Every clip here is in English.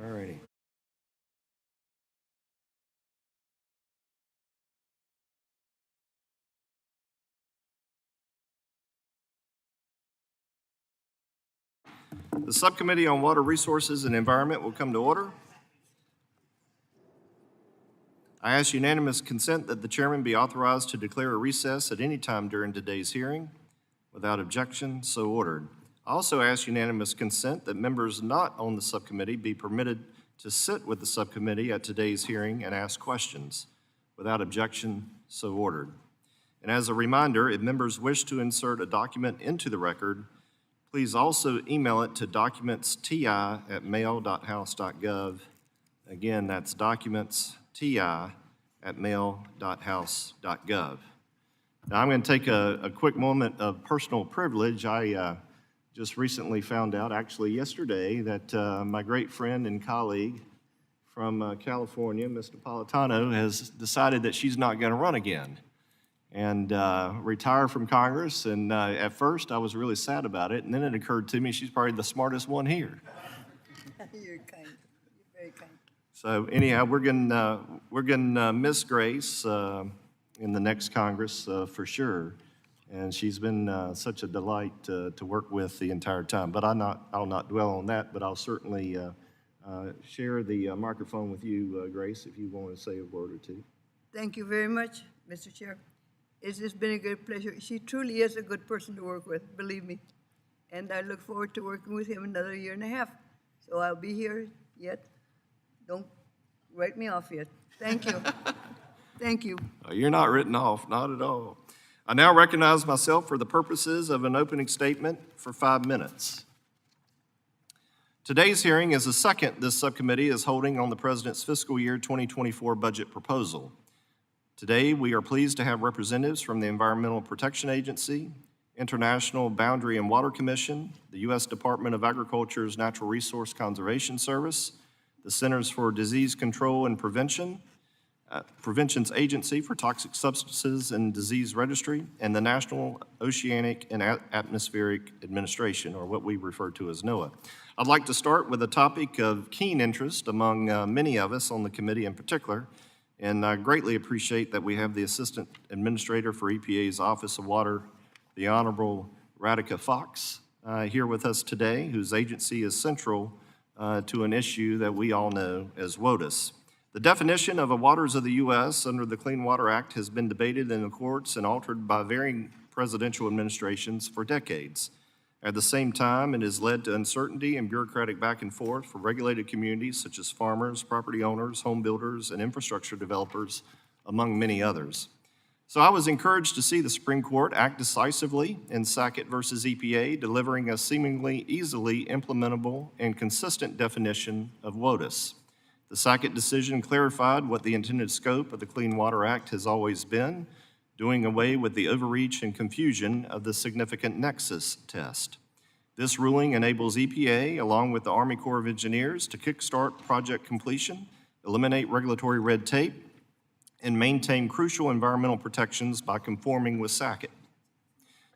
All righty. The Subcommittee on Water Resources and Environment will come to order. I ask unanimous consent that the chairman be authorized to declare a recess at any time during today's hearing. Without objection, so ordered. I also ask unanimous consent that members not on the subcommittee be permitted to sit with the subcommittee at today's hearing and ask questions. Without objection, so ordered. And as a reminder, if members wish to insert a document into the record, please also email it to documentsti@mail.house.gov. Again, that's documentsti@mail.house.gov. Now, I'm going to take a quick moment of personal privilege. I just recently found out, actually yesterday, that my great friend and colleague from California, Ms. Napolitano, has decided that she's not going to run again and retire from Congress. And at first, I was really sad about it. And then it occurred to me she's probably the smartest one here. You're kind. You're very kind. So anyhow, we're gonna miss Grace in the next Congress for sure. And she's been such a delight to work with the entire time. But I'll not dwell on that, but I'll certainly share the microphone with you, Grace, if you want to say a word or two. Thank you very much, Mr. Chair. It's just been a great pleasure. She truly is a good person to work with, believe me. And I look forward to working with him another year and a half. So I'll be here yet. Don't write me off yet. Thank you. Thank you. You're not written off, not at all. I now recognize myself for the purposes of an opening statement for 5 minutes. Today's hearing is the second this subcommittee is holding on the President's fiscal year 2024 budget proposal. Today, we are pleased to have representatives from the Environmental Protection Agency, International Boundary and Water Commission, the U.S. Department of Agriculture's Natural Resource Conservation Service, the Centers for Disease Control and Prevention's Agency for Toxic Substances and Disease Registry, and the National Oceanic and Atmospheric Administration, or what we refer to as NOAA. I'd like to start with a topic of keen interest among many of us on the committee in particular, and I greatly appreciate that we have the Assistant Administrator for EPA's Office of Water, the Honorable Radhika Fox, here with us today, whose agency is central to an issue that we all know as WOTUS. The definition of the waters of the U.S. under the Clean Water Act has been debated in the courts and altered by varying presidential administrations for decades. At the same time, it has led to uncertainty and bureaucratic back and forth for regulated communities such as farmers, property owners, home builders, and infrastructure developers, among many others. So I was encouraged to see the Supreme Court act decisively in Sackett versus EPA, delivering a seemingly easily implementable and consistent definition of WOTUS. The Sackett decision clarified what the intended scope of the Clean Water Act has always been, doing away with the overreach and confusion of the significant nexus test. This ruling enables EPA, along with the Army Corps of Engineers, to kickstart project completion, eliminate regulatory red tape, and maintain crucial environmental protections by conforming with Sackett.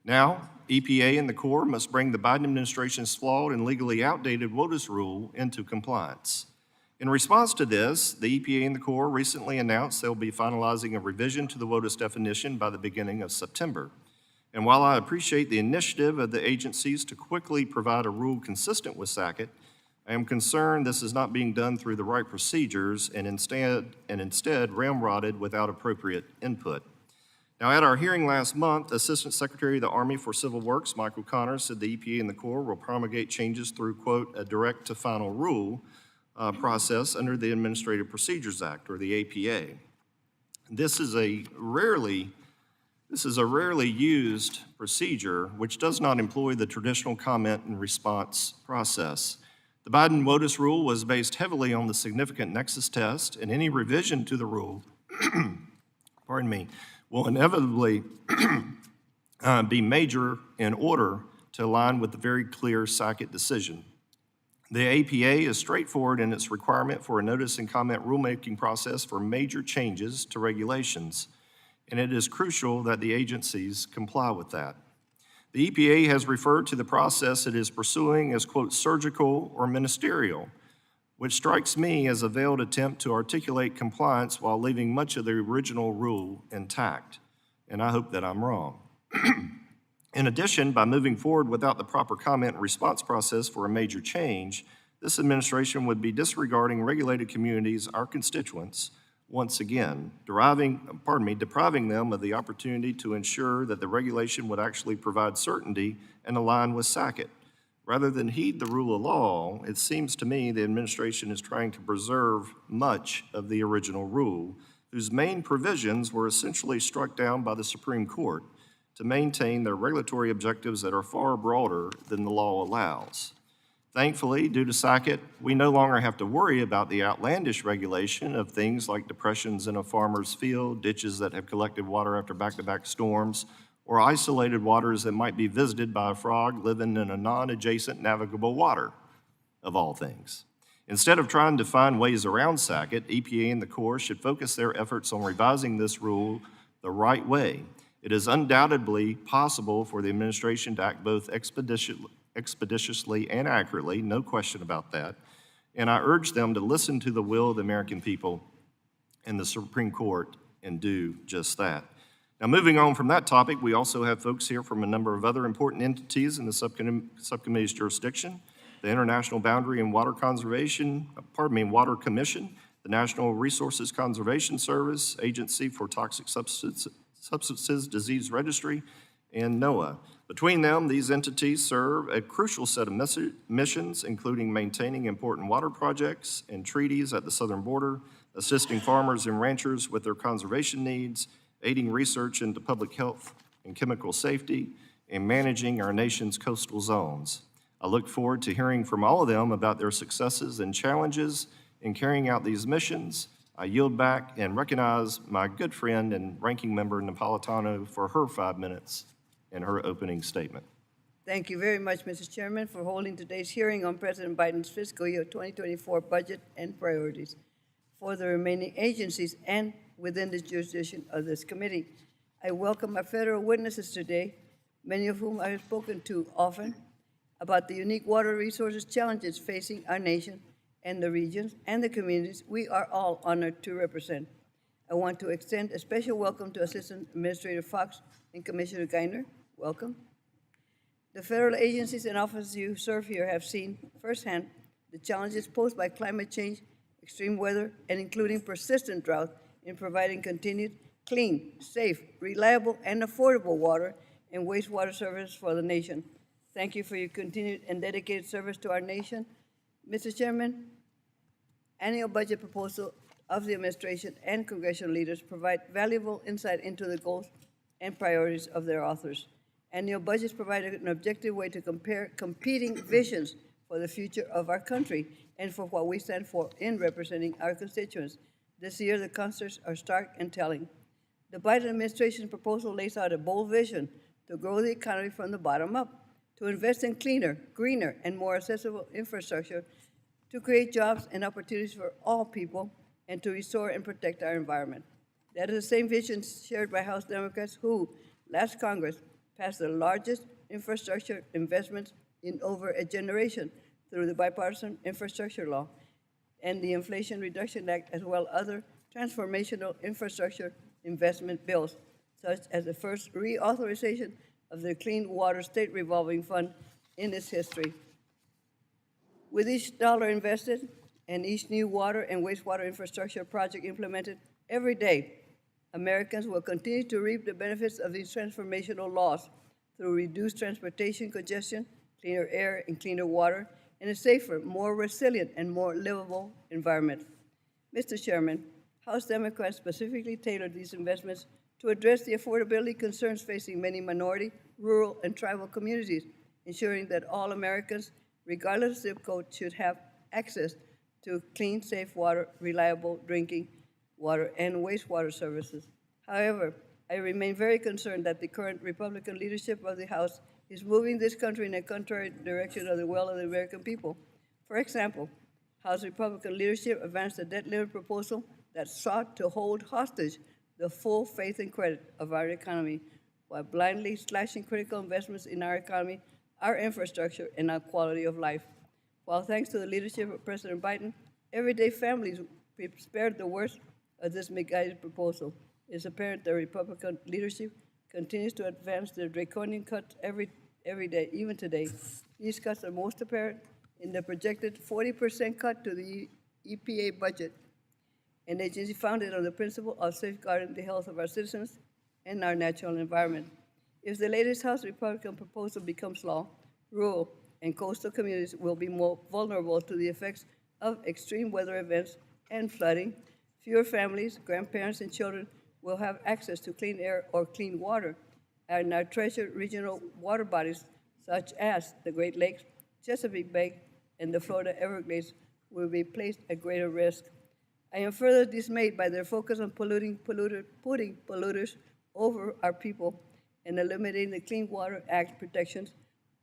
Now, EPA and the Corps must bring the Biden administration's flawed and legally outdated WOTUS rule into compliance. In response to this, the EPA and the Corps recently announced they'll be finalizing a revision to the WOTUS definition by the beginning of September. And while I appreciate the initiative of the agencies to quickly provide a rule consistent with Sackett, I am concerned this is not being done through the right procedures and instead ramrodded without appropriate input. Now, at our hearing last month, Assistant Secretary of the Army for Civil Works, Michael Connor, said the EPA and the Corps will promulgate changes through, quote, a direct to final rule process under the Administrative Procedures Act, or the APA. This is a rarely used procedure which does not employ the traditional comment and response process. The Biden WOTUS rule was based heavily on the significant nexus test, and any revision to the rule, will inevitably be major in order to align with the very clear Sackett decision. The APA is straightforward in its requirement for a notice and comment rulemaking process for major changes to regulations, and it is crucial that the agencies comply with that. The EPA has referred to the process it is pursuing as, quote, surgical or ministerial. which strikes me as a veiled attempt to articulate compliance while leaving much of the original rule intact. And I hope that I'm wrong. In addition, by moving forward without the proper comment and response process for a major change, this administration would be disregarding regulated communities, our constituents, once again, depriving them of the opportunity to ensure that the regulation would actually provide certainty and align with SACIT. Rather than heed the rule of law, it seems to me the administration is trying to preserve much of the original rule, whose main provisions were essentially struck down by the Supreme Court to maintain their regulatory objectives that are far broader than the law allows. Thankfully, due to SACIT, we no longer have to worry about the outlandish regulation of things like depressions in a farmer's field, ditches that have collected water after back-to-back storms, or isolated waters that might be visited by a frog living in a non-adjacent navigable water, of all things. Instead of trying to find ways around SACIT, EPA and the Corps should focus their efforts on revising this rule the right way. It is undoubtedly possible for the administration to act both expeditiously and accurately, no question about that, and I urge them to listen to the will of the American people and the Supreme Court and do just that. Now, moving on from that topic, we also have folks here from a number of other important entities in the subcommittee's jurisdiction: the International Boundary and Water Commission, the National Resources Conservation Service, Agency for Toxic Substances Disease Registry, and NOAA. Between them, these entities serve a crucial set of missions, including maintaining important water projects and treaties at the southern border, assisting farmers and ranchers with their conservation needs, aiding research into public health and chemical safety, and managing our nation's coastal zones. I look forward to hearing from all of them about their successes and challenges in carrying out these missions. I yield back and recognize my good friend and ranking member Napolitano for her 5 minutes in her opening statement. Thank you very much, Mr. Chairman, for holding today's hearing on President Biden's fiscal year 2024 budget and priorities for the remaining agencies and within the jurisdiction of this committee. I welcome our federal witnesses today, many of whom I have spoken to often, about the unique water resources challenges facing our nation and the regions and the communities we are all honored to represent. I want to extend a special welcome to Assistant Administrator Fox and Commissioner Geiner. Welcome. The federal agencies and offices you serve here have seen firsthand the challenges posed by climate change, extreme weather, and including persistent drought in providing continued, clean, safe, reliable, and affordable water and wastewater service for the nation. Thank you for your continued and dedicated service to our nation. Mr. Chairman, annual budget proposal of the administration and congressional leaders provide valuable insight into the goals and priorities of their authors. Annual budgets provide an objective way to compare competing visions for the future of our country and for what we stand for in representing our constituents. This year, the contrasts are stark and telling. The Biden administration's proposal lays out a bold vision to grow the economy from the bottom up, to invest in cleaner, greener, and more accessible infrastructure, to create jobs and opportunities for all people, and to restore and protect our environment. That is the same vision shared by House Democrats who, last Congress, passed the largest infrastructure investments in over a generation through the Bipartisan Infrastructure Law and the Inflation Reduction Act, as well as other transformational infrastructure investment bills, such as the first reauthorization of the Clean Water State Revolving Fund in its history. With each dollar invested and each new water and wastewater infrastructure project implemented every day, Americans will continue to reap the benefits of these transformational laws through reduced transportation congestion, cleaner air and cleaner water, and a safer, more resilient, and more livable environment. Mr. Chairman, House Democrats specifically tailored these investments to address the affordability concerns facing many minority, rural, and tribal communities, ensuring that all Americans, regardless of zip code, should have access to clean, safe water, reliable drinking water, and wastewater services. However, I remain very concerned that the current Republican leadership of the House is moving this country in a contrary direction of the will of the American people. For example, House Republican leadership advanced a debt limit proposal that sought to hold hostage the full faith and credit of our economy while blindly slashing critical investments in our economy, our infrastructure, and our quality of life. While thanks to the leadership of President Biden, Everyday families be spared the worst of this misguided proposal. It's apparent the Republican leadership continues to advance their draconian cuts every day, even today. These cuts are most apparent in the projected 40% cut to the EPA budget, an agency founded on the principle of safeguarding the health of our citizens and our natural environment. If the latest House Republican proposal becomes law, rural and coastal communities will be more vulnerable to the effects of extreme weather events and flooding. Fewer families, grandparents, and children will have access to clean air or clean water, and our treasured regional water bodies, such as the Great Lakes, Chesapeake Bay, and the Florida Everglades, will be placed at greater risk. I am further dismayed by their focus on putting polluters over our people and eliminating the Clean Water Act protections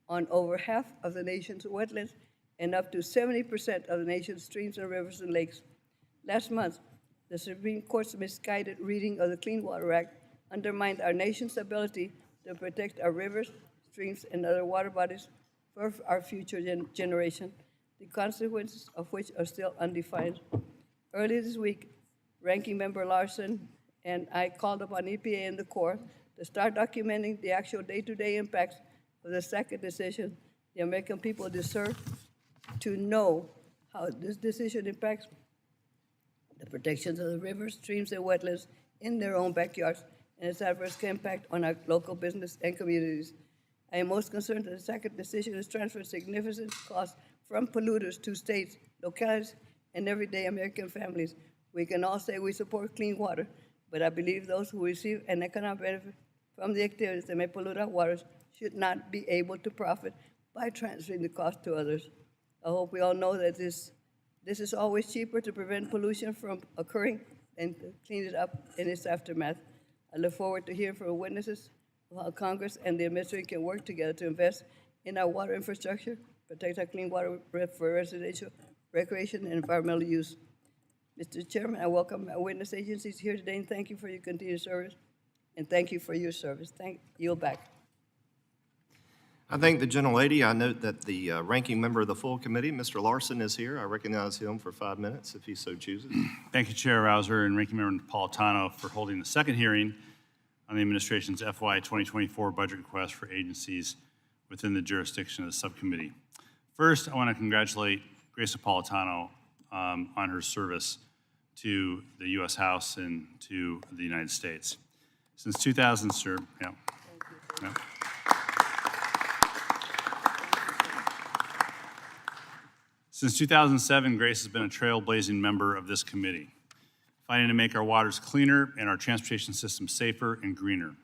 on over half of the nation's wetlands and up to 70% of the nation's streams and rivers and lakes. Last month, the Supreme Court's misguided reading of the Clean Water Act undermined our nation's ability to protect our rivers, streams, and other water bodies for our future generation, the consequences of which are still undefined. Earlier this week, Ranking Member Larson and I called upon EPA and the Corps to start documenting the actual day-to-day impacts of the second decision. The American people deserve to know how this decision impacts the protections of the rivers, streams, and wetlands in their own backyards and its adverse impact on our local business and communities. I am most concerned that the second decision has transferred significant costs from polluters to states, localities, and everyday American families. We can all say we support clean water, but I believe those who receive an economic benefit from the activities that may pollute our waters should not be able to profit by transferring the cost to others. I hope we all know that this is always cheaper to prevent pollution from occurring than to clean it up in its aftermath. I look forward to hearing from witnesses of how Congress and the administration can work together to invest in our water infrastructure, protect our clean water for residential, recreation, and environmental use. Mr. Chairman, I welcome our witness agencies here today and thank you for your continued service. And thank you for your service. Yield back. I thank the gentlelady. I note that the ranking member of the full committee, Mr. Larson, is here. I recognize him for 5 minutes if he so chooses. Thank you, Chair Rouser and Ranking Member Napolitano, for holding the second hearing on the administration's FY 2024 budget request for agencies within the jurisdiction of the subcommittee. First, I want to congratulate Grace Napolitano on her service to the U.S. House and to the United States. Since 2000, sir, yeah. Yeah. Since 2007, Grace has been a trailblazing member of this committee, fighting to make our waters cleaner and our transportation system safer and greener.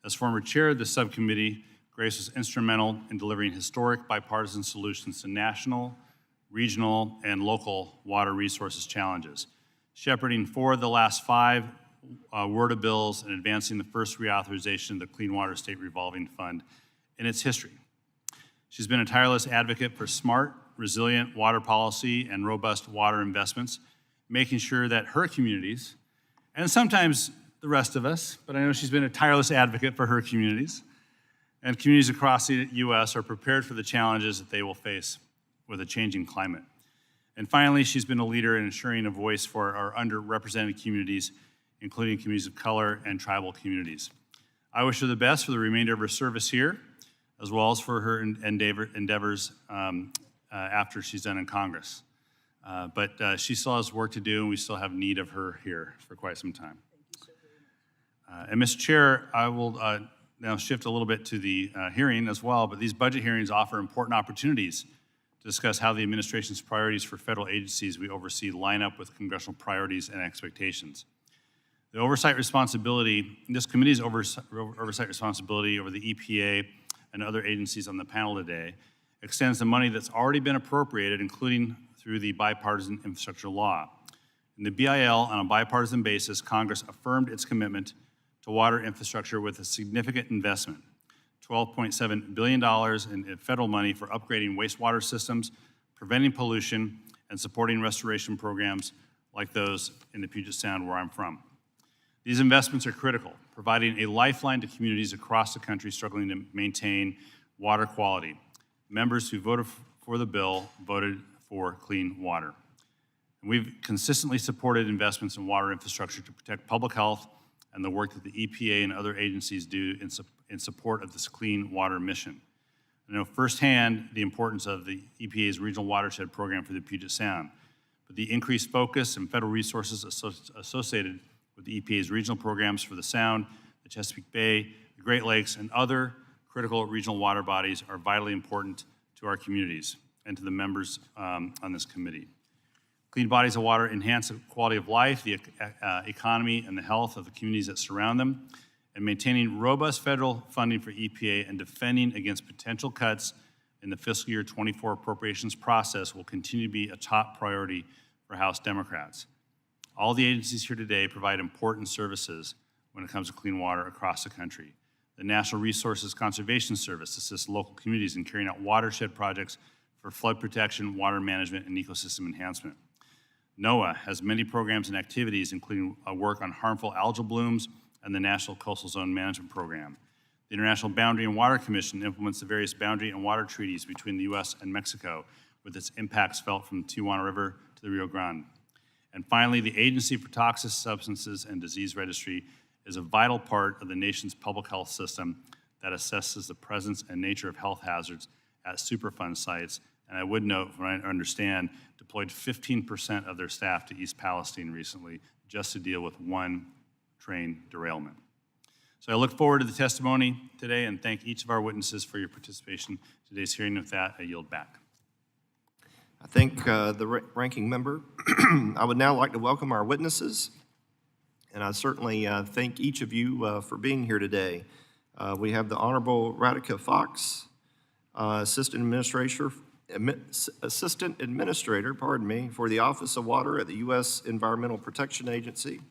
As former chair of the subcommittee, Grace was instrumental in delivering historic bipartisan solutions to national, regional, and local water resources challenges, shepherding 4 of the last 5 WRDA bills and advancing the first reauthorization of the Clean Water State Revolving Fund in its history. She's been a tireless advocate for smart, resilient water policy and robust water investments, making sure that her communities, and sometimes the rest of us, but I know she's been a tireless advocate for her communities, and communities across the U.S. are prepared for the challenges that they will face with a changing climate. And finally, she's been a leader in ensuring a voice for our underrepresented communities, including communities of color and tribal communities. I wish her the best for the remainder of her service here, as well as for her endeavors after she's done in Congress. But she still has work to do, and we still have need of her here for quite some time. And Mr. Chair, I will now shift a little bit to the hearing as well, but these budget hearings offer important opportunities to discuss how the administration's priorities for federal agencies we oversee line up with congressional priorities and expectations. The oversight responsibility, this committee's oversight responsibility over the EPA and other agencies on the panel today extends the money that's already been appropriated, including through the bipartisan infrastructure law. In the BIL, on a bipartisan basis, Congress affirmed its commitment to water infrastructure with a significant investment, $12.7 billion in federal money for upgrading wastewater systems, preventing pollution, and supporting restoration programs like those in the Puget Sound where I'm from. These investments are critical, providing a lifeline to communities across the country struggling to maintain water quality. Members who voted for the bill voted for clean water. And we've consistently supported investments in water infrastructure to protect public health and the work that the EPA and other agencies do in support of this clean water mission. I know firsthand the importance of the EPA's Regional Watershed Program for the Puget Sound, but the increased focus and federal resources associated with the EPA's regional programs for the Sound, the Chesapeake Bay, the Great Lakes, and other critical regional water bodies are vitally important to our communities and to the members on this committee. Clean bodies of water enhance the quality of life, the economy, and the health of the communities that surround them. And maintaining robust federal funding for EPA and defending against potential cuts in the fiscal year 24 appropriations process will continue to be a top priority for House Democrats. All the agencies here today provide important services when it comes to clean water across the country. The National Resources Conservation Service assists local communities in carrying out watershed projects for flood protection, water management, and ecosystem enhancement. NOAA has many programs and activities, including work on harmful algal blooms and the National Coastal Zone Management Program. The International Boundary and Water Commission implements the various boundary and water treaties between the U.S. and Mexico, with its impacts felt from the Tijuana River to the Rio Grande. And finally, the Agency for Toxic Substances and Disease Registry is a vital part of the nation's public health system that assesses the presence and nature of health hazards at Superfund sites. And I would note, from what I understand, deployed 15% of their staff to East Palestine recently just to deal with one train derailment. So I look forward to the testimony today and thank each of our witnesses for your participation in today's hearing. With that, I yield back. I thank the ranking member. I would now like to welcome our witnesses, and I certainly thank each of you for being here today. We have the Honorable Radhika Fox, Assistant Administrator, for the Office of Water at the U.S. Environmental Protection Agency.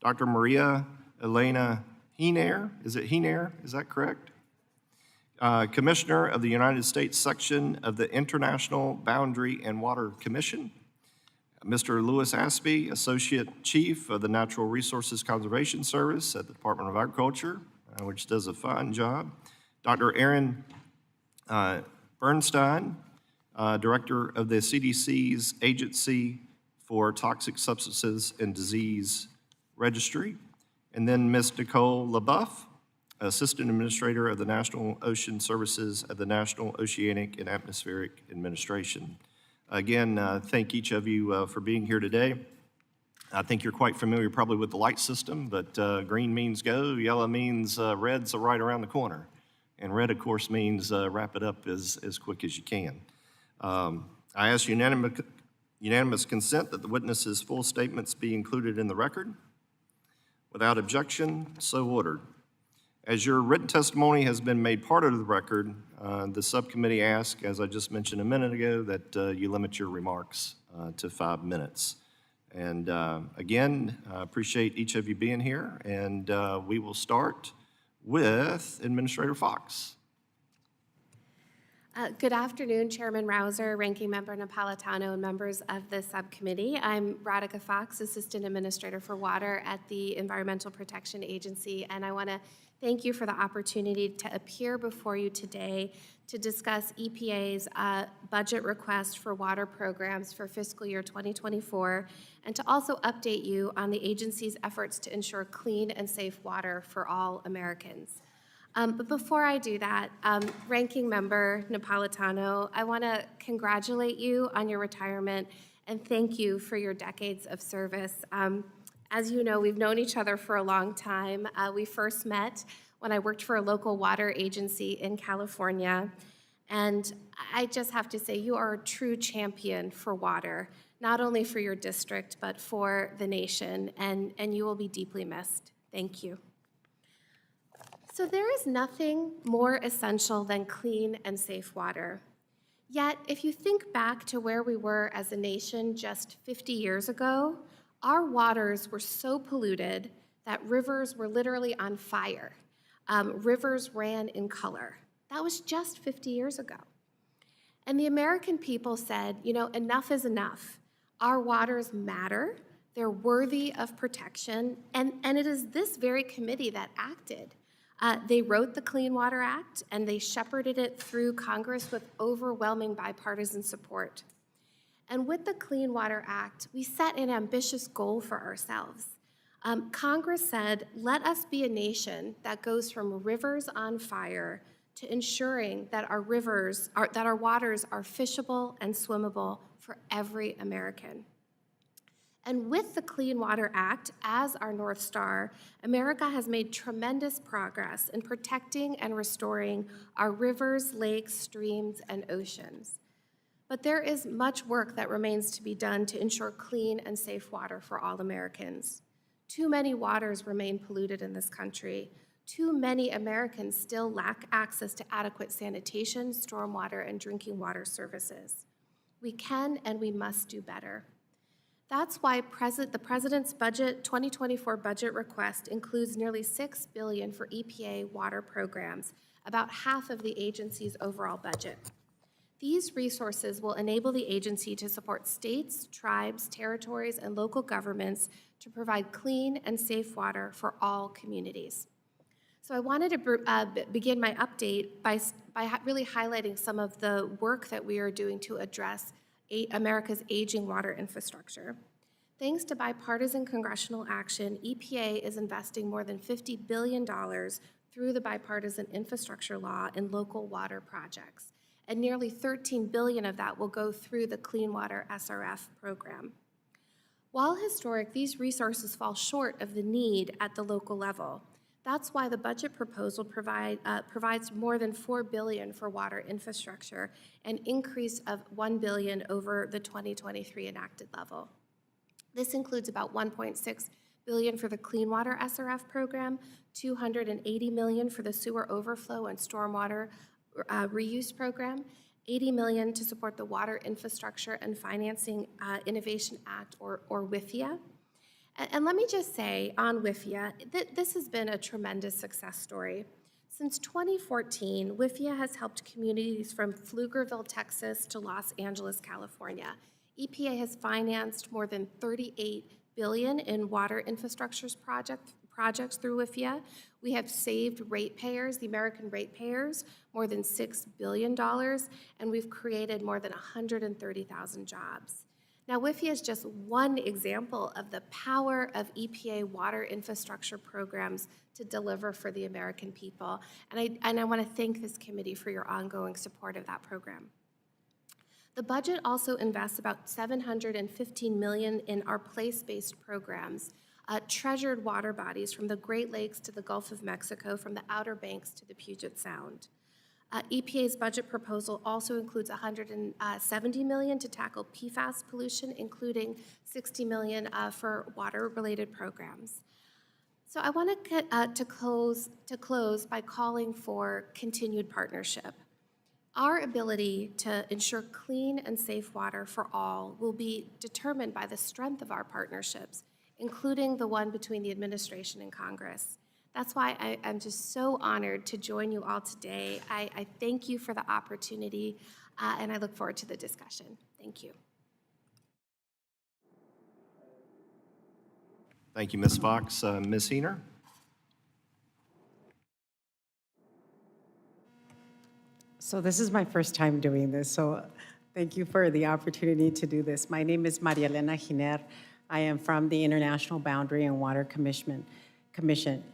Dr. Maria Elena Hiner, is it Hiner? Is that correct? Commissioner of the United States Section of the International Boundary and Water Commission. Mr. Louis Aspey, Associate Chief of the Natural Resources Conservation Service at the Department of Agriculture, which does a fine job. Dr. Aaron Bernstein, Director of the CDC's Agency for Toxic Substances and Disease Registry. And then Ms. Nicole LaBeouf, Assistant Administrator of the National Ocean Services at the National Oceanic and Atmospheric Administration. Again, thank each of you for being here today. I think you're quite familiar probably with the light system, but green means go, yellow means red's right around the corner. And red, of course, means wrap it up as quick as you can. I ask unanimous consent that the witness's full statements be included in the record. Without objection, so ordered. As your written testimony has been made part of the record, the subcommittee asks, as I just mentioned a minute ago, that you limit your remarks to 5 minutes. And again, I appreciate each of you being here, and we will start with Administrator Fox. Good afternoon, Chairman Rouser, Ranking Member Napolitano, and members of the subcommittee. I'm Radhika Fox, Assistant Administrator for Water at the Environmental Protection Agency, and I want to thank you for the opportunity to appear before you today to discuss EPA's budget request for water programs for fiscal year 2024, and to also update you on the agency's efforts to ensure clean and safe water for all Americans. But before I do that, Ranking Member Napolitano, I want to congratulate you on your retirement and thank you for your decades of service. As you know, we've known each other for a long time. We first met when I worked for a local water agency in California. And I just have to say, you are a true champion for water, not only for your district, but for the nation. And you will be deeply missed. Thank you. So there is nothing more essential than clean and safe water. Yet, if you think back to where we were as a nation just 50 years ago, our waters were so polluted that rivers were literally on fire. Rivers ran in color. That was just 50 years ago. And the American people said, you know, enough is enough. Our waters matter. They're worthy of protection. And it is this very committee that acted. They wrote the Clean Water Act, and they shepherded it through Congress with overwhelming bipartisan support. And with the Clean Water Act, we set an ambitious goal for ourselves. Congress said, let us be a nation that goes from rivers on fire to ensuring that our waters are fishable and swimmable for every American. And with the Clean Water Act as our North Star, America has made tremendous progress in protecting and restoring our rivers, lakes, streams, and oceans. But there is much work that remains to be done to ensure clean and safe water for all Americans. Too many waters remain polluted in this country. Too many Americans still lack access to adequate sanitation, stormwater, and drinking water services. We can and we must do better. That's why the President's 2024 budget request includes nearly $6 billion for EPA water programs, about half of the agency's overall budget. These resources will enable the agency to support states, tribes, territories, and local governments to provide clean and safe water for all communities. So I wanted to begin my update by really highlighting some of the work that we are doing to address America's aging water infrastructure. Thanks to bipartisan congressional action, EPA is investing more than $50 billion through the bipartisan infrastructure law in local water projects, and nearly $13 billion of that will go through the Clean Water SRF program. While historic, these resources fall short of the need at the local level. That's why the budget proposal provides more than $4 billion for water infrastructure, an increase of $1 billion over the 2023 enacted level. This includes about $1.6 billion for the Clean Water SRF program, $280 million for the sewer overflow and stormwater reuse program, $80 million to support the Water Infrastructure and Financing Innovation Act, or WIFIA. And let me just say on WIFIA, this has been a tremendous success story. Since 2014, WIFIA has helped communities from Pflugerville, Texas to Los Angeles, California. EPA has financed more than $38 billion in water infrastructure projects through WIFIA. We have saved ratepayers, the American ratepayers, more than $6 billion, and we've created more than 130,000 jobs. Now, WIFIA is just one example of the power of EPA water infrastructure programs to deliver for the American people, and I want to thank this committee for your ongoing support of that program. The budget also invests about $715 million in our place-based programs, treasured water bodies from the Great Lakes to the Gulf of Mexico, from the Outer Banks to the Puget Sound. EPA's budget proposal also includes $170 million to tackle Pfas pollution, including $60 million for water-related programs. So I want to close by calling for continued partnership. Our ability to ensure clean and safe water for all will be determined by the strength of our partnerships, including the one between the administration and Congress. That's why I'm just so honored to join you all today. I thank you for the opportunity, and I look forward to the discussion. Thank you. Thank you, Ms. Fox. Ms. Heener? So this is my first time doing this, so thank you for the opportunity to do this. My name is Maria Elena Heener. I am from the International Boundary and Water Commission.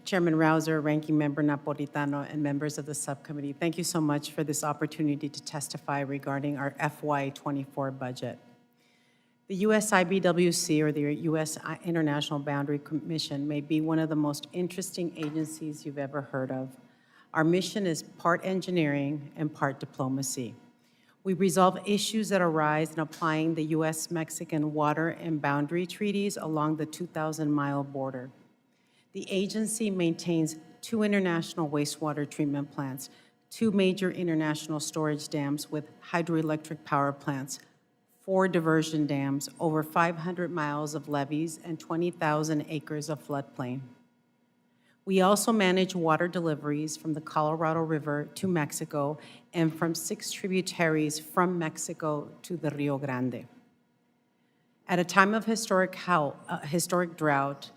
Chairman Rouser, Ranking Member Napolitano, and members of the subcommittee, thank you so much for this opportunity to testify regarding our FY24 budget. The U.S. IBWC, or the U.S. International Boundary Commission, may be one of the most interesting agencies you've ever heard of. Our mission is part engineering and part diplomacy. We resolve issues that arise in applying the U.S.-Mexican water and boundary treaties along the 2,000-mile border. The agency maintains 2 international wastewater treatment plants, 2 major international storage dams with hydroelectric power plants, 4 diversion dams, over 500 miles of levees, and 20,000 acres of floodplain. We also manage water deliveries from the Colorado River to Mexico and from 6 tributaries from Mexico to the Rio Grande. At a time of historic drought,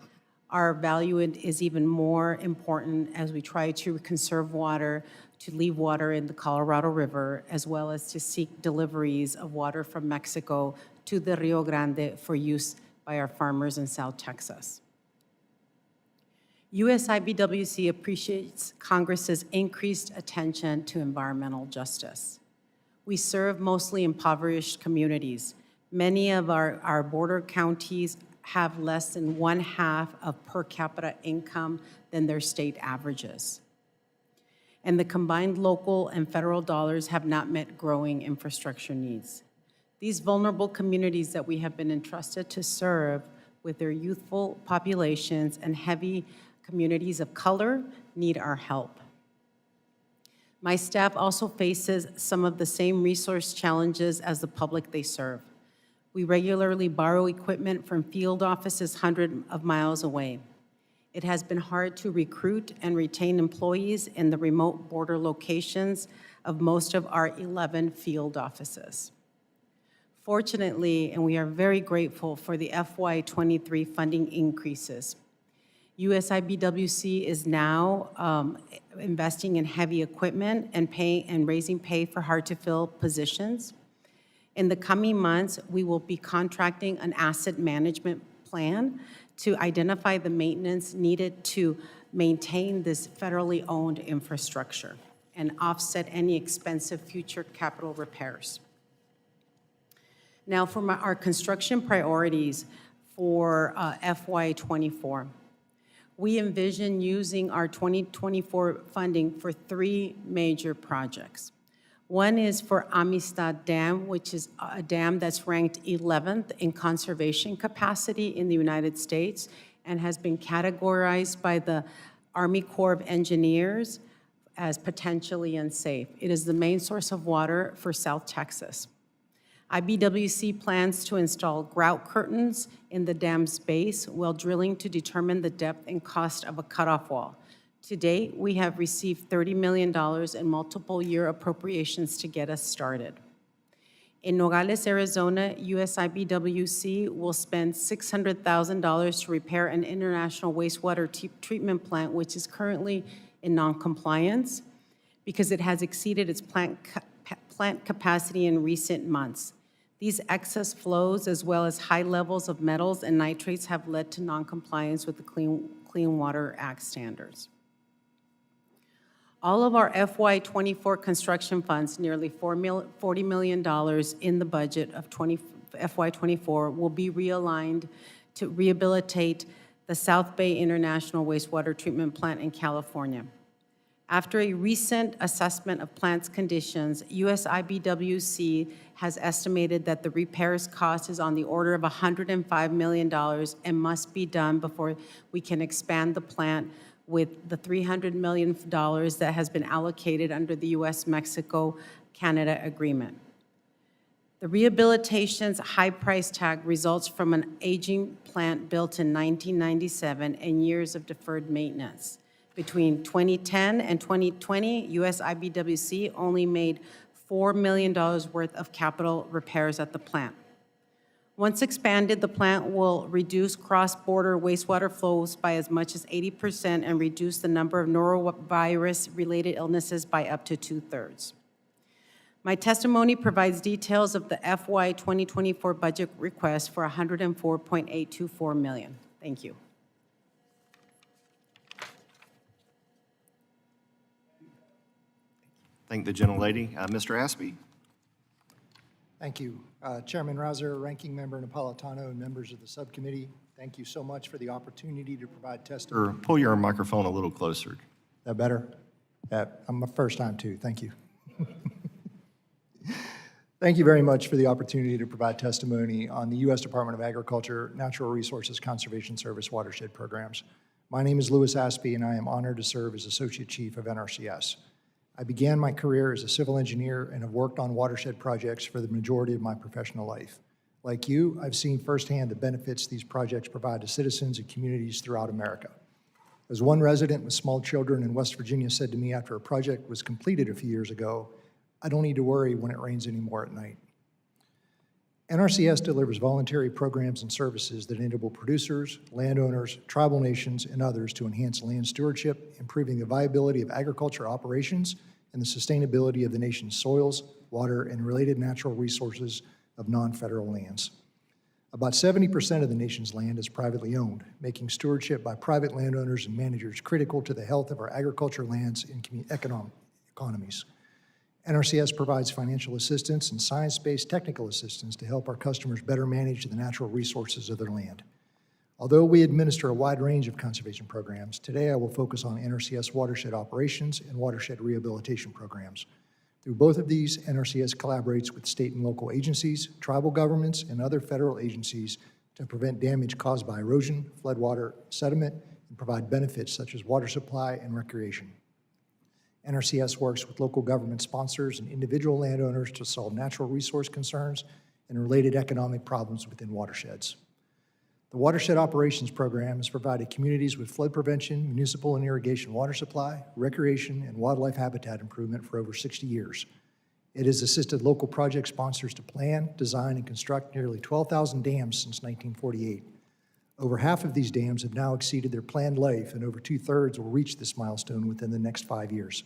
our value is even more important as we try to conserve water, to leave water in the Colorado River, as well as to seek deliveries of water from Mexico to the Rio Grande for use by our farmers in South Texas. USIBWC appreciates Congress's increased attention to environmental justice. We serve mostly impoverished communities. Many of our border counties have less than 1/2 of per capita income than their state averages. And the combined local and federal dollars have not met growing infrastructure needs. These vulnerable communities that we have been entrusted to serve with their youthful populations and heavy communities of color need our help. My staff also faces some of the same resource challenges as the public they serve. We regularly borrow equipment from field offices hundreds of miles away. It has been hard to recruit and retain employees in the remote border locations of most of our 11 field offices. Fortunately, and we are very grateful for the FY23 funding increases. USIBWC is now investing in heavy equipment and raising pay for hard-to-fill positions. In the coming months, we will be contracting an asset management plan to identify the maintenance needed to maintain this federally owned infrastructure and offset any expensive future capital repairs. Now, for our construction priorities for FY24. We envision using our 2024 funding for 3 major projects. One is for Amistad Dam, which is a dam that's ranked 11th in conservation capacity in the United States and has been categorized by the Army Corps of Engineers as potentially unsafe. It is the main source of water for South Texas. IBWC plans to install grout curtains in the dam's base while drilling to determine the depth and cost of a cutoff wall. To date, we have received $30 million in multiple-year appropriations to get us started. In Nogales, Arizona, USIBWC will spend $600,000 to repair an international wastewater treatment plant, which is currently in noncompliance because it has exceeded its plant capacity in recent months. These excess flows, as well as high levels of metals and nitrates, have led to noncompliance with the Clean Water Act standards. All of our FY24 construction funds, nearly $40 million in the budget of FY24, will be realigned to rehabilitate the South Bay International Wastewater Treatment Plant in California. After a recent assessment of plant's conditions, USIBWC has estimated that the repairs cost is on the order of $105 million and must be done before we can expand the plant with the $300 million that has been allocated under the U.S.-Mexico-Canada agreement. The rehabilitation's high price tag results from an aging plant built in 1997 and years of deferred maintenance. Between 2010 and 2020, USIBWC only made $4 million worth of capital repairs at the plant. Once expanded, the plant will reduce cross-border wastewater flows by as much as 80% and reduce the number of norovirus-related illnesses by up to 2/3. My testimony provides details of the FY 2024 budget request for $104.824 million. Thank you. Thank the gentlelady. Mr. Aspey. Thank you. Chairman Rouser, Ranking Member Napolitano, and members of the subcommittee, thank you so much for the opportunity to provide testimony. Or pull your microphone a little closer. That better? I'm my first time too. Thank you. Thank you very much for the opportunity to provide testimony on the U.S. Department of Agriculture Natural Resources Conservation Service Watershed Programs. My name is Louis Aspey, and I am honored to serve as Associate Chief of NRCS. I began my career as a civil engineer and have worked on watershed projects for the majority of my professional life. Like you, I've seen firsthand the benefits these projects provide to citizens and communities throughout America. As one resident with small children in West Virginia said to me after a project was completed a few years ago, I don't need to worry when it rains anymore at night. NRCS delivers voluntary programs and services that enable producers, landowners, tribal nations, and others to enhance land stewardship, improving the viability of agriculture operations and the sustainability of the nation's soils, water, and related natural resources of non-federal lands. About 70% of the nation's land is privately owned, making stewardship by private landowners and managers critical to the health of our agriculture lands and economies. NRCS provides financial assistance and science-based technical assistance to help our customers better manage the natural resources of their land. Although we administer a wide range of conservation programs, today I will focus on NRCS watershed operations and watershed rehabilitation programs. Through both of these, NRCS collaborates with state and local agencies, tribal governments, and other federal agencies to prevent damage caused by erosion, floodwater, sediment, and provide benefits such as water supply and recreation. NRCS works with local government sponsors and individual landowners to solve natural resource concerns and related economic problems within watersheds. The Watershed Operations Program has provided communities with flood prevention, municipal and irrigation water supply, recreation, and wildlife habitat improvement for over 60 years. It has assisted local project sponsors to plan, design, and construct nearly 12,000 dams since 1948. Over half of these dams have now exceeded their planned life, and over 2/3 will reach this milestone within the next 5 years.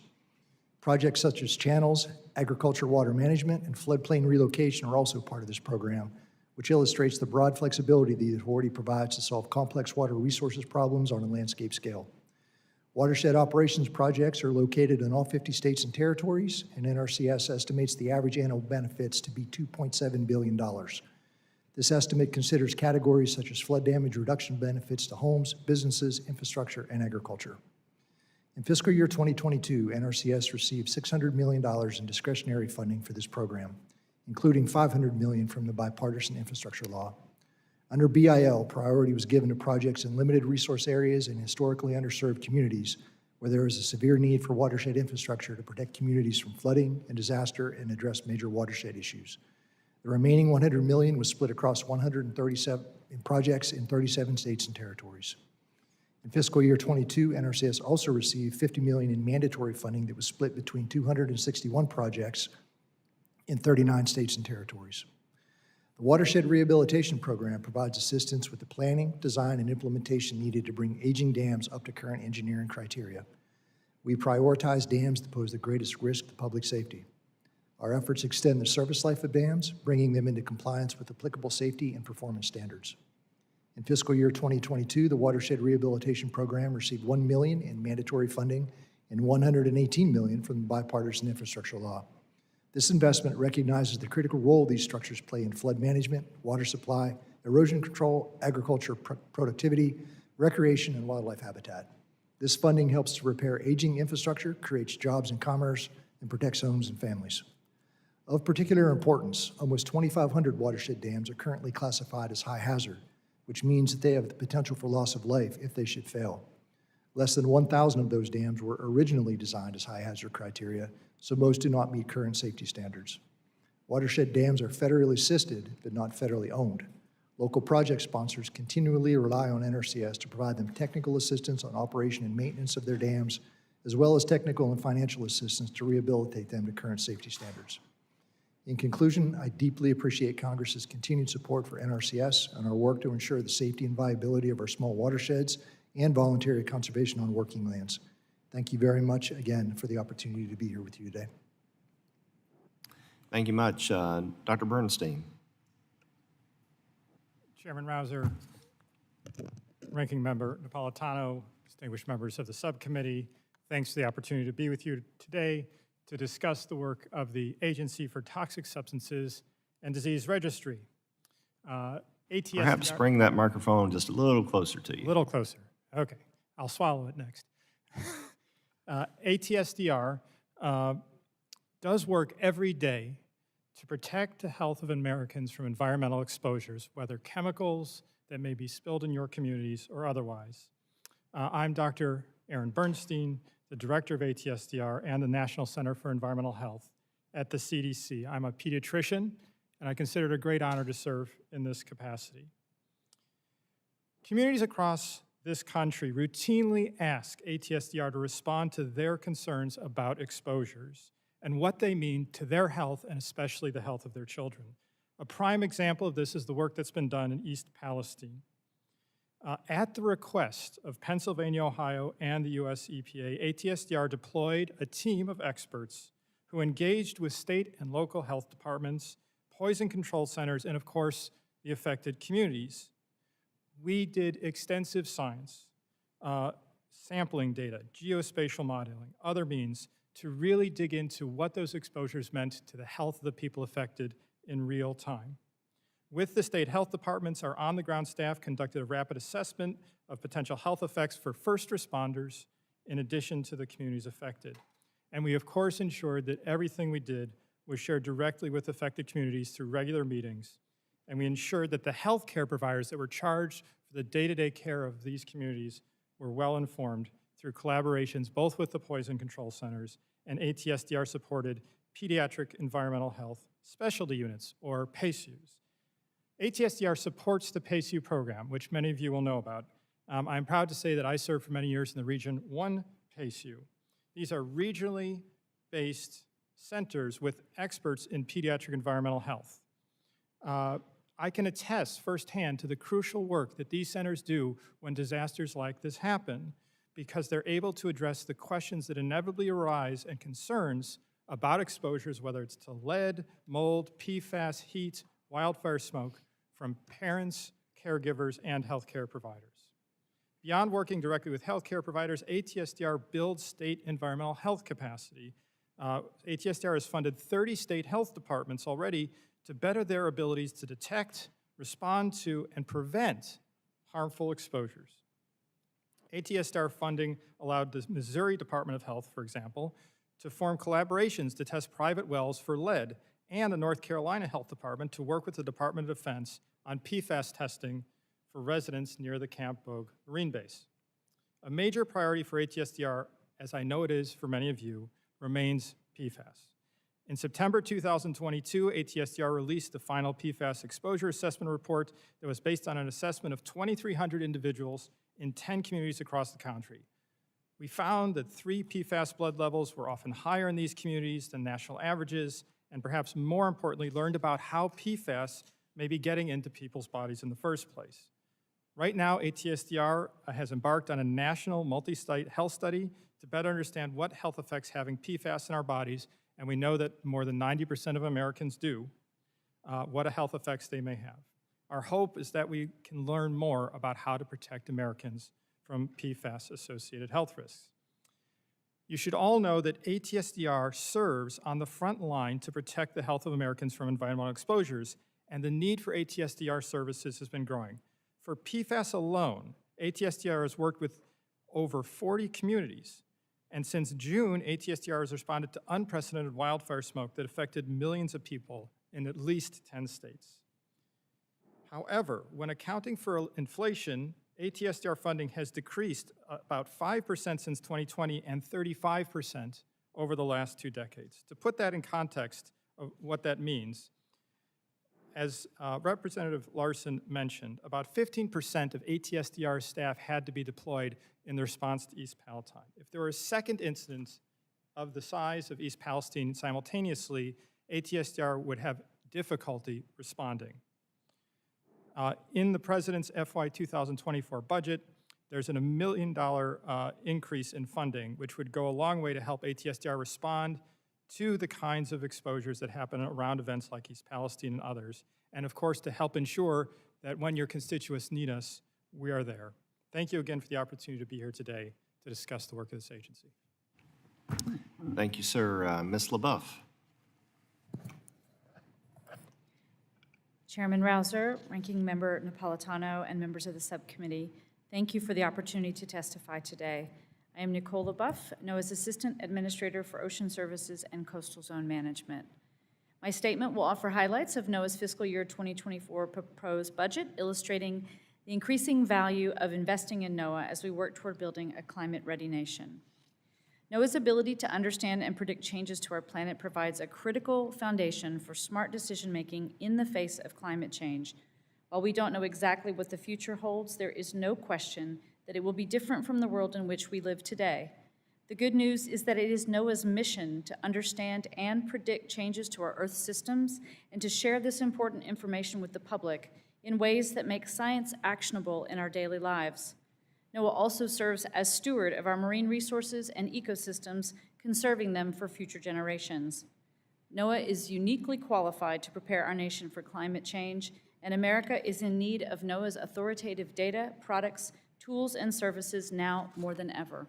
Projects such as channels, agriculture water management, and floodplain relocation are also part of this program, which illustrates the broad flexibility the authority provides to solve complex water resources problems on a landscape scale. Watershed operations projects are located in all 50 states and territories, and NRCS estimates the average annual benefits to be $2.7 billion. This estimate considers categories such as flood damage reduction benefits to homes, businesses, infrastructure, and agriculture. In fiscal year 2022, NRCS received $600 million in discretionary funding for this program, including $500 million from the bipartisan infrastructure law. Under BIL, priority was given to projects in limited resource areas and historically underserved communities where there is a severe need for watershed infrastructure to protect communities from flooding and disaster and address major watershed issues. The remaining $100 million was split across 137 projects in 37 states and territories. In fiscal year 22, NRCS also received $50 million in mandatory funding that was split between 261 projects in 39 states and territories. The Watershed Rehabilitation Program provides assistance with the planning, design, and implementation needed to bring aging dams up to current engineering criteria. We prioritize dams that pose the greatest risk to public safety. Our efforts extend the service life of dams, bringing them into compliance with applicable safety and performance standards. In fiscal year 2022, the Watershed Rehabilitation Program received $1 million in mandatory funding and $118 million from the bipartisan infrastructure law. This investment recognizes the critical role these structures play in flood management, water supply, erosion control, agriculture productivity, recreation, and wildlife habitat. This funding helps to repair aging infrastructure, creates jobs and commerce, and protects homes and families. Of particular importance, almost 2,500 watershed dams are currently classified as high hazard, which means that they have the potential for loss of life if they should fail. Less than 1,000 of those dams were originally designed as high hazard criteria, so most do not meet current safety standards. Watershed dams are federally assisted, but not federally owned. Local project sponsors continually rely on NRCS to provide them technical assistance on operation and maintenance of their dams, as well as technical and financial assistance to rehabilitate them to current safety standards. In conclusion, I deeply appreciate Congress's continued support for NRCS and our work to ensure the safety and viability of our small watersheds and voluntary conservation on working lands. Thank you very much again for the opportunity to be here with you today. Thank you much. Dr. Bernstein. Chairman Rouser, Ranking Member Napolitano, distinguished members of the subcommittee, thanks for the opportunity to be with you today to discuss the work of the Agency for Toxic Substances and Disease Registry. ATSDR, Perhaps bring that microphone just a little closer to you. a little closer. Okay, I'll swallow it next. ATSDR does work every day to protect the health of Americans from environmental exposures, whether chemicals that may be spilled in your communities or otherwise. I'm Dr. Aaron Bernstein, the director of ATSDR and the National Center for Environmental Health at the CDC. I'm a pediatrician, and I consider it a great honor to serve in this capacity. Communities across this country routinely ask ATSDR to respond to their concerns about exposures and what they mean to their health and especially the health of their children. A prime example of this is the work that's been done in East Palestine. At the request of Pennsylvania, Ohio, and the US EPA, ATSDR deployed a team of experts who engaged with state and local health departments, poison control centers, and of course, the affected communities. We did extensive science, sampling data, geospatial modeling, other means to really dig into what those exposures meant to the health of the people affected in real time. With the state health departments, our on-the-ground staff conducted a rapid assessment of potential health effects for first responders in addition to the communities affected. And we, of course, ensured that everything we did was shared directly with affected communities through regular meetings. And we ensured that the healthcare providers that were charged for the day-to-day care of these communities were well informed through collaborations both with the poison control centers and ATSDR-supported pediatric environmental health specialty units, or PACEUs. ATSDR supports the PACEU program, which many of you will know about. I'm proud to say that I served for many years in the Region 1 PACEU. These are regionally based centers with experts in pediatric environmental health. I can attest firsthand to the crucial work that these centers do when disasters like this happen, because they're able to address the questions that inevitably arise and concerns about exposures, whether it's to lead, mold, PFAS, heat, wildfire smoke, from parents, caregivers, and healthcare providers. Beyond working directly with healthcare providers, ATSDR builds state environmental health capacity. ATSDR has funded 30 state health departments already to better their abilities to detect, respond to, and prevent harmful exposures. ATSDR funding allowed the Missouri Department of Health, for example, to form collaborations to test private wells for lead, and the North Carolina Health Department to work with the Department of Defense on PFAS testing for residents near the Camp Bogue Marine Base. A major priority for ATSDR, as I know it is for many of you, remains PFAS. In September 2022, ATSDR released the final PFAS exposure assessment report that was based on an assessment of 2,300 individuals in 10 communities across the country. We found that 3 PFAS blood levels were often higher in these communities than national averages, and perhaps more importantly, learned about how PFAS may be getting into people's bodies in the first place. Right now, ATSDR has embarked on a national multi-site health study to better understand what health effects having PFAS in our bodies, and we know that more than 90% of Americans do, what health effects they may have. Our hope is that we can learn more about how to protect Americans from PFAS-associated health risks. You should all know that ATSDR serves on the front line to protect the health of Americans from environmental exposures, and the need for ATSDR services has been growing. For PFAS alone, ATSDR has worked with over 40 communities, and since June, ATSDR has responded to unprecedented wildfire smoke that affected millions of people in at least 10 states. However, when accounting for inflation, ATSDR funding has decreased about 5% since 2020 and 35% over the last 2 decades. To put that in context of what that means, as Representative Larson mentioned, about 15% of ATSDR staff had to be deployed in the response to East Palestine. If there were a second incident of the size of East Palestine simultaneously, ATSDR would have difficulty responding. In the President's FY 2024 budget, there's a $1 million increase in funding, which would go a long way to help ATSDR respond to the kinds of exposures that happen around events like East Palestine and others, and of course to help ensure that when your constituents need us, we are there. Thank you again for the opportunity to be here today to discuss the work of this agency. Thank you, sir. Ms. LaBeouf. Chairman Rouser, Ranking Member Napolitano, and members of the subcommittee, thank you for the opportunity to testify today. I am Nicole LaBeouf, NOAA's Assistant Administrator for Ocean Services and Coastal Zone Management. My statement will offer highlights of NOAA's fiscal year 2024 proposed budget, illustrating the increasing value of investing in NOAA as we work toward building a climate-ready nation. NOAA's ability to understand and predict changes to our planet provides a critical foundation for smart decision-making in the face of climate change. While we don't know exactly what the future holds, there is no question that it will be different from the world in which we live today. The good news is that it is NOAA's mission to understand and predict changes to our Earth systems and to share this important information with the public in ways that make science actionable in our daily lives. NOAA also serves as steward of our marine resources and ecosystems, conserving them for future generations. NOAA is uniquely qualified to prepare our nation for climate change, and America is in need of NOAA's authoritative data, products, tools, and services now more than ever.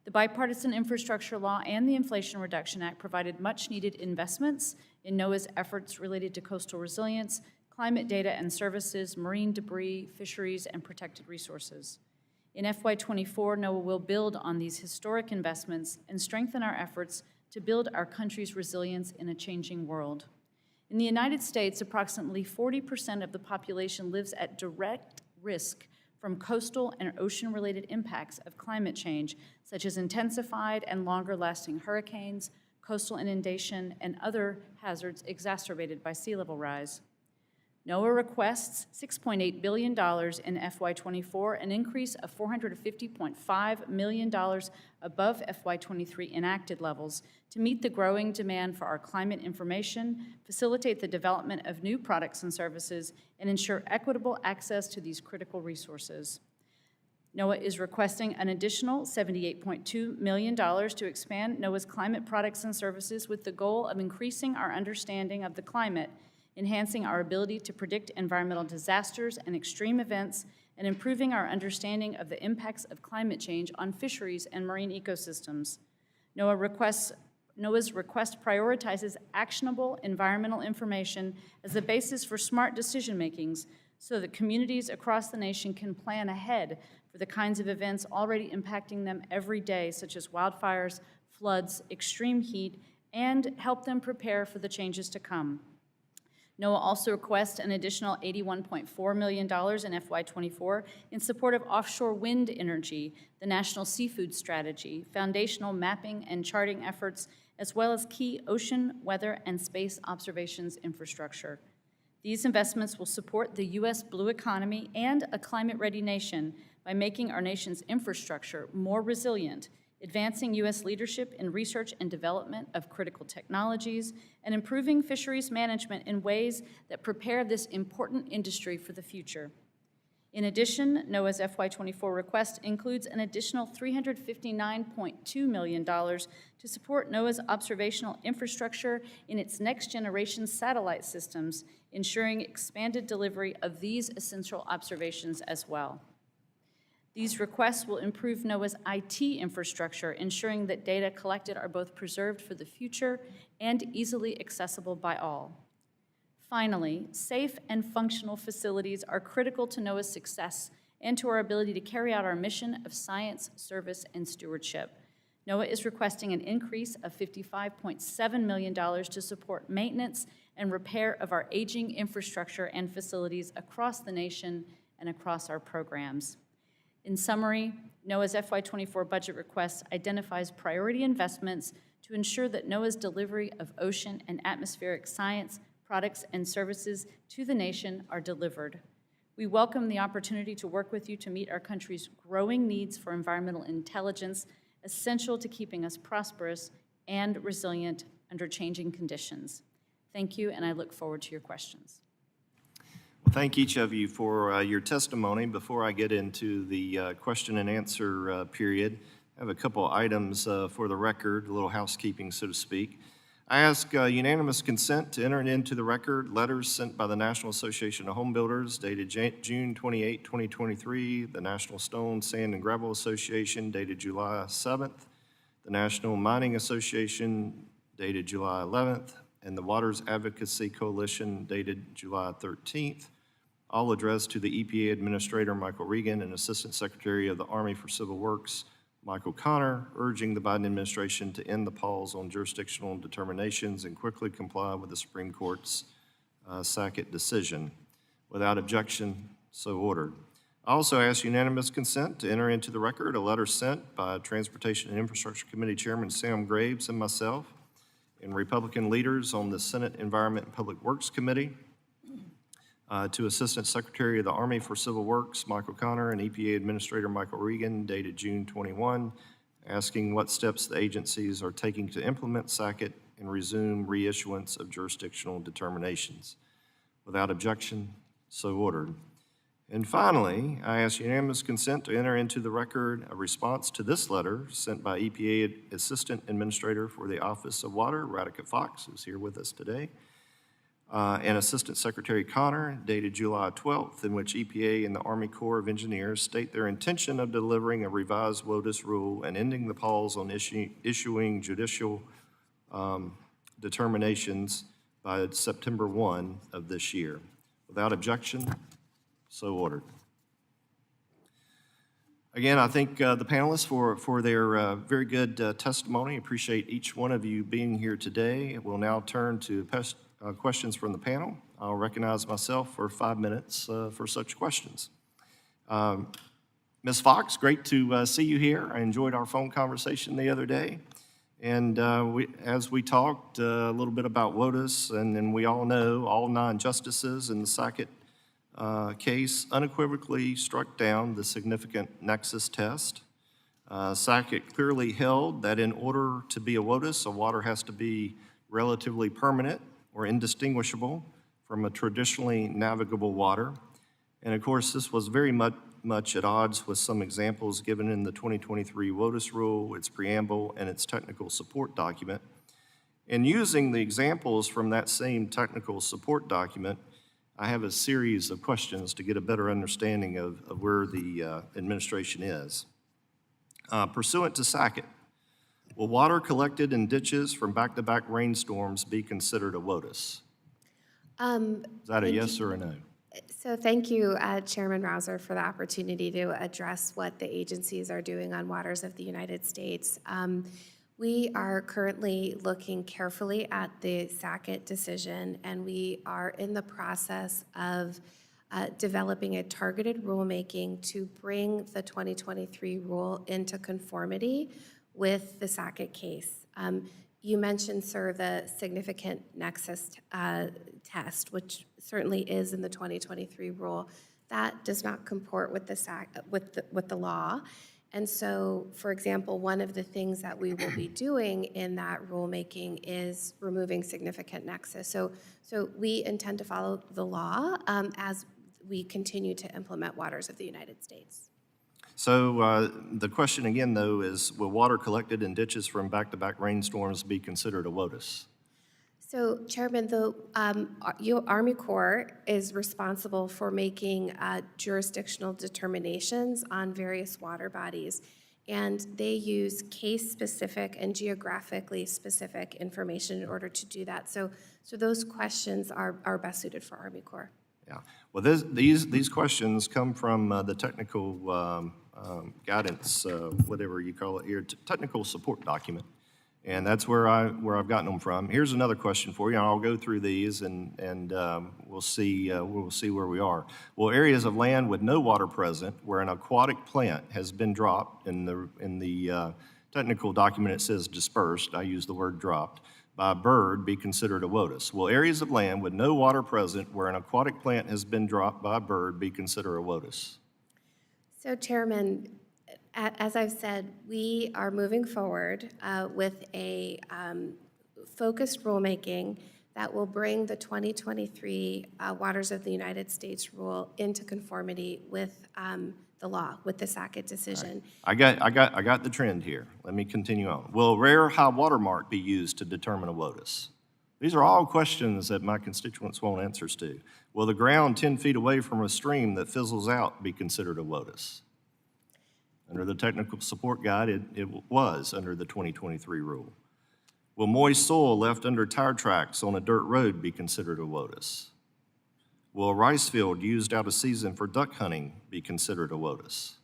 The Bipartisan Infrastructure Law and the Inflation Reduction Act provided much-needed investments in NOAA's efforts related to coastal resilience, climate data and services, marine debris, fisheries, and protected resources. In FY24, NOAA will build on these historic investments and strengthen our efforts to build our country's resilience in a changing world. In the United States, approximately 40% of the population lives at direct risk from coastal and ocean-related impacts of climate change, such as intensified and longer-lasting hurricanes, coastal inundation, and other hazards exacerbated by sea level rise. NOAA requests $6.8 billion in FY24, an increase of $450.5 million above FY23 enacted levels to meet the growing demand for our climate information, facilitate the development of new products and services, and ensure equitable access to these critical resources. NOAA is requesting an additional $78.2 million to expand NOAA's climate products and services with the goal of increasing our understanding of the climate, enhancing our ability to predict environmental disasters and extreme events, and improving our understanding of the impacts of climate change on fisheries and marine ecosystems. NOAA's request prioritizes actionable environmental information as the basis for smart decision-makings so that communities across the nation can plan ahead for the kinds of events already impacting them every day, such as wildfires, floods, extreme heat, and help them prepare for the changes to come. NOAA also requests an additional $81.4 million in FY24 in support of offshore wind energy, the National Seafood Strategy, foundational mapping and charting efforts, as well as key ocean, weather, and space observations infrastructure. These investments will support the U.S. blue economy and a climate-ready nation by making our nation's infrastructure more resilient, advancing U.S. leadership in research and development of critical technologies, and improving fisheries management in ways that prepare this important industry for the future. In addition, NOAA's FY24 request includes an additional $359.2 million to support NOAA's observational infrastructure in its next-generation satellite systems, ensuring expanded delivery of these essential observations as well. These requests will improve NOAA's IT infrastructure, ensuring that data collected are both preserved for the future and easily accessible by all. Finally, safe and functional facilities are critical to NOAA's success and to our ability to carry out our mission of science, service, and stewardship. NOAA is requesting an increase of $55.7 million to support maintenance and repair of our aging infrastructure and facilities across the nation and across our programs. In summary, NOAA's FY24 budget request identifies priority investments to ensure that NOAA's delivery of ocean and atmospheric science, products, and services to the nation are delivered. We welcome the opportunity to work with you to meet our country's growing needs for environmental intelligence, essential to keeping us prosperous and resilient under changing conditions. Thank you, and I look forward to your questions. Thank each of you for your testimony. Before I get into the question and answer period, I have a couple items for the record, a little housekeeping, so to speak. I ask unanimous consent to enter into the record letters sent by the National Association of Home Builders dated June 28, 2023, the National Stone, Sand, and Gravel Association dated July 7th, the National Mining Association dated July 11th, and the Waters Advocacy Coalition dated July 13th, all addressed to the EPA Administrator Michael Regan and Assistant Secretary of the Army for Civil Works Michael Connor, urging the Biden administration to end the pause on jurisdictional determinations and quickly comply with the Supreme Court's Sackett decision. Without objection, so ordered. I also ask unanimous consent to enter into the record a letter sent by Transportation and Infrastructure Committee Chairman Sam Graves and myself and Republican leaders on the Senate Environment and Public Works Committee to Assistant Secretary of the Army for Civil Works, Michael Connor, and EPA Administrator Michael Regan, dated June 21, asking what steps the agencies are taking to implement Sackett and resume reissuance of jurisdictional determinations. Without objection, so ordered. And finally, I ask unanimous consent to enter into the record a response to this letter sent by EPA Assistant Administrator for the Office of Water, Radhika Fox, who's here with us today, and Assistant Secretary Connor, dated July 12th, in which EPA and the Army Corps of Engineers state their intention of delivering a revised WOTUS rule and ending the pause on issuing judicial determinations by September 1 of this year. Without objection, so ordered. Again, I thank the panelists for their very good testimony. Appreciate each one of you being here today. We'll now turn to questions from the panel. I'll recognize myself for 5 minutes for such questions. Ms. Fox, great to see you here. I enjoyed our phone conversation the other day. And as we talked a little bit about WOTUS, and we all know all 9 justices in the Sackett case unequivocally struck down the significant nexus test. Sackett clearly held that in order to be a WOTUS, a water has to be relatively permanent or indistinguishable from a traditionally navigable water. And of course, this was very much at odds with some examples given in the 2023 WOTUS rule, its preamble, and its technical support document. And using the examples from that same technical support document, I have a series of questions to get a better understanding of where the administration is. Pursuant to Sackett, will water collected in ditches from back-to-back rainstorms be considered a WOTUS? Is that a yes or a no? So thank you, Chairman Rouser, for the opportunity to address what the agencies are doing on waters of the United States. We are currently looking carefully at the Sackett decision, and we are in the process of developing a targeted rulemaking to bring the 2023 rule into conformity with the Sackett case. You mentioned, sir, the significant nexus test, which certainly is in the 2023 rule. That does not comport with the law. And so, for example, one of the things that we will be doing in that rulemaking is removing significant nexus. So we intend to follow the law as we continue to implement waters of the United States. So the question again, though, is will water collected in ditches from back-to-back rainstorms be considered a WOTUS? So, Chairman, the Army Corps is responsible for making jurisdictional determinations on various water bodies, and they use case-specific and geographically specific information in order to do that. So those questions are best suited for Army Corps. Yeah. Well, these questions come from the technical guidance, whatever you call it here, technical support document. And that's where I've gotten them from. Here's another question for you. I'll go through these, and we'll see where we are. Well, areas of land with no water present, where an aquatic plant has been dropped in the technical document, it says dispersed. I use the word dropped by a bird, be considered a WOTUS. Will areas of land with no water present, where an aquatic plant has been dropped by a bird, be considered a WOTUS? So, Chairman, as I've said, we are moving forward with a focused rulemaking that will bring the 2023 Waters of the United States rule into conformity with the law, with the Sackett decision. Right. I got the trend here. Let me continue on. Will a rare high water mark be used to determine a WOTUS? These are all questions that my constituents want answers to. Will the ground 10 feet away from a stream that fizzles out be considered a WOTUS? Under the technical support guide, it was under the 2023 rule. Will moist soil left under tire tracks on a dirt road be considered a WOTUS? Will a rice field used out of season for duck hunting be considered a WOTUS?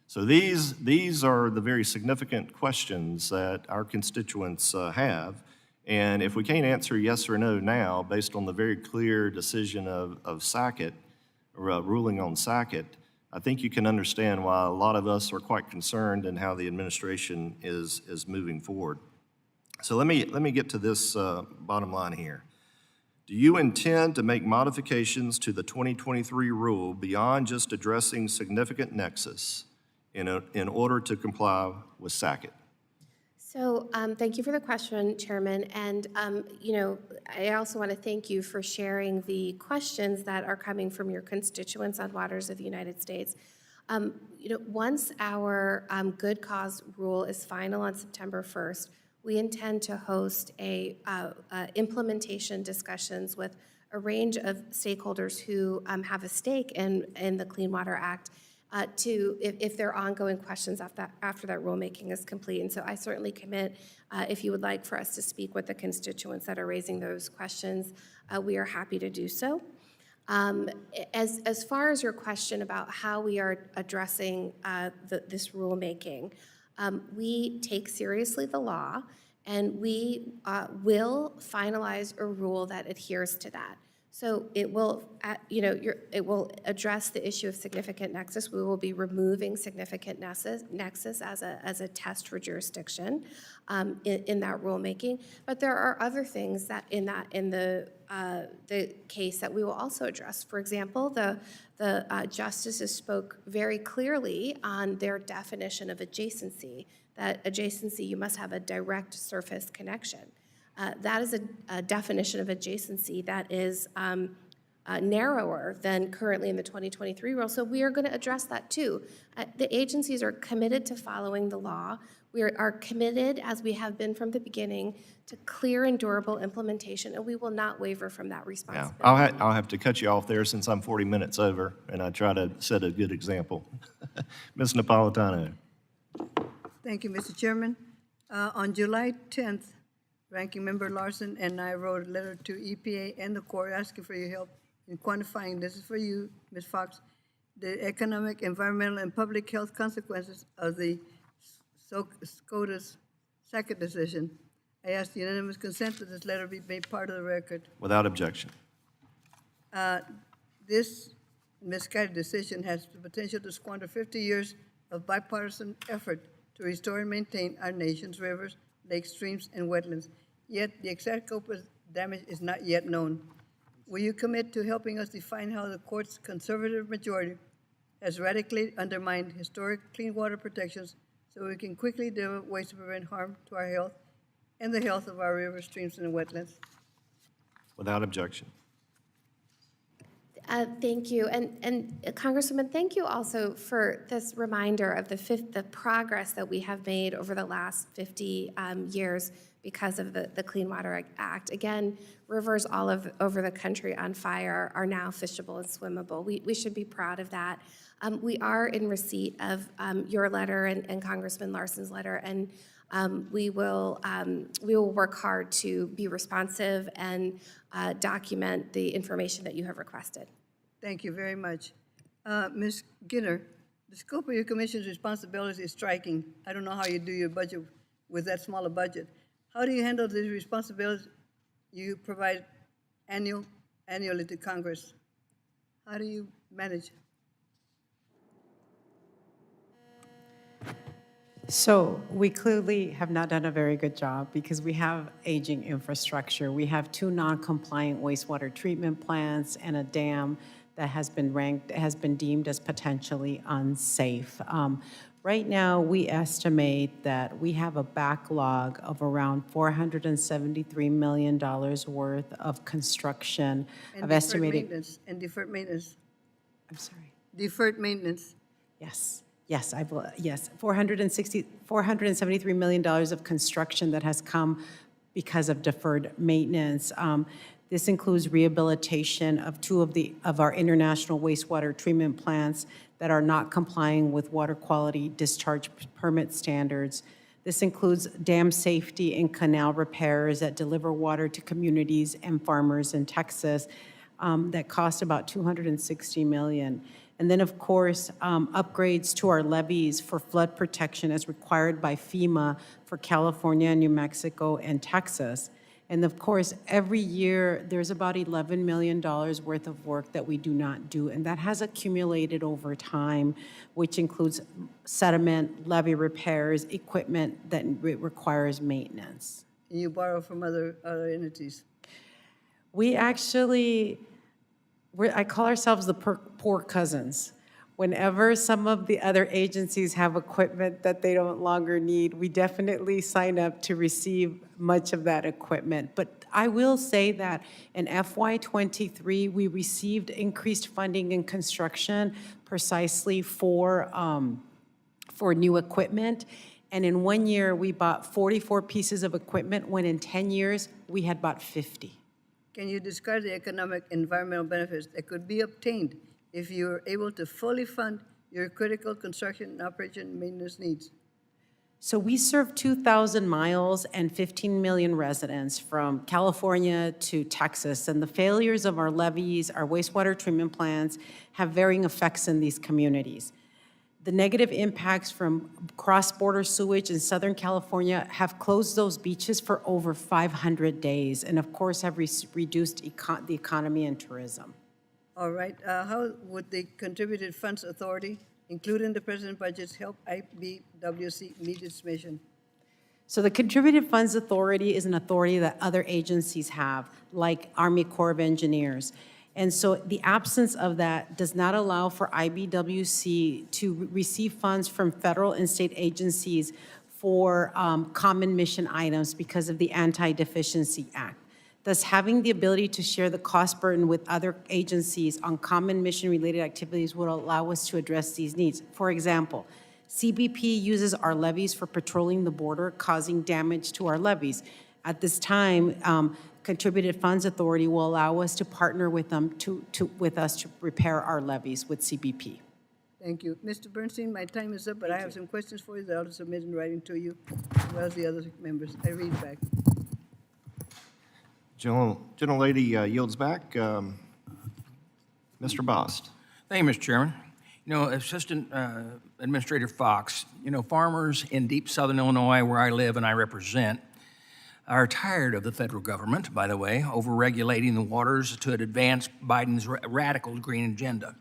So these are the very significant questions that our constituents have. And if we can't answer yes or no now, based on the very clear decision of Sackett, or ruling on Sackett, I think you can understand why a lot of us are quite concerned in how the administration is moving forward. So let me get to this bottom line here. Do you intend to make modifications to the 2023 rule beyond just addressing significant nexus in order to comply with Sackett? So thank you for the question, Chairman. And, I also want to thank you for sharing the questions that are coming from your constituents on waters of the United States. Once our good cause rule is final on September 1st, we intend to host implementation discussions with a range of stakeholders who have a stake in the Clean Water Act if there are ongoing questions after that rulemaking is complete. And so I certainly commit, if you would like for us to speak with the constituents that are raising those questions, we are happy to do so. As far as your question about how we are addressing this rulemaking, we take seriously the law, and we will finalize a rule that adheres to that. So it will, it will address the issue of significant nexus. We will be removing significant nexus as a test for jurisdiction in that rulemaking. But there are other things that in the case that we will also address. For example, the justices spoke very clearly on their definition of adjacency. That adjacency, you must have a direct surface connection. That is a definition of adjacency that is narrower than currently in the 2023 rule. So we are going to address that too. The agencies are committed to following the law. We are committed, as we have been from the beginning, to clear and durable implementation, and we will not waver from that Yeah, responsibility. I'll have to cut you off there since I'm 40 minutes over, and I try to set a good example. Ms. Napolitano. Thank you, Mr. Chairman. On July 10th, Ranking Member Larson and I wrote a letter to EPA and the Corps asking for your help in quantifying, this is for you, Ms. Fox, the economic, environmental, and public health consequences of the SCOTUS second decision. I ask unanimous consent that this letter be made part of the record. Without objection. This misguided decision has the potential to squander 50 years of bipartisan effort to restore and maintain our nation's rivers, lakes, streams, and wetlands. Yet the exact scope of damage is not yet known. Will you commit to helping us define how the court's conservative majority has radically undermined historic clean water protections so we can quickly develop ways to prevent harm to our health and the health of our rivers, streams, and wetlands? Without objection. Thank you. And Congresswoman, thank you also for this reminder of the progress that we have made over the last 50 years because of the Clean Water Act. Again, rivers all over the country on fire are now fishable and swimmable. We should be proud of that. We are in receipt of your letter and Congressman Larson's letter, and we will work hard to be responsive and document the information that you have requested. Thank you very much. Ms. Ginner, the scope of your commission's responsibilities is striking. I don't know how you do your budget with that small a budget. How do you handle these responsibilities you provide annually to Congress? How do you manage? So we clearly have not done a very good job because we have aging infrastructure. We have 2 non-compliant wastewater treatment plants and a dam that has been deemed as potentially unsafe. Right now, we estimate that we have a backlog of around $473 million worth of construction of estimated. And deferred maintenance. I'm sorry. Deferred maintenance. Yes. Yes, yes, $473 million of construction that has come because of deferred maintenance. This includes rehabilitation of 2 of our international wastewater treatment plants that are not complying with water quality discharge permit standards. This includes dam safety and canal repairs that deliver water to communities and farmers in Texas that cost about $260 million. And then, of course, upgrades to our levees for flood protection as required by FEMA for California, New Mexico, and Texas. And of course, every year, there's about $11 million worth of work that we do not do, and that has accumulated over time, which includes sediment, levee repairs, equipment that requires maintenance. And you borrow from other entities? We actually, I call ourselves the poor cousins. whenever some of the other agencies have equipment that they don't longer need, we definitely sign up to receive much of that equipment. But I will say that in FY23, we received increased funding in construction precisely for new equipment. And in 1 year, we bought 44 pieces of equipment, when in 10 years, we had bought 50. Can you describe the economic environmental benefits that could be obtained if you are able to fully fund your critical construction and operation and maintenance needs? So we serve 2,000 miles and 15 million residents from California to Texas, and the failures of our levees, our wastewater treatment plants, have varying effects in these communities. The negative impacts from cross-border sewage in Southern California have closed those beaches for over 500 days, and of course have reduced the economy and tourism. All right, how would the Contributed Funds Authority, including the President's budgets, help IBWC meet its mission? So the Contributed Funds Authority is an authority that other agencies have, like Army Corps of Engineers. And so the absence of that does not allow for IBWC to receive funds from federal and state agencies for common mission items because of the Anti-Deficiency Act. Thus, having the ability to share the cost burden with other agencies on common mission-related activities would allow us to address these needs. For example, CBP uses our levees for patrolling the border, causing damage to our levees. At this time, Contributed Funds Authority will allow us to partner with them with us to repair our levees with CBP. Thank you. Mr. Bernstein, my time is up, but I have some questions for you that I'll submit in writing to you, as well as the other members. I read back. Gentlelady yields back. Mr. Bost. Thank you, Mr. Chairman. You know, Assistant Administrator Fox, you know, farmers in deep southern Illinois, where I live and I represent, are tired of the federal government, by the way, over-regulating the waters to advance Biden's radical green agenda.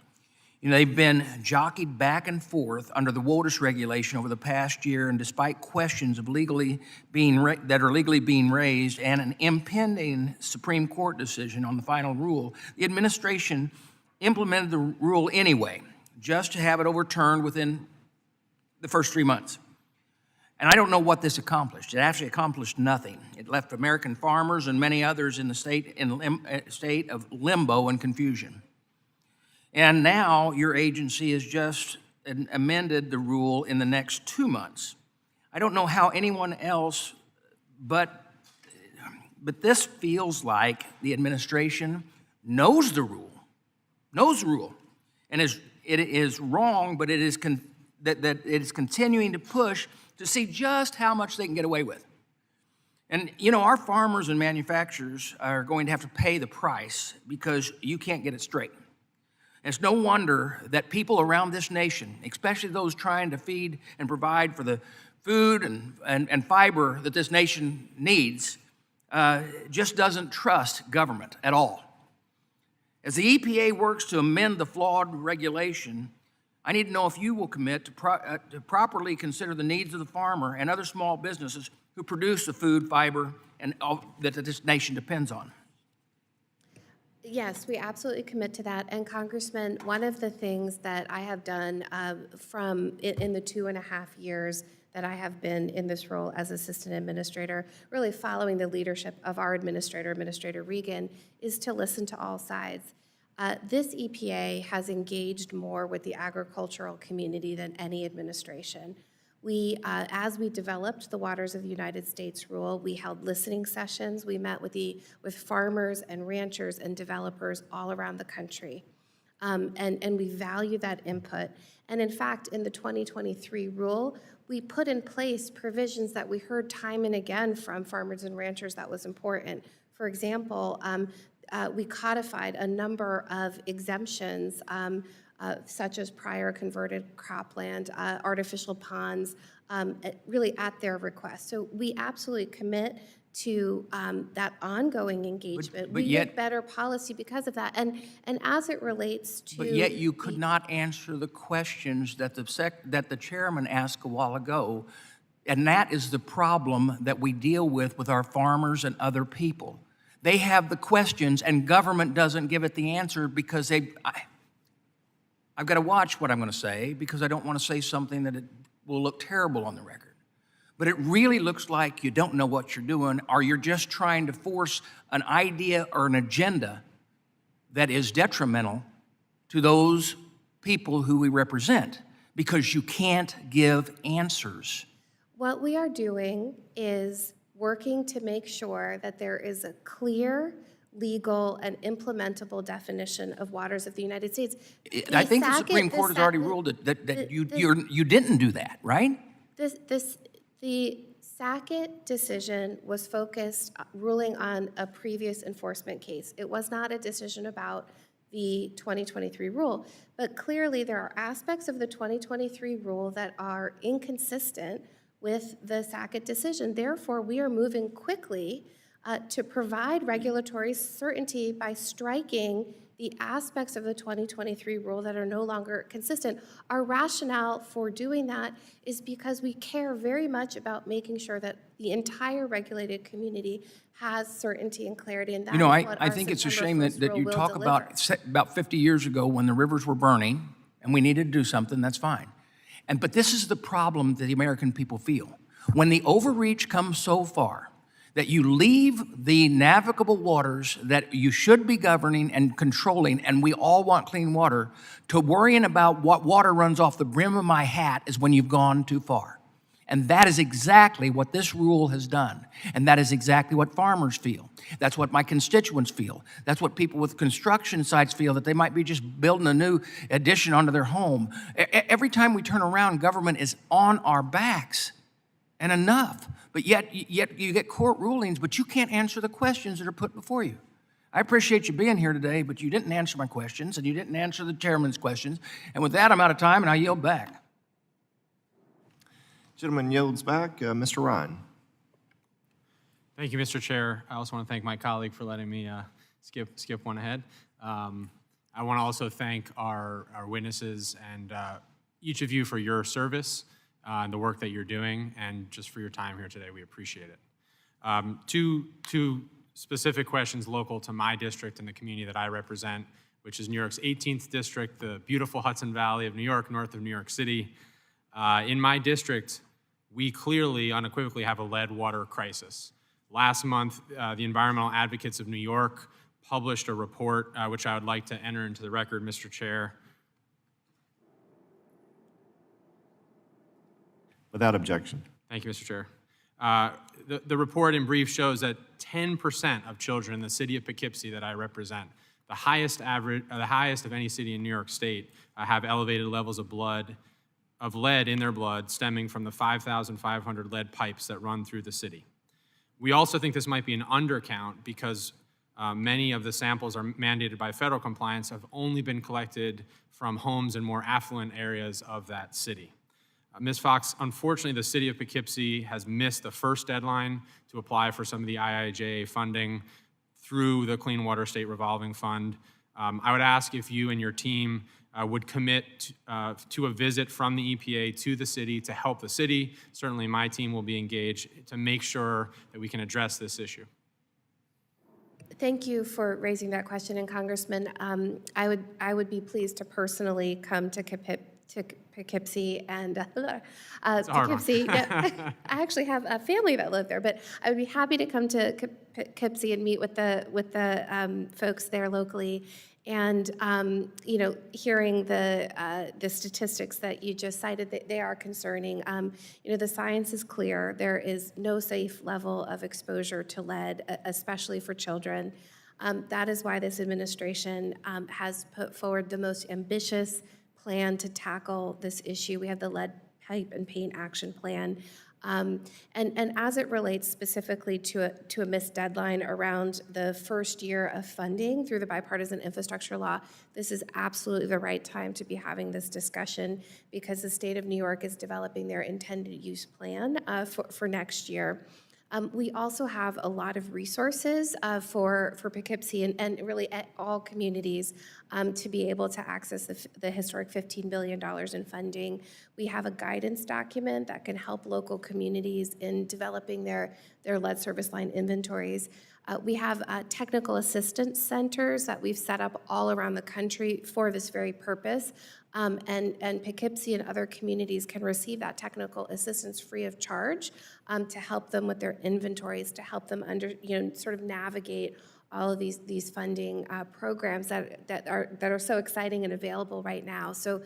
You know, they've been jockeyed back and forth under the WOTUS regulation over the past year, and despite questions of that are legally being raised and an impending Supreme Court decision on the final rule, the administration implemented the rule anyway, just to have it overturned within the first 3 months. And I don't know what this accomplished. It actually accomplished nothing. It left American farmers and many others in the state of limbo and confusion. And now your agency has just amended the rule in the next 2 months. I don't know how anyone else, but this feels like the administration knows the rule, and it is wrong, but it is that it is continuing to push to see just how much they can get away with. And, you know, our farmers and manufacturers are going to have to pay the price because you can't get it straight. And it's no wonder that people around this nation, especially those trying to feed and provide for the food and fiber that this nation needs, just doesn't trust government at all. As the EPA works to amend the flawed regulation, I need to know if you will commit to properly consider the needs of the farmer and other small businesses who produce the food, fiber, and all that this nation depends on. Yes, we absolutely commit to that. And Congressman, one of the things that I have done in the 2.5 years that I have been in this role as assistant administrator, really following the leadership of our administrator, Administrator Regan, is to listen to all sides. This EPA has engaged more with the agricultural community than any administration. As we developed the Waters of the United States rule, we held listening sessions. We met with farmers and ranchers and developers all around the country. And we value that input. And in fact, in the 2023 rule, we put in place provisions that we heard time and again from farmers and ranchers that was important. For example, we codified a number of exemptions, such as prior converted cropland, artificial ponds, really at their request. So we absolutely commit to that ongoing engagement. But we yet, get better policy because of that. And as it relates to... But yet you could not answer the questions that the chairman asked a while ago, and that is the problem that we deal with our farmers and other people. They have the questions, and government doesn't give it the answer because I've got to watch what I'm going to say because I don't want to say something that it will look terrible on the record. But it really looks like you don't know what you're doing, or you're just trying to force an idea or an agenda that is detrimental to those people who we represent, because you can't give answers. What we are doing is working to make sure that there is a clear, legal, and implementable definition of waters of the United States. I think the Supreme Court has already ruled that you didn't do that, right? The Sackett decision was focused, ruling on a previous enforcement case. It was not a decision about the 2023 rule, but clearly there are aspects of the 2023 rule that are inconsistent with the Sackett decision. Therefore, we are moving quickly to provide regulatory certainty by striking the aspects of the 2023 rule that are no longer consistent. Our rationale for doing that is because we care very much about making sure that the entire regulated community has certainty and clarity, and that is what I our think it's a September shame 1st that rule you will talk deliver. about 50 years ago when the rivers were burning and we needed to do something, that's fine. But this is the problem that the American people feel. When the overreach comes so far that you leave the navigable waters that you should be governing and controlling, and we all want clean water, to worrying about what water runs off the brim of my hat is when you've gone too far. And that is exactly what this rule has done. And that is exactly what farmers feel. That's what my constituents feel. That's what people with construction sites feel, that they might be just building a new addition onto their home. Every time we turn around, government is on our backs. And enough. But yet you get court rulings, but you can't answer the questions that are put before you. I appreciate you being here today, but you didn't answer my questions, and you didn't answer the chairman's questions. And with that, I'm out of time, and I yield back. Gentleman yields back. Mr. Ryan. Thank you, Mr. Chair. I also want to thank my colleague for letting me skip one ahead. I want to also thank our witnesses and each of you for your service and the work that you're doing, and just for your time here today. We appreciate it. Two specific questions local to my district and the community that I represent, which is New York's 18th district, the beautiful Hudson Valley of New York, north of New York City. In my district, we clearly, unequivocally have a lead water crisis. Last month, the Environmental Advocates of New York published a report, which I would like to enter into the record, Mr. Chair. Without objection. Thank you, Mr. Chair. The report in brief shows that 10% of children in the city of Poughkeepsie that I represent, the highest of any city in New York State, have elevated levels of lead in their blood stemming from the 5,500 lead pipes that run through the city. We also think this might be an undercount because many of the samples are mandated by federal compliance, have only been collected from homes in more affluent areas of that city. Ms. Fox, unfortunately, the city of Poughkeepsie has missed the first deadline to apply for some of the IIJA funding through the Clean Water State Revolving Fund. I would ask if you and your team would commit to a visit from the EPA to the city to help the city. Certainly my team will be engaged to make sure that we can address this issue. Thank you for raising that question, and Congressman, I would be pleased to personally come to Poughkeepsie and Poughkeepsie. Yeah, I actually have a family that live there, but I would be happy to come to Poughkeepsie and meet with the folks there locally. And hearing the statistics that you just cited, they are concerning. The science is clear. There is no safe level of exposure to lead, especially for children. That is why this administration has put forward the most ambitious plan to tackle this issue. We have the Lead Pipe and Paint Action Plan. And as it relates specifically to a missed deadline around the first year of funding through the bipartisan infrastructure law, this is absolutely the right time to be having this discussion because the state of New York is developing their intended use plan for next year. We also have a lot of resources for Poughkeepsie and really at all communities to be able to access the historic $15 billion in funding. We have a guidance document that can help local communities in developing their lead service line inventories. We have technical assistance centers that we've set up all around the country for this very purpose. And Poughkeepsie and other communities can receive that technical assistance free of charge to help them with their inventories, to help them sort of navigate all of these funding programs that are so exciting and available right now. So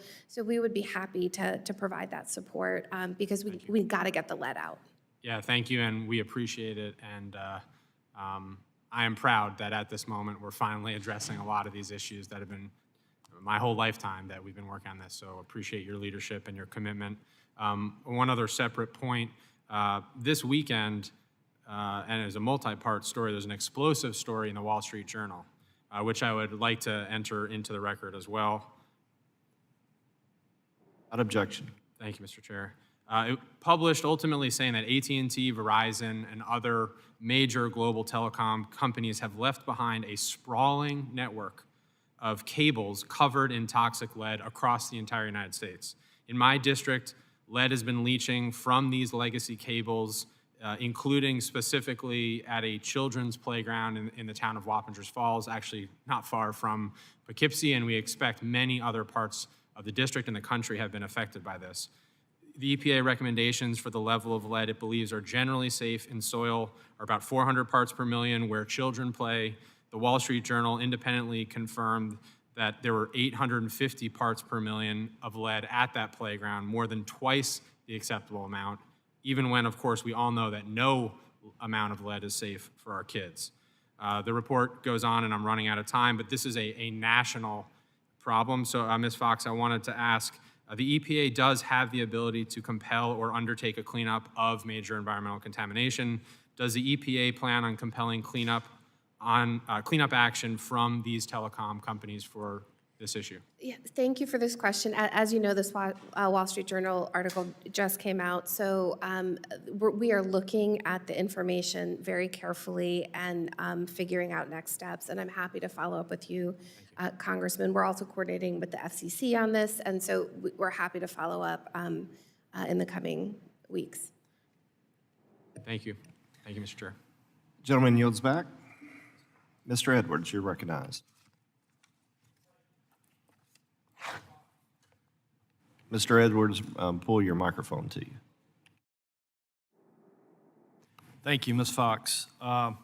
we would be happy to provide that support because we got to get the lead out. Yeah, thank you, and we appreciate it. And I am proud that at this moment we're finally addressing a lot of these issues that have been my whole lifetime that we've been working on this. So appreciate your leadership and your commitment. One other separate point, this weekend, and it's a multi-part story, there's an explosive story in the Wall Street Journal, which I would like to enter into the record as well. Without objection. Thank you, Mr. Chair. It published ultimately saying that AT&T, Verizon, and other major global telecom companies have left behind a sprawling network of cables covered in toxic lead across the entire United States. In my district, lead has been leaching from these legacy cables, including specifically at a children's playground in the town of Wappingers Falls, actually not far from Poughkeepsie, and we expect many other parts of the district and the country have been affected by this. The EPA recommendations for the level of lead it believes are generally safe in soil are about 400 parts per million where children play. The Wall Street Journal independently confirmed that there were 850 parts per million of lead at that playground, more than twice the acceptable amount, even when, of course, we all know that no amount of lead is safe for our kids. The report goes on, and I'm running out of time, but this is a national problem. So, Ms. Fox, I wanted to ask, the EPA does have the ability to compel or undertake a cleanup of major environmental contamination. Does the EPA plan on compelling cleanup action from these telecom companies for this issue? Yeah, thank you for this question. As you know, this Wall Street Journal article just came out, so we are looking at the information very carefully and figuring out next steps, and I'm happy to follow up with you, Congressman. We're also coordinating with the FCC on this, and so we're happy to follow up in the coming weeks. Thank you. Thank you, Mr. Chair. Gentleman yields back. Mr. Edwards, you're recognized. Mr. Edwards, pull your microphone to you. Thank you, Ms. Fox. I'm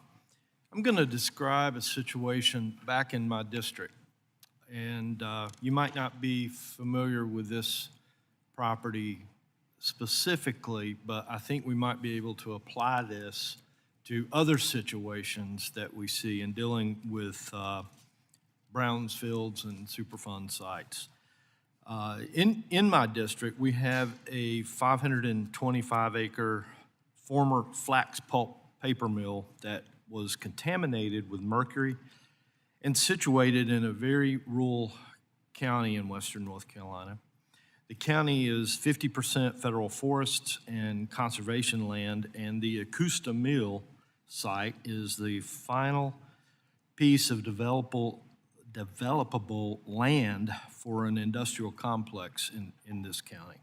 going to describe a situation back in my district. And you might not be familiar with this property specifically, but I think we might be able to apply this to other situations that we see in dealing with brownfields and Superfund sites. In my district, we have a 525-acre former flax pulp paper mill that was contaminated with mercury and situated in a very rural county in western North Carolina. The county is 50% federal forests and conservation land, and the Augusta Mill site is the final piece of developable land for an industrial complex in this county.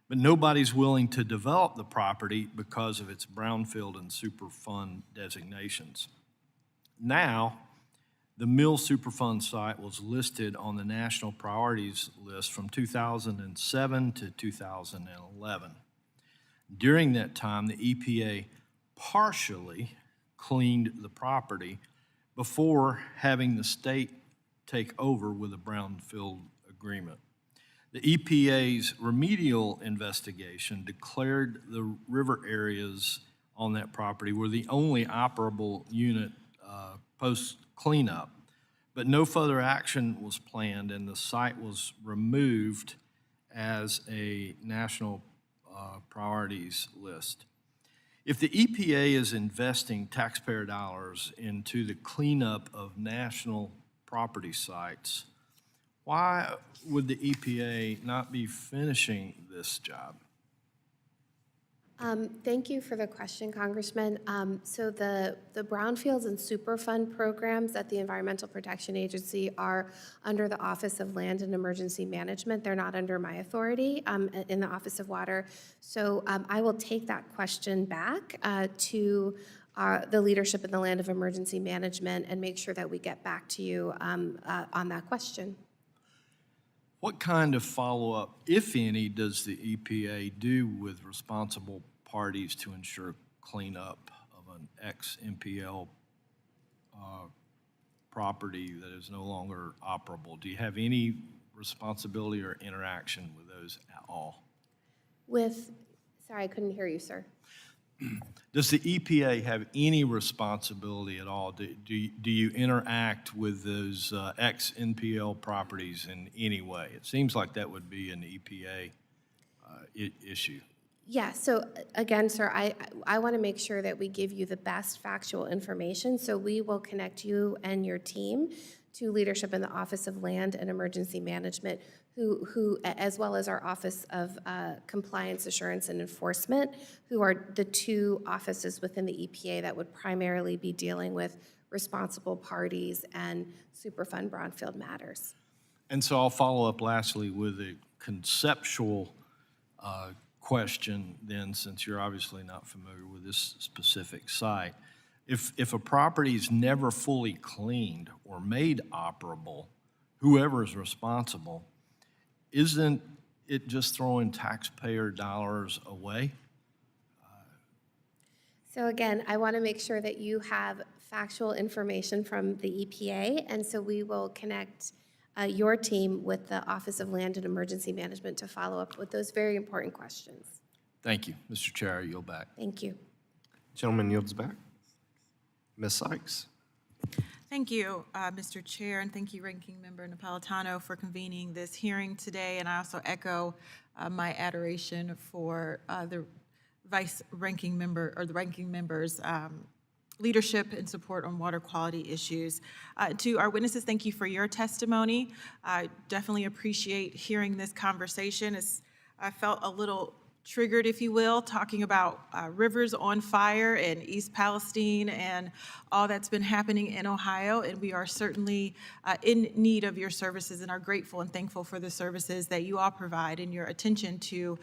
But nobody's willing to develop the property because of its brownfield and Superfund designations. Now, the Mill Superfund site was listed on the National Priorities List from 2007 to 2011. During that time, the EPA partially cleaned the property before having the state take over with a brownfield agreement. The EPA's remedial investigation declared the river areas on that property were the only operable unit post-cleanup, but no further action was planned and the site was removed as a national priorities list. If the EPA is investing taxpayer dollars into the cleanup of national property sites, why would the EPA not be finishing this job? Thank you for the question, Congressman. So the Brownfields and Superfund programs at the Environmental Protection Agency are under the Office of Land and Emergency Management. They're not under my authority in the Office of Water. So I will take that question back to the leadership in the Land of Emergency Management and make sure that we get back to you on that question. What kind of follow-up, if any, does the EPA do with responsible parties to ensure cleanup of an ex-MPL property that is no longer operable? Do you have any responsibility or interaction with those at all? Sorry, I couldn't hear you, sir. Does the EPA have any responsibility at all? Do you interact with those ex-NPL properties in any way? It seems like that would be an EPA issue. Yeah, so again, sir, I want to make sure that we give you the best factual information, so we will connect you and your team to leadership in the Office of Land and Emergency Management, who as well as our Office of Compliance Assurance and Enforcement, who are the two offices within the EPA that would primarily be dealing with responsible parties and Superfund brownfield matters. And so I'll follow up lastly with a conceptual question then, since you're obviously not familiar with this specific site. If a property is never fully cleaned or made operable, whoever is responsible, isn't it just throwing taxpayer dollars away? So again, I want to make sure that you have factual information from the EPA, and so we will connect your team with the Office of Land and Emergency Management to follow up with those very important questions. Thank you. Mr. Chair, I yield back. Thank you. Gentleman yields back. Ms. Sykes. Thank you, Mr. Chair, and thank you, Ranking Member Napolitano, for convening this hearing today. And I also echo my adoration for the Vice Ranking Member, or the Ranking Member's leadership and support on water quality issues. To our witnesses, thank you for your testimony. I definitely appreciate hearing this conversation. I felt a little triggered, if you will, talking about rivers on fire in East Palestine and all that's been happening in Ohio. And we are certainly in need of your services and are grateful and thankful for the services that you all provide and your attention to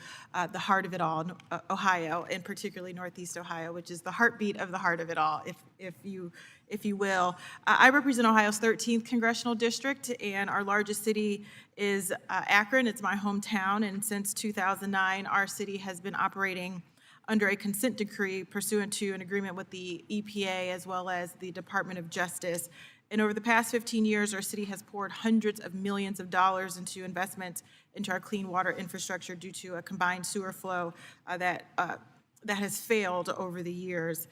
the heart of it all, Ohio, and particularly Northeast Ohio, which is the heartbeat of the heart of it all, if you will. I represent Ohio's 13th congressional district, and our largest city is Akron. It's my hometown, and since 2009, our city has been operating under a consent decree pursuant to an agreement with the EPA as well as the Department of Justice. And over the past 15 years, our city has poured hundreds of millions of dollars into investments into our clean water infrastructure due to a combined sewer flow that has failed over the years.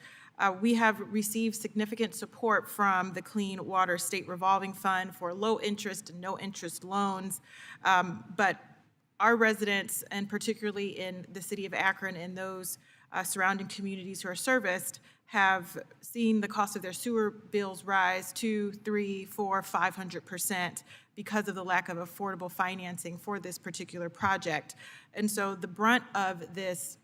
We have received significant support from the Clean Water State Revolving Fund for low interest and no interest loans, but our residents, and particularly in the city of Akron and those surrounding communities who are serviced, have seen the cost of their sewer bills rise 2, 3, 4, 500% because of the lack of affordable financing for this particular project. And so the brunt of this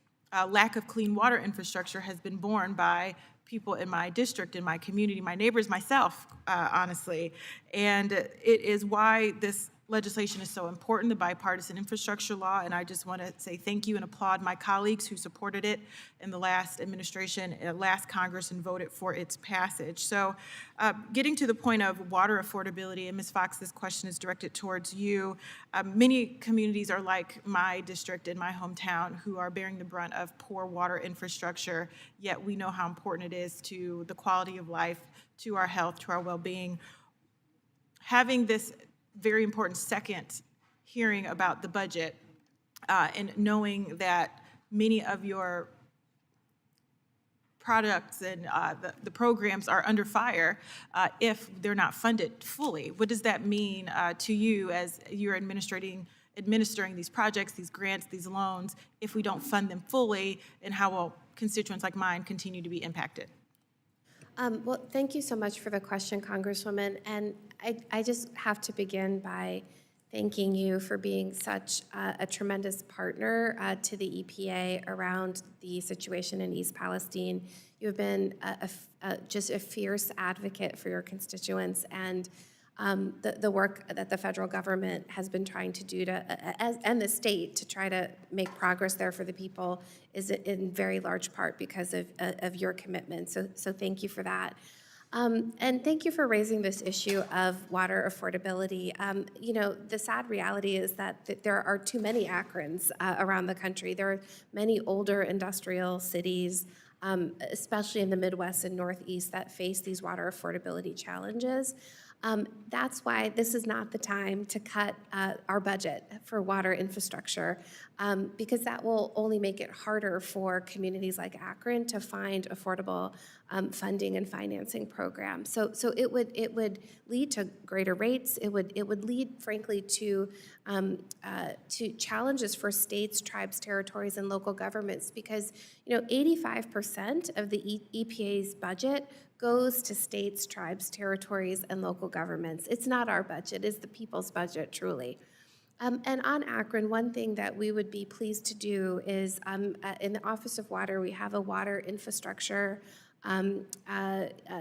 lack of clean water infrastructure has been borne by people in my district, in my community, my neighbors, myself, honestly. And it is why this legislation is so important, the bipartisan infrastructure law, and I just want to say thank you and applaud my colleagues who supported it in the last administration, last Congress, and voted for its passage. So getting to the point of water affordability, and Ms. Fox, this question is directed towards you. Many communities are like my district in my hometown who are bearing the brunt of poor water infrastructure, yet we know how important it is to the quality of life, to our health, to our well-being. Having this very important second hearing about the budget and knowing that many of your products and the programs are under fire if they're not funded fully. What does that mean to you as you're administering these projects, these grants, these loans, if we don't fund them fully, and how will constituents like mine continue to be impacted? Well, thank you so much for the question, Congresswoman. And I just have to begin by thanking you for being such a tremendous partner to the EPA around the situation in East Palestine. You've been just a fierce advocate for your constituents, and the work that the federal government has been trying to do and the state to try to make progress there for the people is in very large part because of your commitment. So thank you for that. And thank you for raising this issue of water affordability. The sad reality is that there are too many Akrons around the country. There are many older industrial cities, especially in the Midwest and Northeast, that face these water affordability challenges. That's why this is not the time to cut our budget for water infrastructure, because that will only make it harder for communities like Akron to find affordable funding and financing programs. So it would lead to greater rates. It would lead, frankly, to challenges for states, tribes, territories, and local governments, because 85% of the EPA's budget goes to states, tribes, territories, and local governments. It's not our budget, it's the people's budget, truly. And on Akron, one thing that we would be pleased to do is in the Office of Water, we have a water infrastructure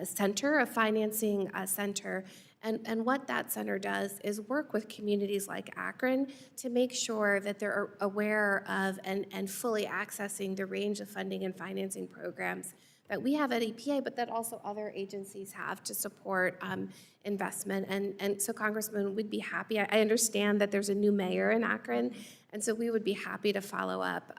center, a financing center. And what that center does is work with communities like Akron to make sure that they're aware of and fully accessing the range of funding and financing programs that we have at EPA, but that also other agencies have to support investment. And so, Congressman, we'd be happy. I understand that there's a new mayor in Akron, and so we would be happy to follow up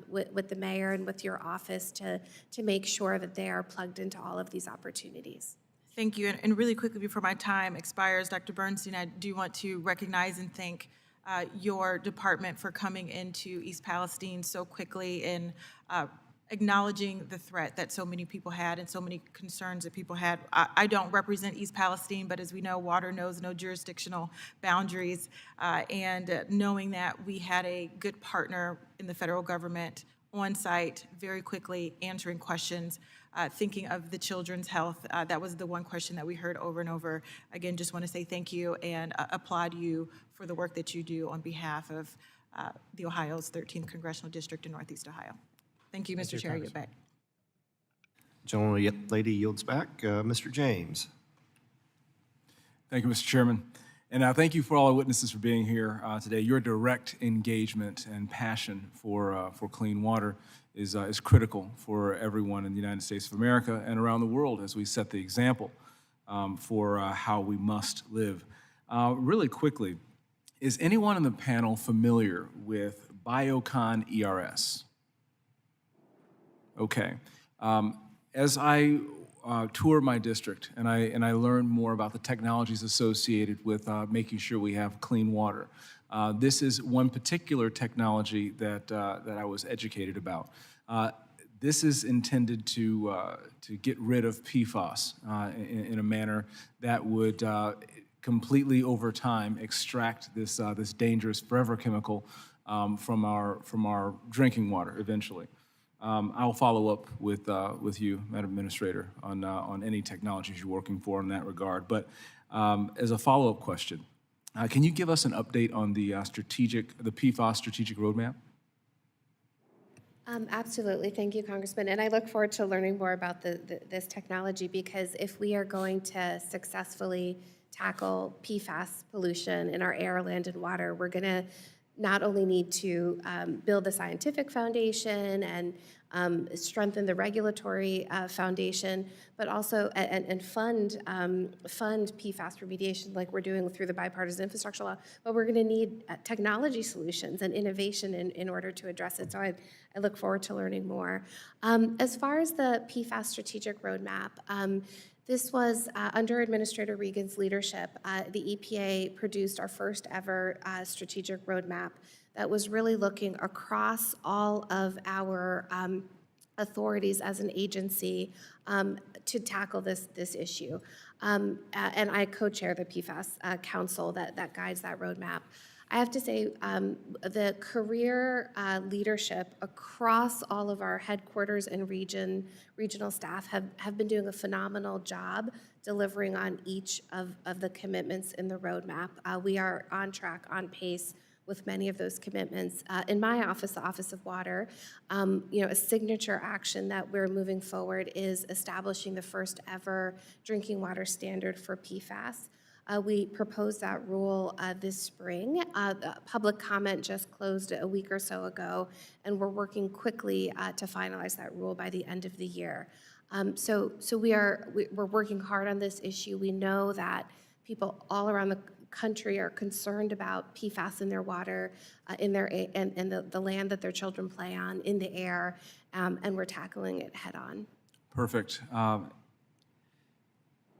with the mayor and with your office to make sure that they are plugged into all of these opportunities. Thank you. And really quickly before my time expires, Dr. Bernstein, I do want to recognize and thank your department for coming into East Palestine so quickly and acknowledging the threat that so many people had and so many concerns that people had. I don't represent East Palestine, but as we know, water knows no jurisdictional boundaries. And knowing that we had a good partner in the federal government on site, very quickly answering questions, thinking of the children's health. That was the one question that we heard over and over. Again, just want to say thank you and applaud you for the work that you do on behalf of the Ohio's 13th Congressional District in Northeast Ohio. Thank you, Mr. Chair. You're back. Lady yields back. Mr. James. Thank you, Mr. Chairman. And thank you for all our witnesses for being here today. Your direct engagement and passion for clean water is critical for everyone in the United States of America and around the world as we set the example for how we must live. Really quickly, is anyone in the panel familiar with Biocon ERS? Okay. As I tour my district and I learn more about the technologies associated with making sure we have clean water, this is one particular technology that I was educated about. This is intended to get rid of Pfas in a manner that would completely, over time, extract this dangerous forever chemical from our drinking water eventually. I'll follow up with you, Madam Administrator, on any technologies you're working for in that regard. But as a follow-up question, can you give us an update on the PFAS strategic roadmap? Absolutely. Thank you, Congressman. And I look forward to learning more about this technology, because if we are going to successfully tackle PFAS pollution in our air, land, and water, we're going to not only need to build the scientific foundation and strengthen the regulatory foundation, but also and fund PFAS remediation like we're doing through the bipartisan infrastructure law. But we're going to need technology solutions and innovation in order to address it. So I look forward to learning more. As far as the PFAS strategic roadmap, this was under Administrator Regan's leadership. The EPA produced our first ever strategic roadmap that was really looking across all of our authorities as an agency to tackle this issue. And I co-chair the PFAS Council that guides that roadmap. I have to say, the career leadership across all of our headquarters and regional staff have been doing a phenomenal job delivering on each of the commitments in the roadmap. We are on track, on pace with many of those commitments. In my office, the Office of Water, a signature action that we're moving forward is establishing the first ever drinking water standard for PFAS. We proposed that rule this spring. The public comment just closed a week or so ago, and we're working quickly to finalize that rule by the end of the year. So we're working hard on this issue. We know that people all around the country are concerned about PFAS in their water, in the land that their children play on, in the air, and we're tackling it head on. Perfect.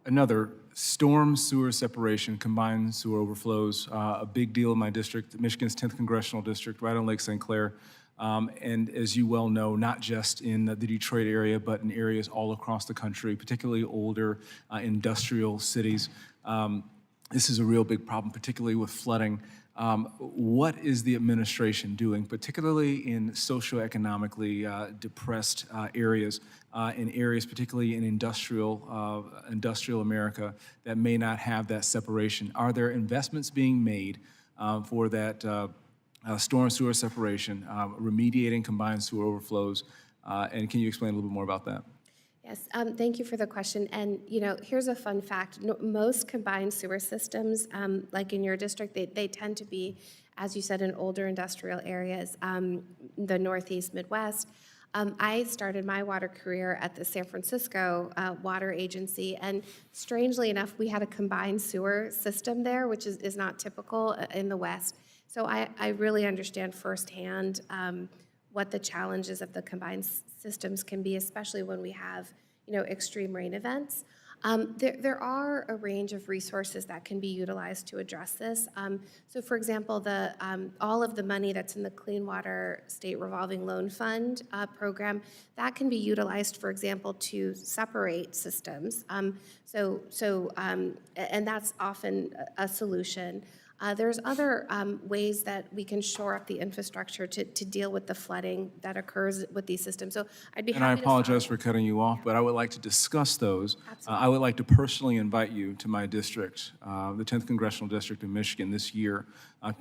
Another, storm sewer separation, combined sewer overflows, a big deal in my district, Michigan's 10th Congressional District, right on Lake St. Clair. And as you well know, not just in the Detroit area, but in areas all across the country, particularly older industrial cities. This is a real big problem, particularly with flooding. What is the administration doing, particularly in socioeconomically depressed areas, in areas particularly in industrial America that may not have that separation? Are there investments being made for that storm sewer separation, remediating combined sewer overflows? And can you explain a little bit more about that? Yes, thank you for the question. And here's a fun fact: most combined sewer systems, like in your district, they tend to be, as you said, in older industrial areas, the Northeast, Midwest. I started my water career at the San Francisco Water Agency, and strangely enough, we had a combined sewer system there, which is not typical in the West. So I really understand firsthand what the challenges of the combined systems can be, especially when we have, extreme rain events. There are a range of resources that can be utilized to address this. So, for example, all of the money that's in the Clean Water State Revolving Loan Fund program, that can be utilized, for example, to separate systems. And that's often a solution. There's other ways that we can shore up the infrastructure to deal with the flooding that occurs with these systems. So I'd be happy to. And I apologize for cutting you off, but I would like to discuss those. I would like to personally invite you to my district, the 10th Congressional District in Michigan this year.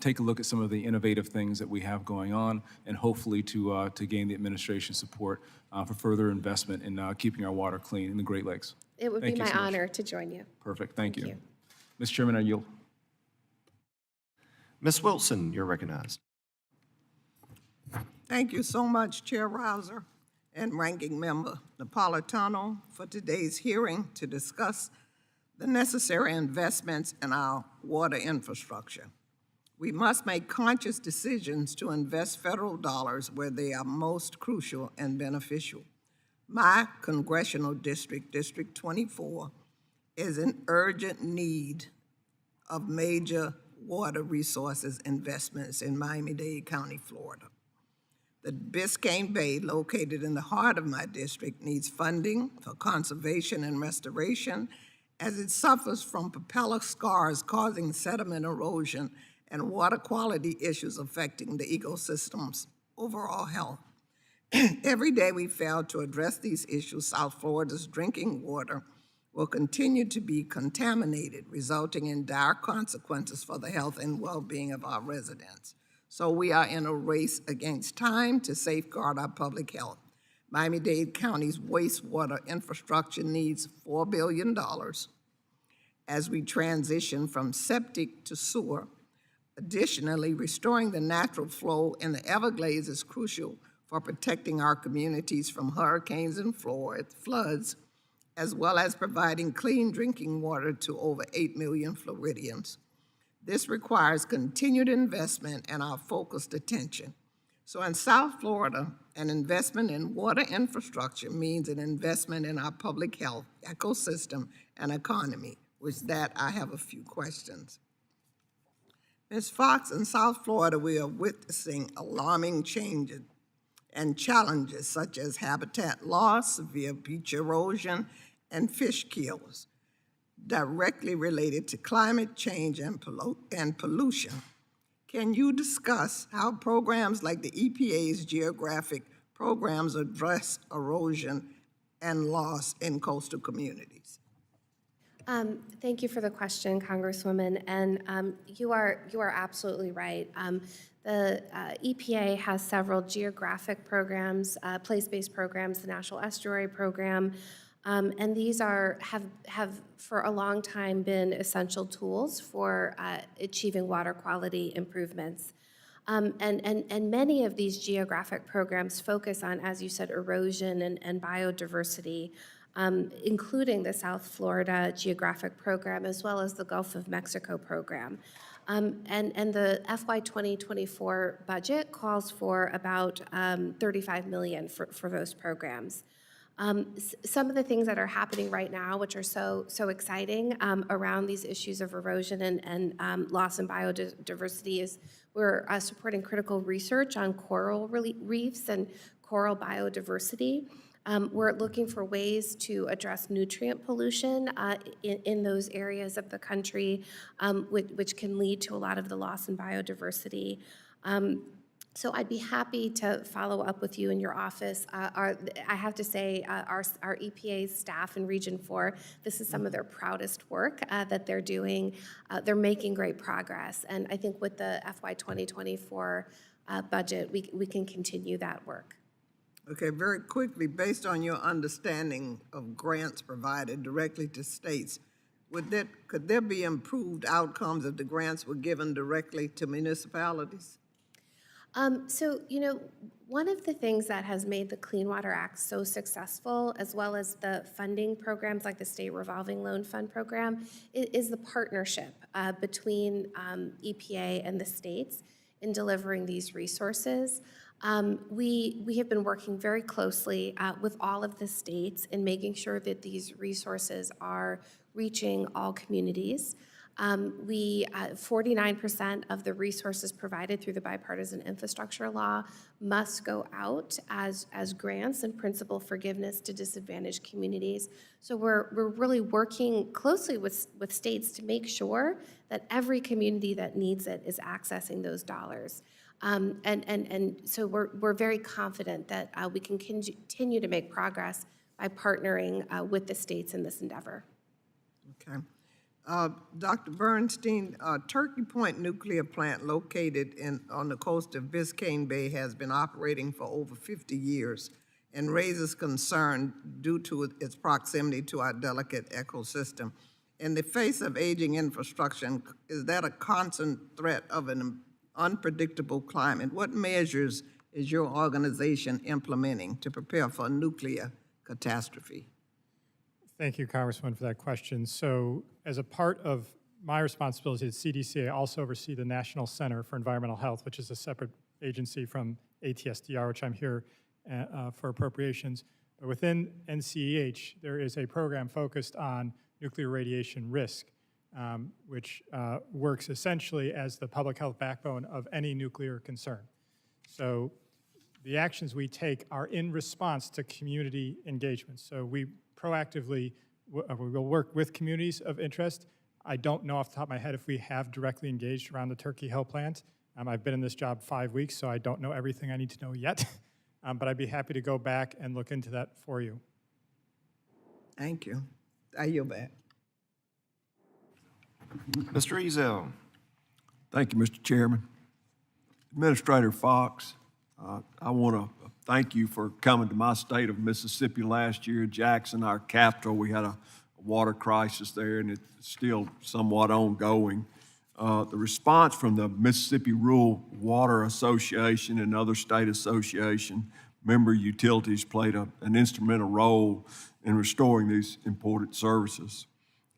Take a look at some of the innovative things that we have going on, and hopefully to gain the administration support for further investment in keeping our water clean in the Great Lakes. It would Thank be you my so much. honor to join you. Perfect, thank you. you. Mr. Chairman, I yield. Ms. Wilson, you're recognized. Thank you so much, Chair Rouser and Ranking Member Napolitano, for today's hearing to discuss the necessary investments in our water infrastructure. We must make conscious decisions to invest federal dollars where they are most crucial and beneficial. My congressional district, District 24, is in urgent need of major water resources investments in Miami-Dade County, Florida. The Biscayne Bay, located in the heart of my district, needs funding for conservation and restoration as it suffers from propeller scars causing sediment erosion and water quality issues affecting the ecosystem's overall health. Every day we fail to address these issues, South Florida's drinking water will continue to be contaminated, resulting in dire consequences for the health and well-being of our residents. So we are in a race against time to safeguard our public health. Miami-Dade County's wastewater infrastructure needs $4 billion as we transition from septic to sewer. Additionally, restoring the natural flow in the Everglades is crucial for protecting our communities from hurricanes and floods, as well as providing clean drinking water to over 8 million Floridians. This requires continued investment and our focused attention. So in South Florida, an investment in water infrastructure means an investment in our public health, ecosystem, and economy, which that I have a few questions. Ms. Fox, in South Florida, we are witnessing alarming changes and challenges such as habitat loss, severe beach erosion, and fish kills directly related to climate change and pollution. Can you discuss how programs like the EPA's geographic programs address erosion and loss in coastal communities? Thank you for the question, Congresswoman. And you are absolutely right. The EPA has several geographic programs, place-based programs, the National Estuary Program, And these have for a long time been essential tools for achieving water quality improvements. And many of these geographic programs focus on, as you said, erosion and biodiversity, including the South Florida Geographic Program as well as the Gulf of Mexico Program. And the FY 2024 budget calls for about $35 million for those programs. Some of the things that are happening right now, which are so exciting around these issues of erosion and loss in biodiversity, is we're supporting critical research on coral reefs and coral biodiversity. We're looking for ways to address nutrient pollution in those areas of the country, which can lead to a lot of the loss in biodiversity. So I'd be happy to follow up with you in your office. I have to say, our EPA staff in Region 4, this is some of their proudest work that they're doing. They're making great progress. And I think with the FY 2024 budget, we can continue that work. Okay, very quickly, based on your understanding of grants provided directly to states, could there be improved outcomes if the grants were given directly to municipalities? So, one of the things that has made the Clean Water Act so successful, as well as the funding programs like the State Revolving Loan Fund Program, is the partnership between EPA and the states in delivering these resources. We have been working very closely with all of the states in making sure that these resources are reaching all communities. 49% of the resources provided through the Bipartisan Infrastructure Law must go out as grants and principal forgiveness to disadvantaged communities. So we're really working closely with states to make sure that every community that needs it is accessing those dollars. And so we're very confident that we can continue to make progress by partnering with the states in this endeavor. Okay. Dr. Bernstein, Turkey Point Nuclear Plant located on the coast of Biscayne Bay has been operating for over 50 years and raises concern due to its proximity to our delicate ecosystem. In the face of aging infrastructure, is that a constant threat of an unpredictable climate? What measures is your organization implementing to prepare for a nuclear catastrophe? Thank you, Congresswoman, for that question. So as a part of my responsibility at CDC, I also oversee the National Center for Environmental Health, which is a separate agency from ATSDR, which I'm here for appropriations. But within NCEH, there is a program focused on nuclear radiation risk, which works essentially as the public health backbone of any nuclear concern. So the actions we take are in response to community engagement. So we proactively we will work with communities of interest. I don't know off the top of my head if we have directly engaged around the Turkey Hill plant. I've been in this job 5 weeks, so I don't know everything I need to know yet. But I'd be happy to go back and look into that for you. Thank you. I yield back. Mr. Ezell. Thank you, Mr. Chairman. Administrator Fox, I want to thank you for coming to my state of Mississippi last year. Jackson, our capital, we had a water crisis there, and it's still somewhat ongoing. The response from the Mississippi Rural Water Association and other state association member utilities played an instrumental role in restoring these important services.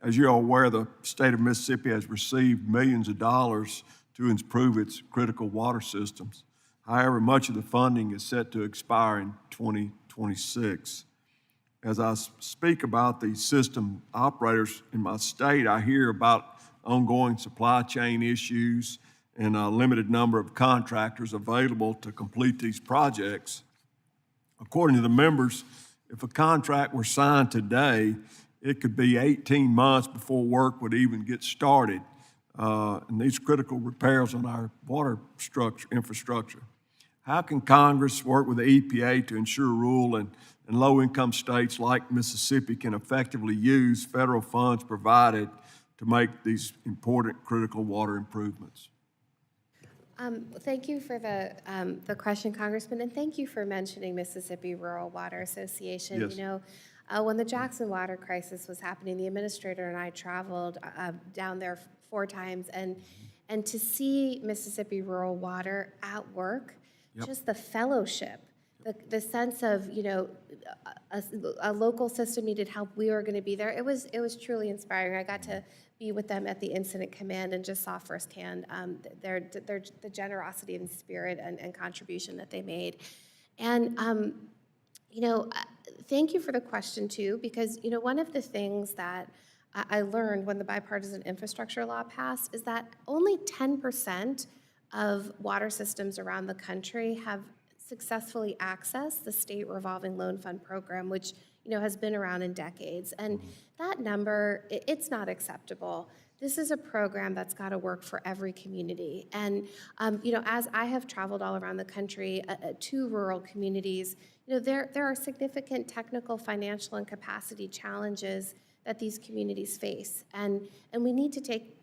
As you're aware, the state of Mississippi has received millions of dollars to improve its critical water systems. However, much of the funding is set to expire in 2026. As I speak about the system operators in my state, I hear about ongoing supply chain issues and a limited number of contractors available to complete these projects. According to the members, if a contract were signed today, it could be 18 months before work would even get started. And these critical repairs on our water infrastructure. How can Congress work with the EPA to ensure rural and low-income states like Mississippi can effectively use federal funds provided to make these important critical water improvements? Thank you for the question, Congressman, and thank you for mentioning Mississippi Rural Water Association. Yes. When the Jackson water crisis was happening, the administrator and I traveled down there 4 times, and to see Mississippi Rural Water at work, just the fellowship, the sense of, you know, a local system needed help, we were going to be there. It was truly inspiring. I got to be with them at the incident command and just saw firsthand the generosity and spirit and contribution that they made. And, you know, thank you for the question too, because, you know, one of the things that I learned when the bipartisan infrastructure law passed is that only 10% of water systems around the country have successfully accessed the state revolving loan fund program, which, you know, has been around in decades. And that number, it's not acceptable. This is a program that's got to work for every community. And, you know, as I have traveled all around the country to rural communities, you know, there are significant technical, financial, and capacity challenges that these communities face. And we need to take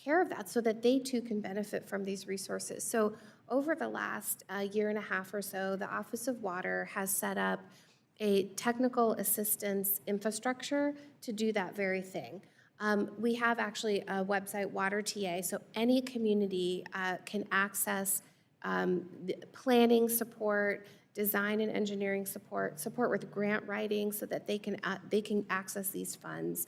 care of that so that they too can benefit from these resources. So over the last year and a half or so, the Office of Water has set up a technical assistance infrastructure to do that very thing. We have actually a website, Water TA, so any community can access planning support, design and engineering support with grant writing so that they can access these funds.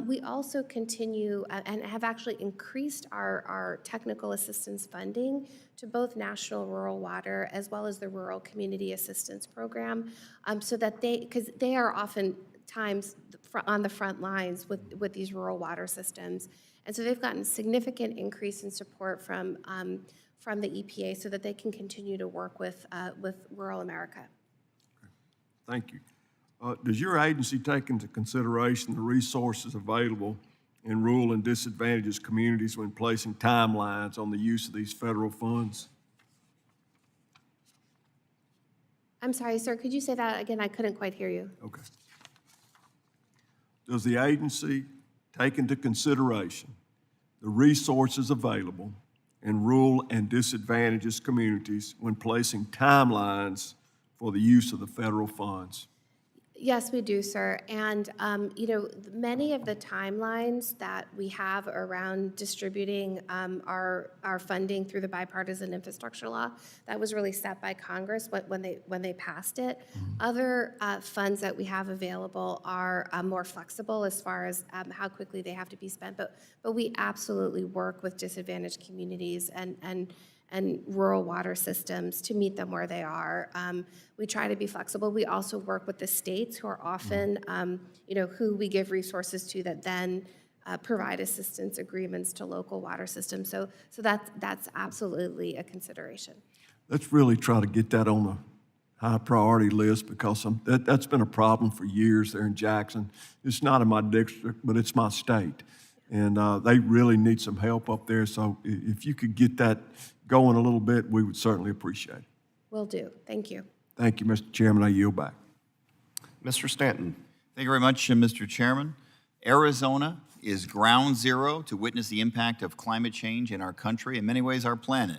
We also continue and have actually increased our technical assistance funding to both National Rural Water as well as the Rural Community Assistance Program, so that because they are oftentimes on the front lines with these rural water systems. And so they've gotten significant increase in support from the EPA so that they can continue to work with rural America. Thank you. Does your agency take into consideration the resources available in rural and disadvantaged communities when placing timelines on the use of these federal funds? I'm sorry, sir, could you say that again? I couldn't quite hear you. Okay. Does the agency take into consideration the resources available in rural and disadvantaged communities when placing timelines for the use of the federal funds? Yes, we do, sir. And, you know, many of the timelines that we have around distributing our funding through the bipartisan infrastructure law, that was really set by Congress when they passed it. Other funds that we have available are more flexible as far as how quickly they have to be spent. But we absolutely work with disadvantaged communities and rural water systems to meet them where they are. We try to be flexible. We also work with the states who are often, you know, who we give resources to that then provide assistance agreements to local water systems. So that's absolutely a consideration. Let's really try to get that on a high priority list because that's been a problem for years there in Jackson. It's not in my district, but it's my state. And they really need some help up there. So if you could get that going a little bit, we would certainly appreciate it. Will do. Thank you. Thank you, Mr. Chairman. I yield back. Mr. Stanton. Thank you very much, Mr. Chairman. Arizona is ground zero to witness the impact of climate change in our country, in many ways our planet.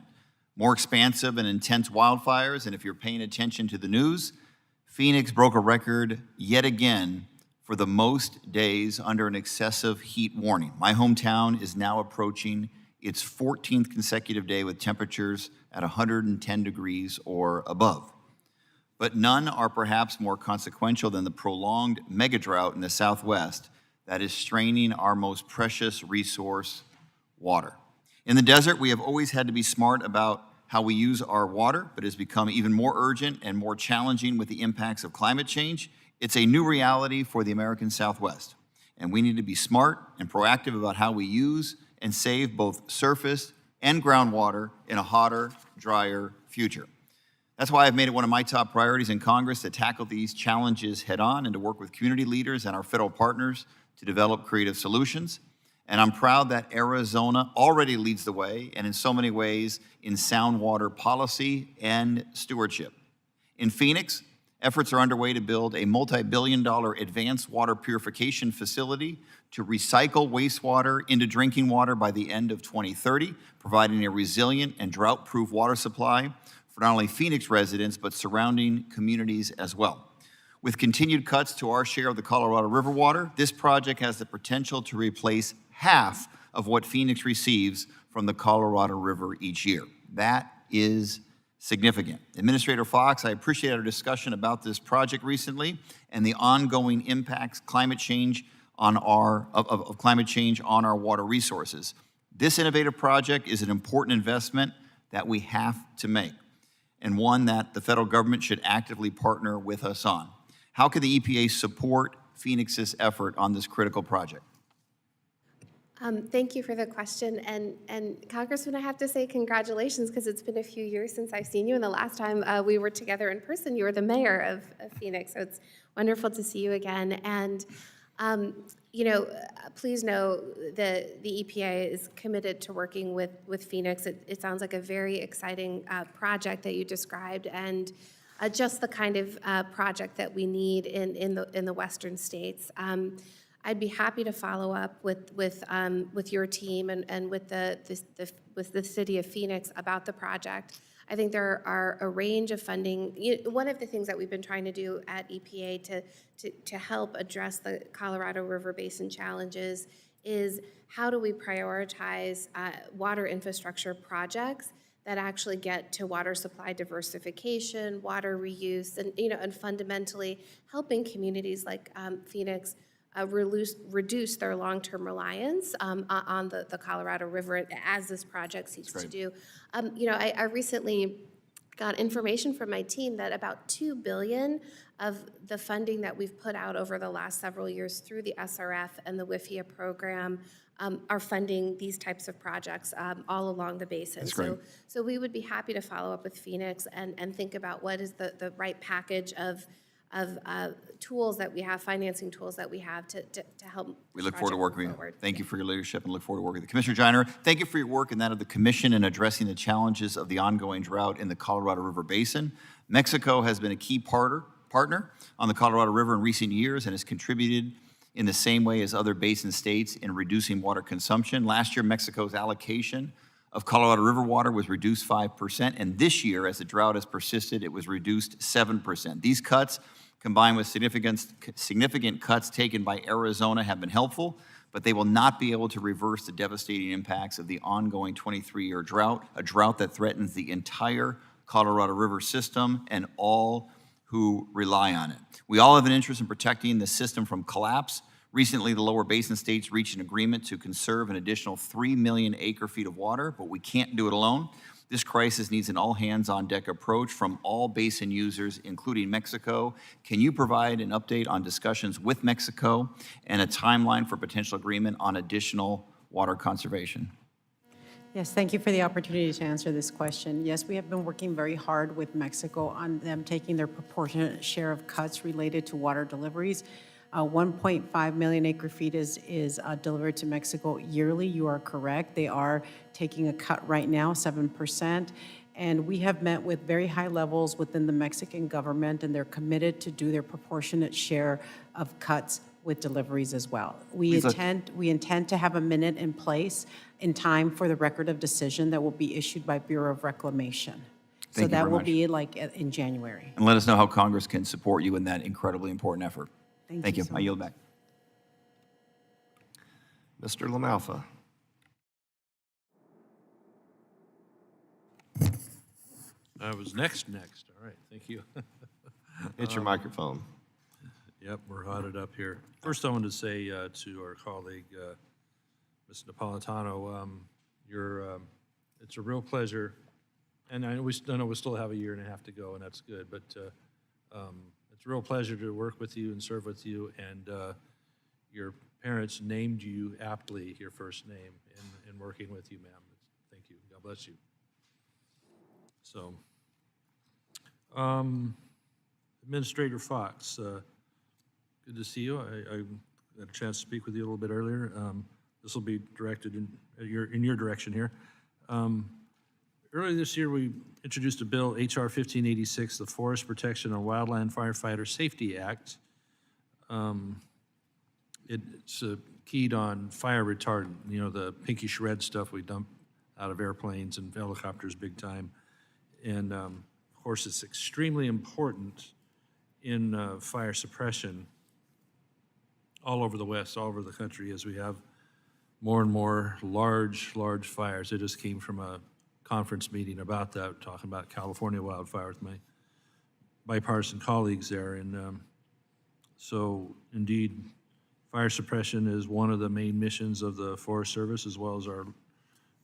More expansive and intense wildfires, and if you're paying attention to the news, Phoenix broke a record yet again for the most days under an excessive heat warning. My hometown is now approaching its 14th consecutive day with temperatures at 110 degrees or above. But none are perhaps more consequential than the prolonged mega drought in the Southwest that is straining our most precious resource, water. In the desert, we have always had to be smart about how we use our water, but it has become even more urgent and more challenging with the impacts of climate change. It's a new reality for the American Southwest, and we need to be smart and proactive about how we use and save both surface and groundwater in a hotter, drier future. That's why I've made it one of my top priorities in Congress to tackle these challenges head-on and to work with community leaders and our federal partners to develop creative solutions. And I'm proud that Arizona already leads the way, and in so many ways, in sound water policy and stewardship. In Phoenix, efforts are underway to build a multi-billion-dollar advanced water purification facility to recycle wastewater into drinking water by the end of 2030, providing a resilient and drought-proof water supply for not only Phoenix residents, but surrounding communities as well. With continued cuts to our share of the Colorado River water, this project has the potential to replace half of what Phoenix receives from the Colorado River each year. That is significant. Administrator Fox, I appreciate our discussion about this project recently and the ongoing impacts of climate change on our water resources. This innovative project is an important investment that we have to make, and one that the federal government should actively partner with us on. How can the EPA support Phoenix's effort on this critical project? Thank you for the question. And Congressman, I have to say congratulations, because it's been a few years since I've seen you. And the last time we were together in person, you were the mayor of Phoenix. So it's wonderful to see you again. And, please know the EPA is committed to working with Phoenix. It sounds like a very exciting project that you described, and just the kind of project that we need in the western states. I'd be happy to follow up with your team and with the city of Phoenix about the project. I think there are a range of funding. One of the things that we've been trying to do at EPA to help address the Colorado River Basin challenges is how do we prioritize water infrastructure projects that actually get to water supply diversification, water reuse, and fundamentally helping communities like Phoenix reduce their long-term reliance on the Colorado River, as this project seeks to do. I recently got information from my team that about $2 billion of the funding that we've put out over the last several years through the SRF and the WIFIA program are funding these types of projects all along the basin. That's great. So we would be happy to follow up with Phoenix and think about what is the right package of tools that we have, financing tools that we have to help. We look forward to working with you. Thank you for your leadership and look forward to working with you. Commissioner Joyner, thank you for your work and that of the Commission in addressing the challenges of the ongoing drought in the Colorado River Basin. Mexico has been a key partner on the Colorado River in recent years and has contributed in the same way as other basin states in reducing water consumption. Last year, Mexico's allocation of Colorado River water was reduced 5%, and this year, as the drought has persisted, it was reduced 7%. These cuts, combined with significant cuts taken by Arizona, have been helpful, but they will not be able to reverse the devastating impacts of the ongoing 23-year drought, a drought that threatens the entire Colorado River system and all who rely on it. We all have an interest in protecting the system from collapse. Recently, the lower basin states reached an agreement to conserve an additional 3 million acre-feet of water, but we can't do it alone. This crisis needs an all-hands-on-deck approach from all basin users, including Mexico. Can you provide an update on discussions with Mexico and a timeline for potential agreement on additional water conservation? Yes, thank you for the opportunity to answer this question. Yes, we have been working very hard with Mexico on them taking their proportionate share of cuts related to water deliveries. 1.5 million acre-feet is delivered to Mexico yearly. You are correct. They are taking a cut right now, 7%. And we have met with very high levels within the Mexican government, and they're committed to do their proportionate share of cuts with deliveries as well. We intend to have a minute in place in time for the record of decision that will be issued by Bureau of Reclamation. So that will be like in January. And let us know how Congress can support you in that incredibly important effort. Thank you. So I yield back. Mr. LaMalfa. I was next. All right, thank you. Hit your microphone. Yep, we're hotted up here. First, I wanted to say to our colleague, Ms. Napolitano, it's a real pleasure, and I know we still have a year and a half to go, and that's good, but it's a real pleasure to work with you and serve with you, and your parents named you aptly your first name in working with you, ma'am. Thank you. God bless you. So, Administrator Fox, good to see you. I had a chance to speak with you a little bit earlier. This will be directed in your direction here. Earlier this year, we introduced a bill, H.R. 1586, the Forest Protection and Wildland Firefighter Safety Act. It's keyed on fire retardant, the pinky shred stuff we dump out of airplanes and helicopters big time. And of course, it's extremely important in fire suppression all over the West, all over the country, as we have more and more large fires. I just came from a conference meeting about that, talking about California wildfire with my bipartisan colleagues there. And so indeed, fire suppression is one of the main missions of the Forest Service, as well as our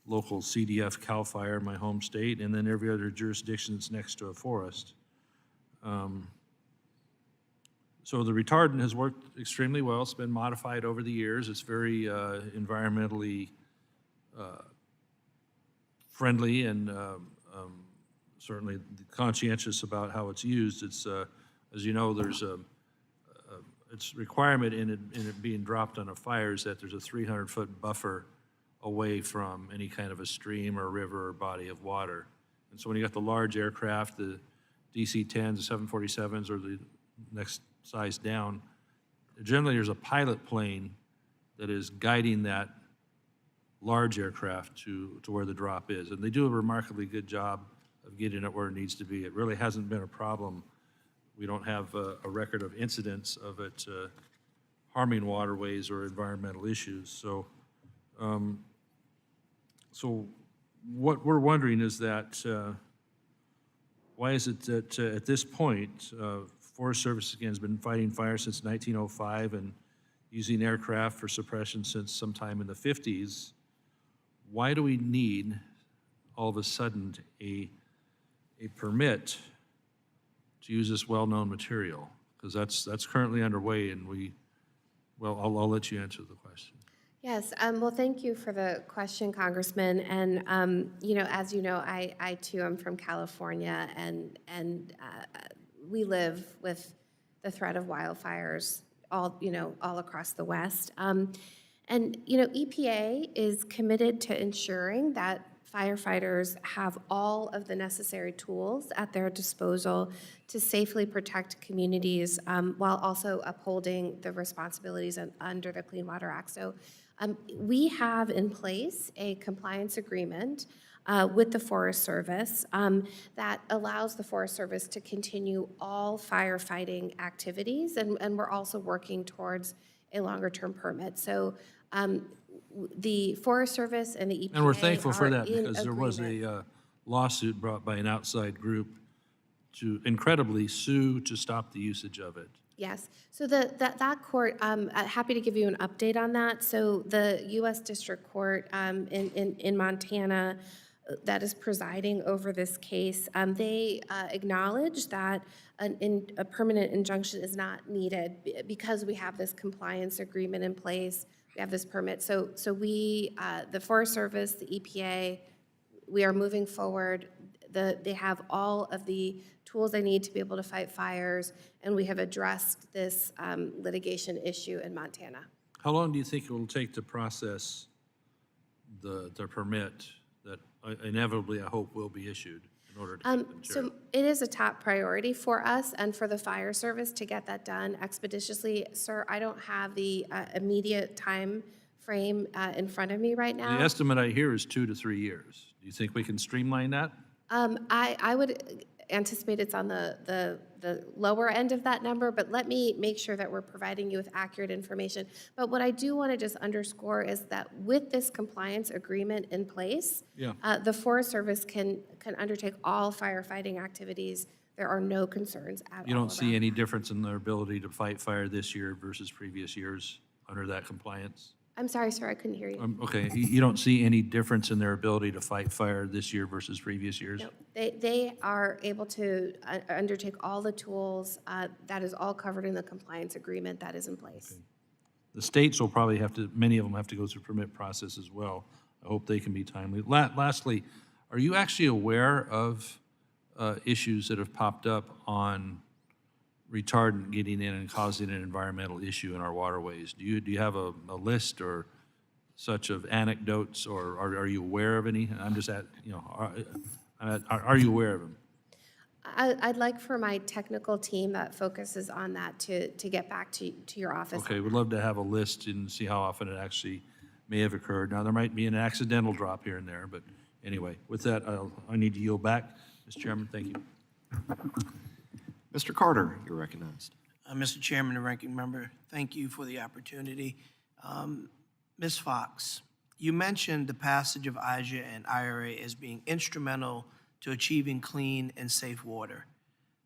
local CDF CAL FIRE in my home state, and then every other jurisdiction that's next to a forest. So the retardant has worked extremely well. It's been modified over the years. It's very environmentally friendly and certainly conscientious about how it's used. It's, as you know, there's its requirement in it being dropped on a fire is that there's a 300-foot buffer away from any kind of a stream or river or body of water. And so when you got the large aircraft, the DC-10s, the 747s, or the next size down, generally there's a pilot plane that is guiding that large aircraft to where the drop is. And they do a remarkably good job of getting it where it needs to be. It really hasn't been a problem. We don't have a record of incidents of it harming waterways or environmental issues. So, so what we're wondering is that why is it that at this point, Forest Service, again, has been fighting fire since 1905 and using aircraft for suppression since sometime in the 50s. Why do we need, all of a sudden, a permit to use this well-known material? Because that's currently underway, and I'll let you answer the question. Yes, well, thank you for the question, Congressman. And, you know, as you know, I too am from California, and we live with the threat of wildfires all across the West. And, you know, EPA is committed to ensuring that firefighters have all of the necessary tools at their disposal to safely protect communities while also upholding the responsibilities under the Clean Water Act. So we have in place a compliance agreement with the Forest Service that allows the Forest Service to continue all firefighting activities, and we're also working towards a longer-term permit. So the Forest Service and the EPA And we're thankful for are that in because there was agreement. a lawsuit brought by an outside group to incredibly sue to stop the usage of it. Yes, so that court, happy to give you an update on that. So the U.S. District Court in Montana that is presiding over this case, they acknowledge that a permanent injunction is not needed because we have this compliance agreement in place. We have this permit. So we, the Forest Service, the EPA, we are moving forward. They have all of the tools they need to be able to fight fires, and we have addressed this litigation issue in Montana. How long do you think it will take to process the permit that inevitably, I hope, will be issued in order to get the material? So it is a top priority for us and for the fire service to get that done expeditiously. Sir, I don't have the immediate time frame in front of me right now. The estimate I hear is 2 to 3 years. Do you think we can streamline that? I would anticipate it's on the lower end of that number, but let me make sure that we're providing you with accurate information. But what I do want to just underscore is that with this compliance agreement in place, the Forest Service can undertake all firefighting activities. There are no concerns at all. You don't see any difference in their ability to fight fire this year versus previous years under that compliance? I'm sorry, sir, I couldn't hear you. Okay, you don't see any difference in their ability to fight fire this year versus previous years? No, they are able to undertake all the tools. That is all covered in the compliance agreement that is in place. Okay. The states will probably have to, many of them have to go through permit process as well. I hope they can be timely. Lastly, are you actually aware of issues that have popped up on retardant getting in and causing an environmental issue in our waterways? Do you have a list or such of anecdotes, or are you aware of any? I'm just at, you know, are you aware of them? I'd like for my technical team that focuses on that to get back to your office. Okay, we'd love to have a list and see how often it actually may have occurred. Now, there might be an accidental drop here and there, but anyway, with that, I need to yield back. Mr. Chairman, thank you. Mr. Carter, you're recognized. Mr. Chairman and Ranking Member, thank you for the opportunity. Ms. Fox, you mentioned the passage of IJA and IRA as being instrumental to achieving clean and safe water.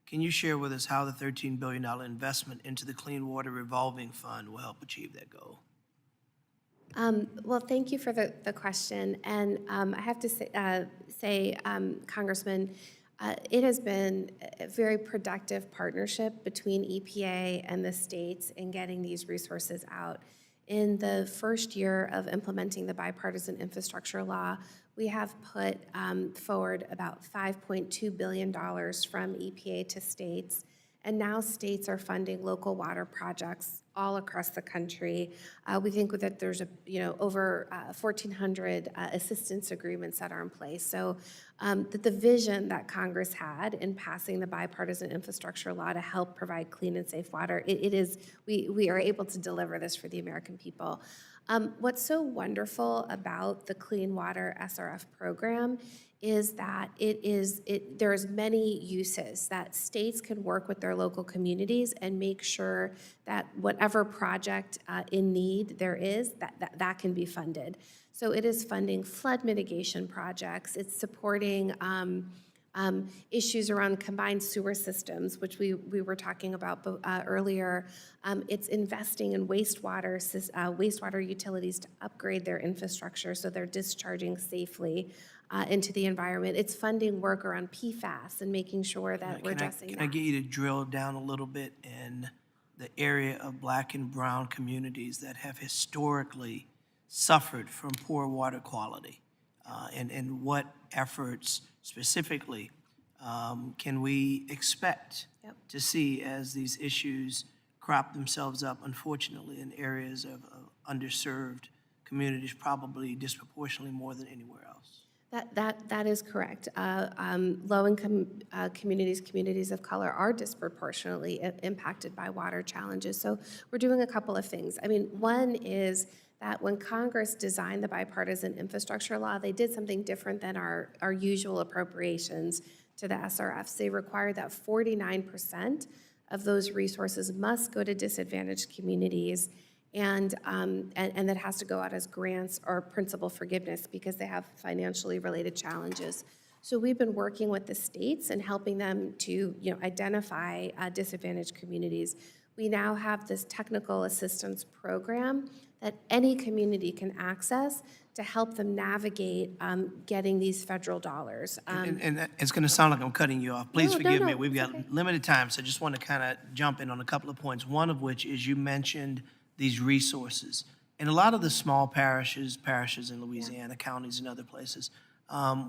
Can you share with us how the $13 billion investment into the Clean Water Revolving Fund will help achieve that goal? Well, thank you for the question. And I have to say, Congressman, it has been a very productive partnership between EPA and the states in getting these resources out. In the first year of implementing the bipartisan infrastructure law, we have put forward about $5.2 billion from EPA to states, and now states are funding local water projects all across the country. We think that there's over 1,400 assistance agreements that are in place. So the vision that Congress had in passing the bipartisan infrastructure law to help provide clean and safe water, we are able to deliver this for the American people. What's so wonderful about the Clean Water SRF program is that there's many uses that states can work with their local communities and make sure that whatever project in need there is, that can be funded. So it is funding flood mitigation projects. It's supporting issues around combined sewer systems, which we were talking about earlier. It's investing in wastewater utilities to upgrade their infrastructure so they're discharging safely into the environment. It's funding work around Pfas and making sure that we're addressing that. Can I get you to drill down a little bit in the area of Black and brown communities that have historically suffered from poor water quality? And what efforts specifically can we expect to see as these issues crop themselves up, unfortunately, in areas of underserved communities, probably disproportionately more than anywhere else? That is correct. Low-income communities of color are disproportionately impacted by water challenges. So we're doing a couple of things. I mean, one is that when Congress designed the bipartisan infrastructure law, they did something different than our usual appropriations to the SRFs. They required that 49% of those resources must go to disadvantaged communities, and that has to go out as grants or principal forgiveness because they have financially related challenges. So we've been working with the states and helping them to identify disadvantaged communities. We now have this technical assistance program that any community can access to help them navigate getting these federal dollars. And it's going to sound like I'm cutting you off. Please forgive me. We've got okay. limited time, so I just want to kind of jump in on a couple of points. One of which is you mentioned these resources. In a lot of the small parishes in Louisiana, counties and other places,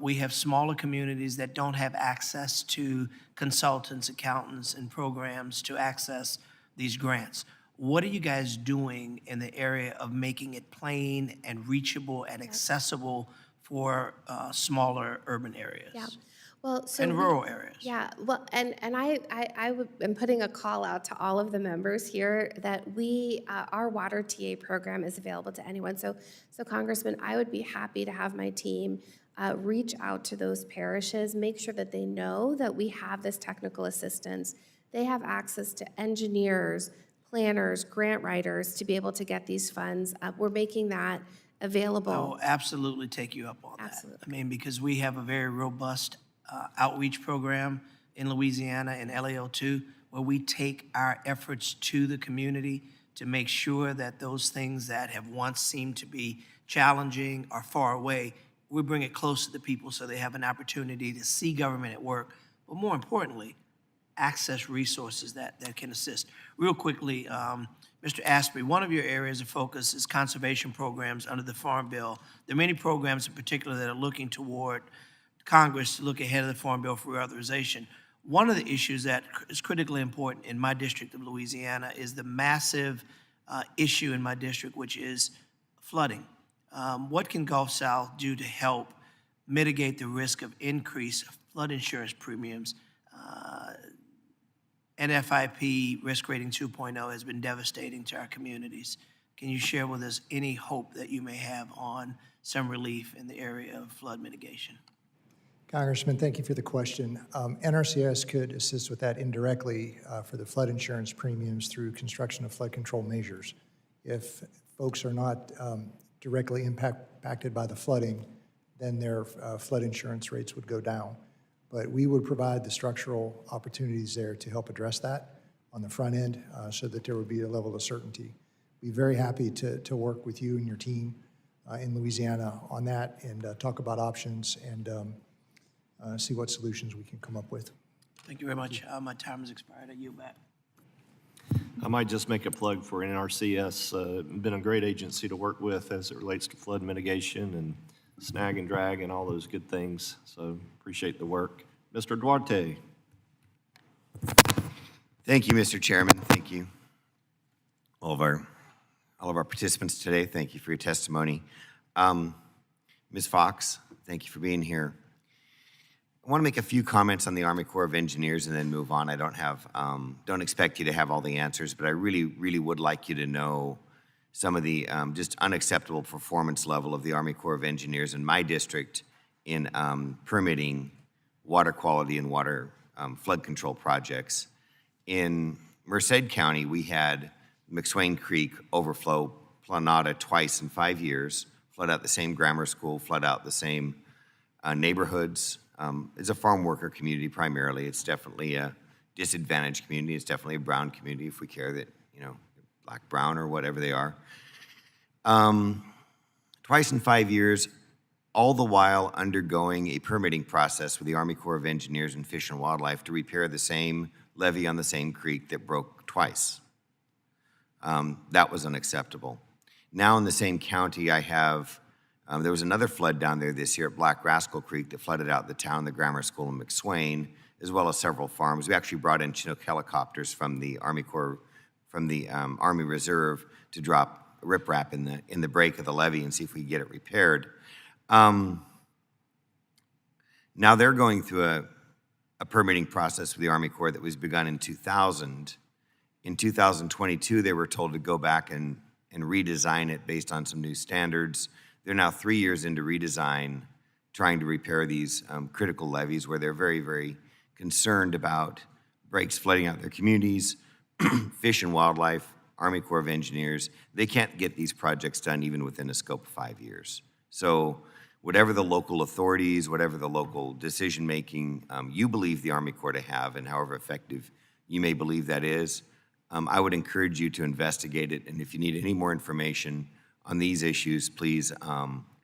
we have smaller communities that don't have access to consultants, accountants, and programs to access these grants. What are you guys doing in the area of making it plain and reachable and accessible for smaller urban areas? Yeah. Well, so and rural areas. Yeah, well, and I am putting a call out to all of the members here that our water TA program is available to anyone. So Congressman, I would be happy to have my team reach out to those parishes, make sure that they know that we have this technical assistance. They have access to engineers, planners, grant writers to be able to get these funds. We're making that available. I will absolutely take you up on that. I mean, because we have a very robust outreach program in Louisiana and LAO2 where we take our efforts to the community to make sure that those things that have once seemed to be challenging or far away, we bring it close to the people so they have an opportunity to see government at work, but more importantly, access resources that can assist. Real quickly, Mr. Asprey, one of your areas of focus is conservation programs under the Farm Bill. There are many programs in particular that are looking toward Congress to look ahead of the Farm Bill for reauthorization. One of the issues that is critically important in my district of Louisiana is the massive issue in my district, which is flooding. What can Gulf South do to help mitigate the risk of increase of flood insurance premiums? NFIP Risk Rating 2.0 has been devastating to our communities. Can you share with us any hope that you may have on some relief in the area of flood mitigation? Congressman, thank you for the question. NRCS could assist with that indirectly for the flood insurance premiums through construction of flood control measures. If folks are not directly impacted by the flooding, then their flood insurance rates would go down. But we would provide the structural opportunities there to help address that on the front end so that there would be a level of certainty. Be very happy to work with you and your team in Louisiana on that and talk about options and see what solutions we can come up with. Thank you very much. My time has expired. I yield back. I might just make a plug for NRCS. Been a great agency to work with as it relates to flood mitigation and snag and drag and all those good things. So appreciate the work. Mr. Duarte. Thank you, Mr. Chairman. Thank you. All of our participants today, thank you for your testimony. Ms. Fox, thank you for being here. I want to make a few comments on the Army Corps of Engineers and then move on. I don't expect you to have all the answers, but I really would like you to know some of the just unacceptable performance level of the Army Corps of Engineers in my district in permitting water quality and water flood control projects. In Merced County, we had McSwain Creek overflow Planada twice in 5 years, flood out the same grammar school, flood out the same neighborhoods. It's a farm worker community primarily. It's definitely a disadvantaged community. It's definitely a brown community if we care that, black, brown, or whatever they are. Twice in 5 years, all the while undergoing a permitting process with the Army Corps of Engineers and Fish and Wildlife to repair the same levee on the same creek that broke twice. That was unacceptable. Now in the same county, I have there was another flood down there this year at Black Rascal Creek that flooded out the town, the grammar school in McSwain, as well as several farms. We actually brought in Chinook helicopters from the Army Corps, from the Army Reserve to drop riprap in the break of the levee and see if we could get it repaired. Now they're going through a permitting process with the Army Corps that was begun in 2000. In 2022, they were told to go back and redesign it based on some new standards. They're now 3 years into redesign, trying to repair these critical levees where they're very, very concerned about breaks flooding out their communities. Fish and Wildlife, Army Corps of Engineers, they can't get these projects done even within a scope of 5 years. So whatever the local authorities, whatever the local decision-making you believe the Army Corps to have, and however effective you may believe that is, I would encourage you to investigate it. And if you need any more information on these issues, please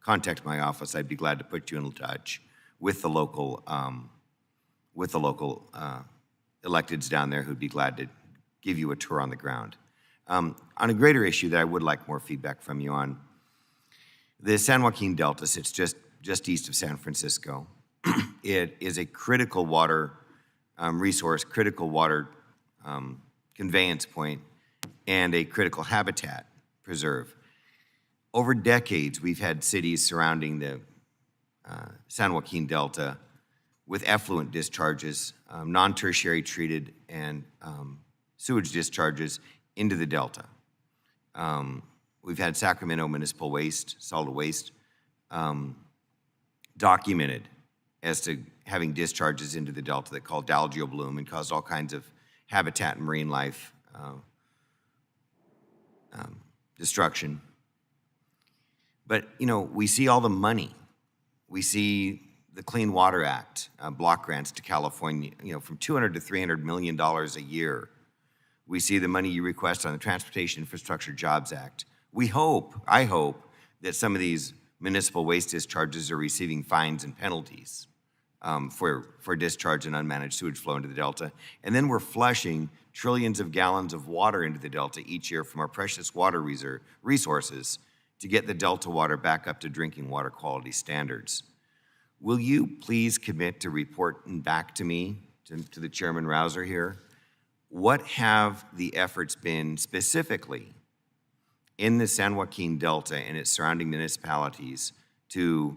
contact my office. I'd be glad to put you in touch with the local electeds down there who'd be glad to give you a tour on the ground. On a greater issue that I would like more feedback from you on, the San Joaquin Delta sits just east of San Francisco. It is a critical water resource, critical water conveyance point, and a critical habitat preserve. Over decades, we've had cities surrounding the San Joaquin Delta with effluent discharges, non-tertiary treated, and sewage discharges into the Delta. We've had Sacramento municipal waste, solid waste, documented as to having discharges into the Delta that caused algal bloom and caused all kinds of habitat and marine life destruction. But, we see all the money. We see the Clean Water Act, block grants to California, from $200 to $300 million a year. We see the money you request on the Transportation Infrastructure Jobs Act. I hope that some of these municipal waste discharges are receiving fines and penalties for discharge and unmanaged sewage flow into the Delta. And then we're flushing trillions of gallons of water into the Delta each year from our precious water resources to get the Delta water back up to drinking water quality standards. Will you please commit to reporting back to me, to the Chairman Rouser here, what have the efforts been specifically in the San Joaquin Delta and its surrounding municipalities to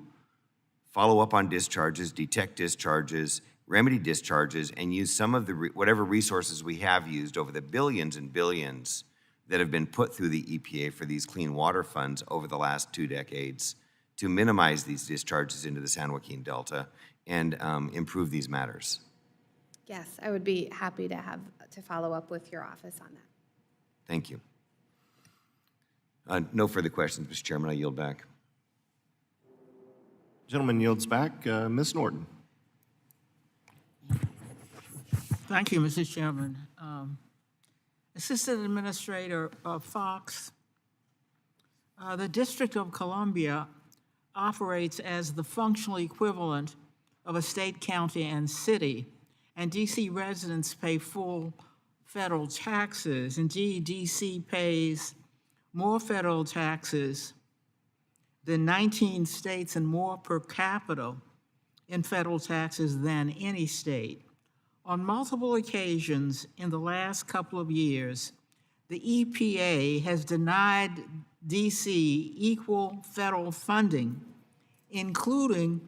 follow up on discharges, detect discharges, remedy discharges, and use some of the whatever resources we have used over the billions and billions that have been put through the EPA for these clean water funds over the last 2 decades to minimize these discharges into the San Joaquin Delta and improve these matters. Yes, I would be happy to follow up with your office on that. Thank you. No further questions, Mr. Chairman. I yield back. Gentleman yields back. Ms. Norton. Thank you, Mr. Chairman. Assistant Administrator Fox, the District of Columbia operates as the functional equivalent of a state, county, and city, and DC residents pay full federal taxes. Indeed, DC pays more federal taxes than 19 states and more per capita in federal taxes than any state. On multiple occasions in the last couple of years, the EPA has denied DC equal federal funding, including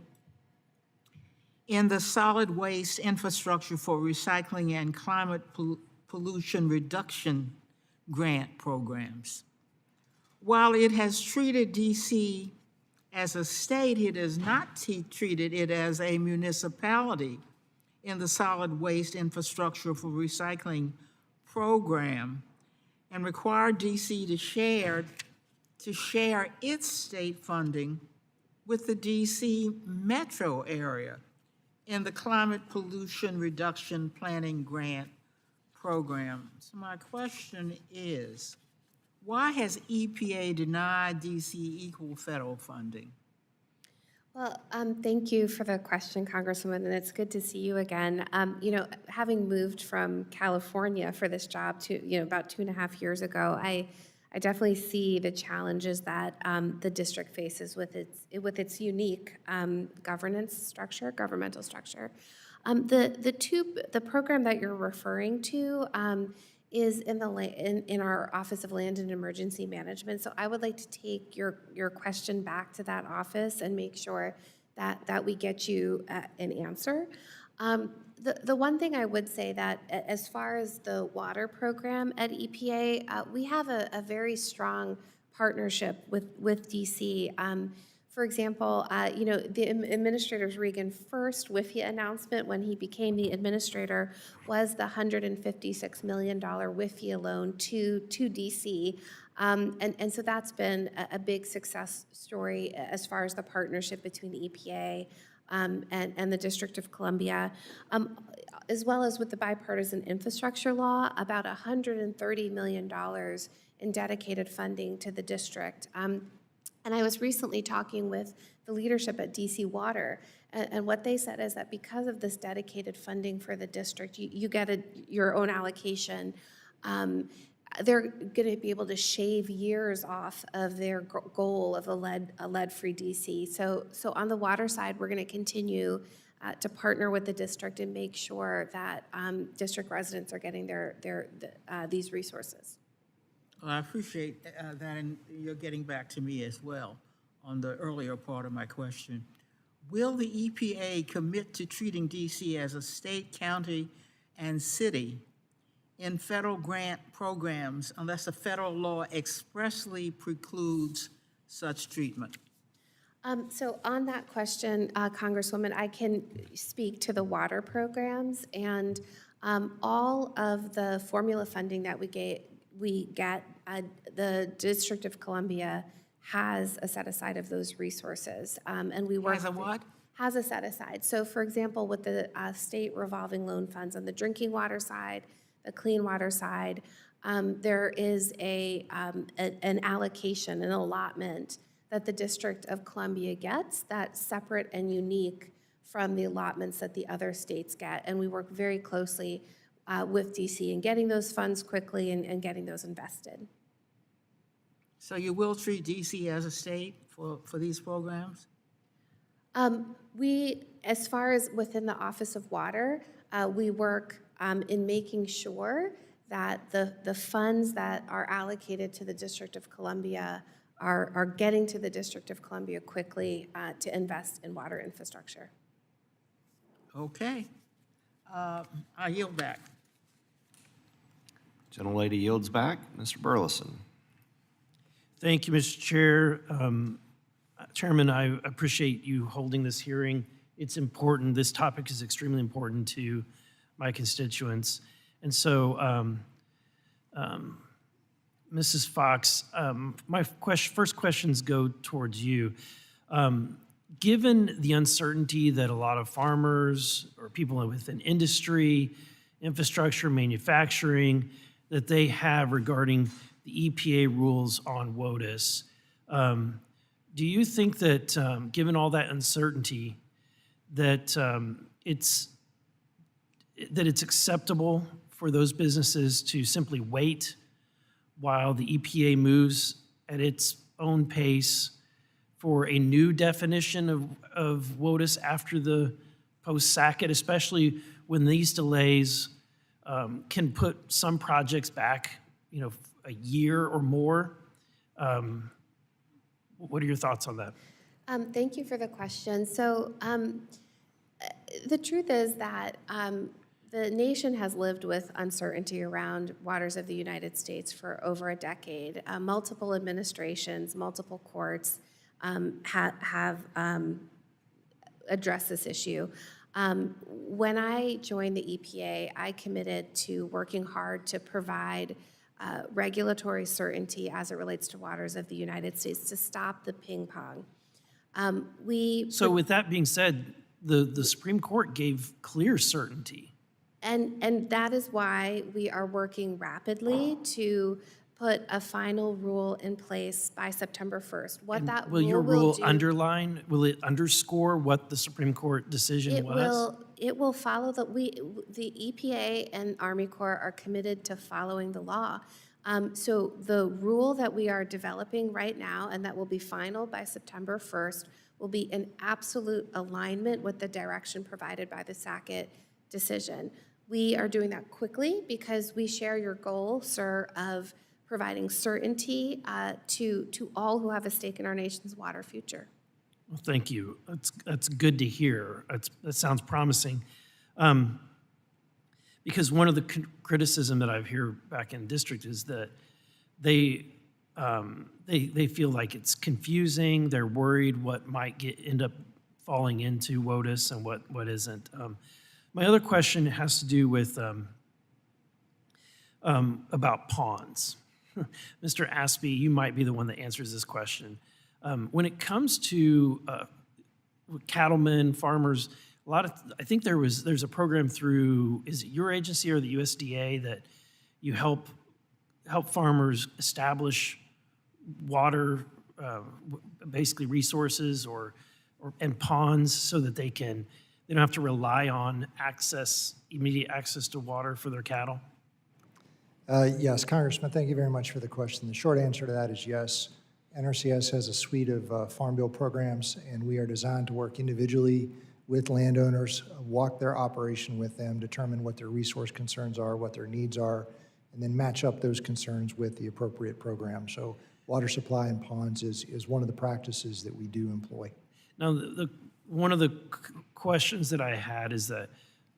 in the solid waste infrastructure for recycling and climate pollution reduction grant programs. While it has treated DC as a state, it has not treated it as a municipality in the solid waste infrastructure for recycling program, and required DC to share its state funding with the DC metro area in the climate pollution reduction planning grant program. So my question is, why has EPA denied DC equal federal funding? Well, thank you for the question, Congresswoman, and it's good to see you again. Having moved from California for this job about 2.5 years ago, I definitely see the challenges that the district faces with its unique governmental structure. The program that you're referring to is in our Office of Land and Emergency Management. So I would like to take your question back to that office and make sure that we get you an answer. The one thing I would say that as far as the water program at EPA, we have a very strong partnership with DC. For example, the Administrator Regan's first WIFIA announcement when he became the administrator was the $156 million WIFIA loan to DC. And so that's been a big success story as far as the partnership between the EPA and the District of Columbia, as well as with the bipartisan infrastructure law, about $130 million in dedicated funding to the district. And I was recently talking with the leadership at DC Water, and what they said is that because of this dedicated funding for the district, you get your own allocation. They're going to be able to shave years off of their goal of a lead-free DC. So on the water side, we're going to continue to partner with the district and make sure that district residents are getting these resources. Well, I appreciate that, and you're getting back to me as well on the earlier part of my question. Will the EPA commit to treating DC as a state, county, and city in federal grant programs unless a federal law expressly precludes such treatment? So on that question, Congresswoman, I can speak to the water programs, and all of the formula funding that we get, the District of Columbia has a set aside of those resources, and we work. Has a what? Has a set aside. So, for example, with the state revolving loan funds on the drinking water side, the clean water side, there is an allocation, an allotment that the District of Columbia gets that's separate and unique from the allotments that the other states get, and we work very closely with DC and getting those funds quickly and getting those invested. So you will treat DC as a state for these programs? As far as within the Office of Water, we work in making sure that the funds that are allocated to the District of Columbia are getting to the District of Columbia quickly to invest in water infrastructure. Okay. I yield back. Gentlelady yields back. Mr. Burleson. Thank you, Mr. Chair. Chairman, I appreciate you holding this hearing it's important. This topic is extremely important to my constituents. And so, Mrs. Fox, my first questions go towards you. Given the uncertainty that a lot of farmers or people within industry, infrastructure, manufacturing, that they have regarding the EPA rules on WOTUS, do you think that, given all that uncertainty, that it's acceptable for those businesses to simply wait while the EPA moves at its own pace for a new definition of WOTUS after the post-SACIT, especially when these delays can put some projects back, a year or more? What are your thoughts on that? Thank you for the question. So the truth is that the nation has lived with uncertainty around waters of the United States for over a decade. Multiple administrations, multiple courts have addressed this issue. When I joined the EPA, I committed to working hard to provide regulatory certainty as it relates to waters of the United States to stop the ping pong. So with that being said, the Supreme Court gave clear certainty. And that is why we are working rapidly to put a final rule in place by September 1st. What that will your rule underline, will it underscore what the Supreme Court decision was? It will follow the EPA and Army Corps are committed to following the law. So the rule that we are developing right now and that will be final by September 1st will be in absolute alignment with the direction provided by the SACIT decision. We are doing that quickly because we share your goal, sir, of providing certainty to all who have a stake in our nation's water future. Well, thank you. That's good to hear. That sounds promising. Because one of the criticism that I hear back in district is that they feel like it's confusing. They're worried what might end up falling into WOTUS and what isn't. My other question has to do with about ponds. Mr. Aspie, you might be the one that answers this question. When it comes to cattlemen, farmers, I think there's a program through, is it your agency or the USDA that you help farmers establish water, basically resources and ponds so that they don't have to rely on immediate access to water for their cattle? Yes, Congressman, thank you very much for the question. The short answer to that is yes. NRCS has a suite of Farm Bill programs, and we are designed to work individually with landowners, walk their operation with them, determine what their resource concerns are, what their needs are, and then match up those concerns with the appropriate program. So water supply and ponds is one of the practices that we do employ. Now, one of the questions that I had is that,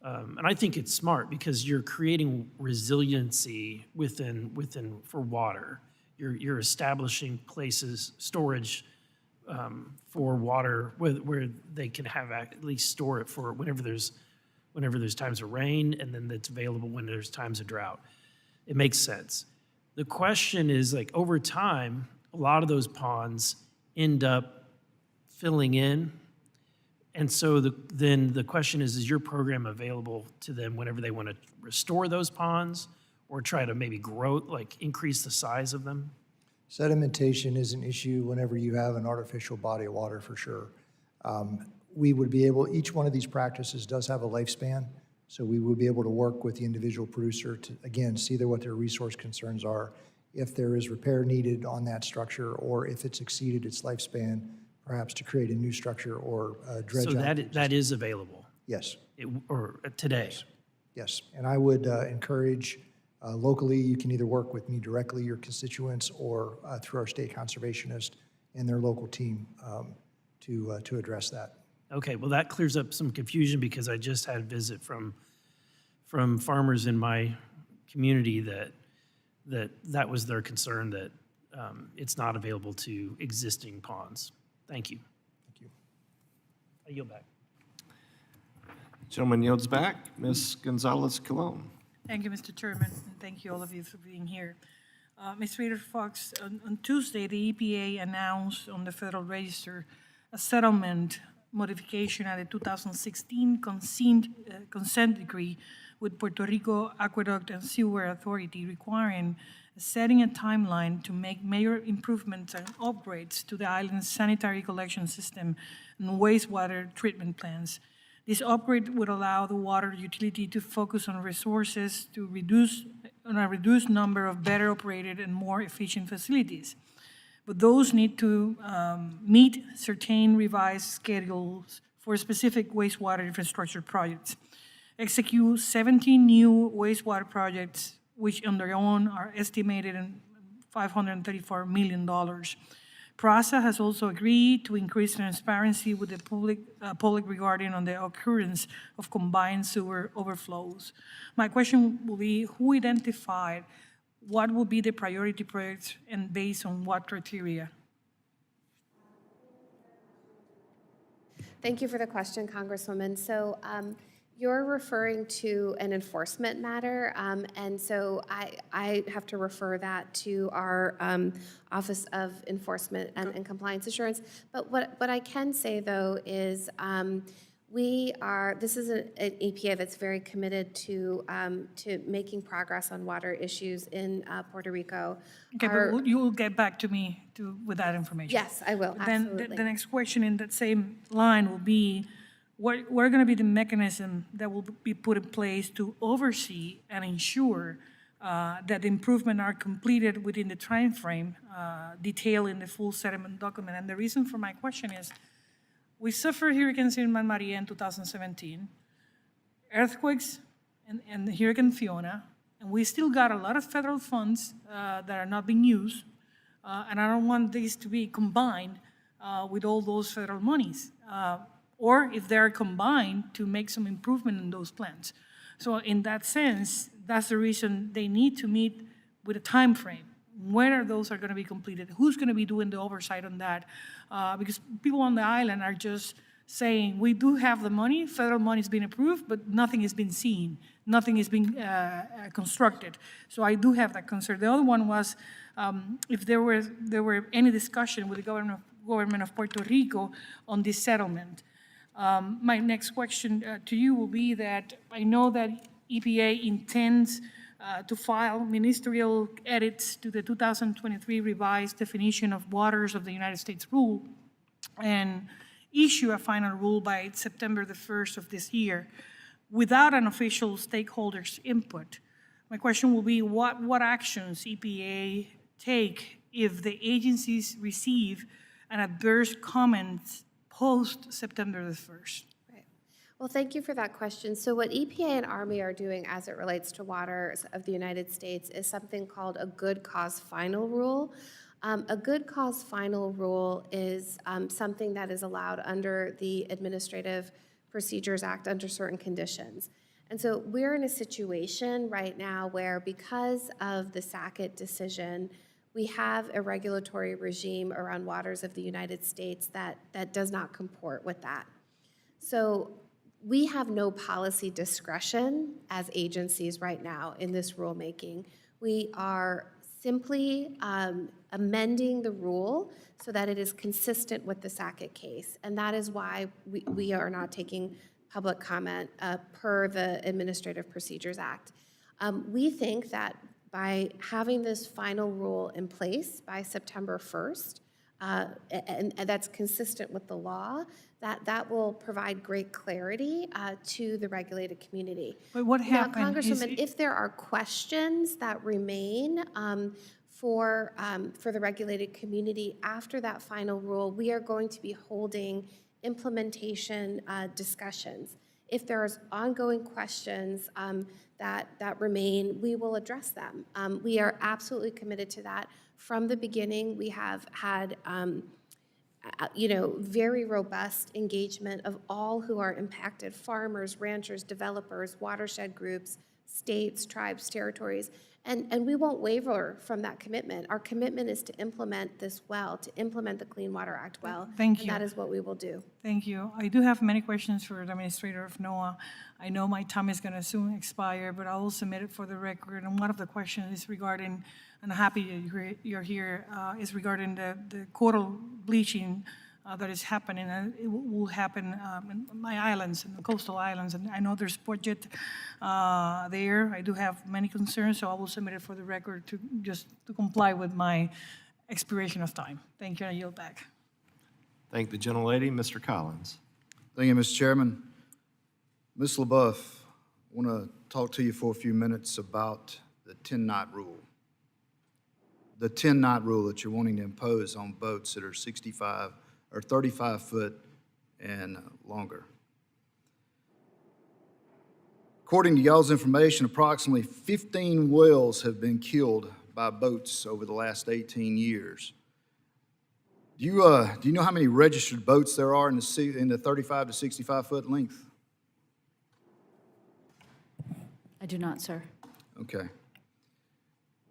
and I think it's smart because you're creating resiliency for water. You're establishing places, storage for water where they can have at least store it for whenever there's times of rain, and then it's available when there's times of drought. It makes sense. The question is, like, over time, a lot of those ponds end up filling in. And so then the question is your program available to them whenever they want to restore those ponds or try to maybe increase the size of them? Sedimentation is an issue whenever you have an artificial body of water, for sure. We would be able, each one of these practices does have a lifespan, so we would be able to work with the individual producer to, again, see what their resource concerns are, if there is repair needed on that structure, or if it's exceeded its lifespan, perhaps to create a new structure or dredge out. So that is available? Yes. Or today? Yes. And I would encourage locally, you can either work with me directly, your constituents, or through our state conservationist and their local team to address that. Okay, well, that clears up some confusion because I just had a visit from farmers in my community that was their concern, that it's not available to existing ponds. Thank you. Thank you. I yield back. Gentleman yields back. Ms. Gonzalez-Colon. Thank you, Mr. Chairman, and thank you all of you for being here. Mr. Fox, on Tuesday, the EPA announced on the Federal Register a settlement modification at the 2016 consent decree with Puerto Rico Aqueduct and Sewer Authority requiring setting a timeline to make major improvements and upgrades to the island's sanitary collection system and wastewater treatment plants. This upgrade would allow the water utility to focus on resources to a reduced number of better operated and more efficient facilities. But those need to meet certain revised schedules for specific wastewater infrastructure projects. Execute 17 new wastewater projects, which on their own are estimated at $534 million. Pfas has also agreed to increase transparency with the public regarding on the occurrence of combined sewer overflows. My question will be, who identified what will be the priority projects and based on what criteria? Thank you for the question, Congresswoman. So you're referring to an enforcement matter, and so I have to refer that to our Office of Enforcement and Compliance Assurance. But what I can say, though, is this is an EPA that's very committed to making progress on water issues in Puerto Rico. Okay, but you will get back to me with that information. Yes, I will, absolutely. Then the next question in that same line will be, what are going to be the mechanism that will be put in place to oversee and ensure that the improvements are completed within the time frame detailed in the full settlement document? And the reason for my question is, we suffered Hurricane Irma and Maria in 2017, earthquakes and Hurricane Fiona, and we still got a lot of federal funds that are not being used, and I don't want these to be combined with all those federal monies. Or if they're combined to make some improvement in those plans. So in that sense, that's the reason they need to meet with a time frame. When are those going to be completed? Who's going to be doing the oversight on that? Because people on the island are just saying, we do have the money, federal money has been approved, but nothing has been seen, nothing has been constructed. So I do have that concern. The other one was if there were any discussion with the government of Puerto Rico on this settlement. My next question to you will be that I know that EPA intends to file ministerial edits to the 2023 revised definition of waters of the United States rule and issue a final rule by September the 1st of this year without an official stakeholders' input. My question will be, what actions EPA take if the agencies receive an adverse comment post-September the 1st? Right. Well, thank you for that question. So what EPA and Army are doing as it relates to waters of the United States is something called a good cause final rule. A good cause final rule is something that is allowed under the Administrative Procedures Act under certain conditions. And so we're in a situation right now where, because of the Sackett decision, we have a regulatory regime around waters of the United States that does not comport with that. So we have no policy discretion as agencies right now in this rulemaking. We are simply amending the rule so that it is consistent with the Sackett case. And that is why we are not taking public comment per the Administrative Procedures Act. We think that by having this final rule in place by September 1st, and that's consistent with the law, that will provide great clarity to the regulated community. But what happened? Now, Congresswoman, if there are questions that remain for the regulated community after that final rule, we are going to be holding implementation discussions. If there's ongoing questions that remain, we will address them. We are absolutely committed to that. From the beginning, we have had very robust engagement of all who are impacted: farmers, ranchers, developers, watershed groups, states, tribes, territories, and we won't waver from that commitment. Our commitment is to implement this well, to implement the Clean Water Act well. Thank you. And that is what we will do. Thank you. I do have many questions for the Administrator of NOAA. I know my time is going to soon expire, but I will submit it for the record. And one of the questions is regarding, and I'm happy that you're here, is regarding the coral bleaching that is happening. And it will happen in my islands, in the coastal islands. And I know there's budget there. I do have many concerns, so I will submit it for the record to just to comply with my expiration of time. Thank you, and I yield back. Thank the gentlelady. Mr. Collins. Thank you, Mr. Chairman. Ms. LaBeouf, I want to talk to you for a few minutes about the 10-knot rule. The 10-knot rule that you're wanting to impose on boats that are 65 or 35 foot and longer. According to y'all's information, approximately 15 whales have been killed by boats over the last 18 years. Do you know how many registered boats there are in the 35 to 65 foot length? I do not, sir. Okay.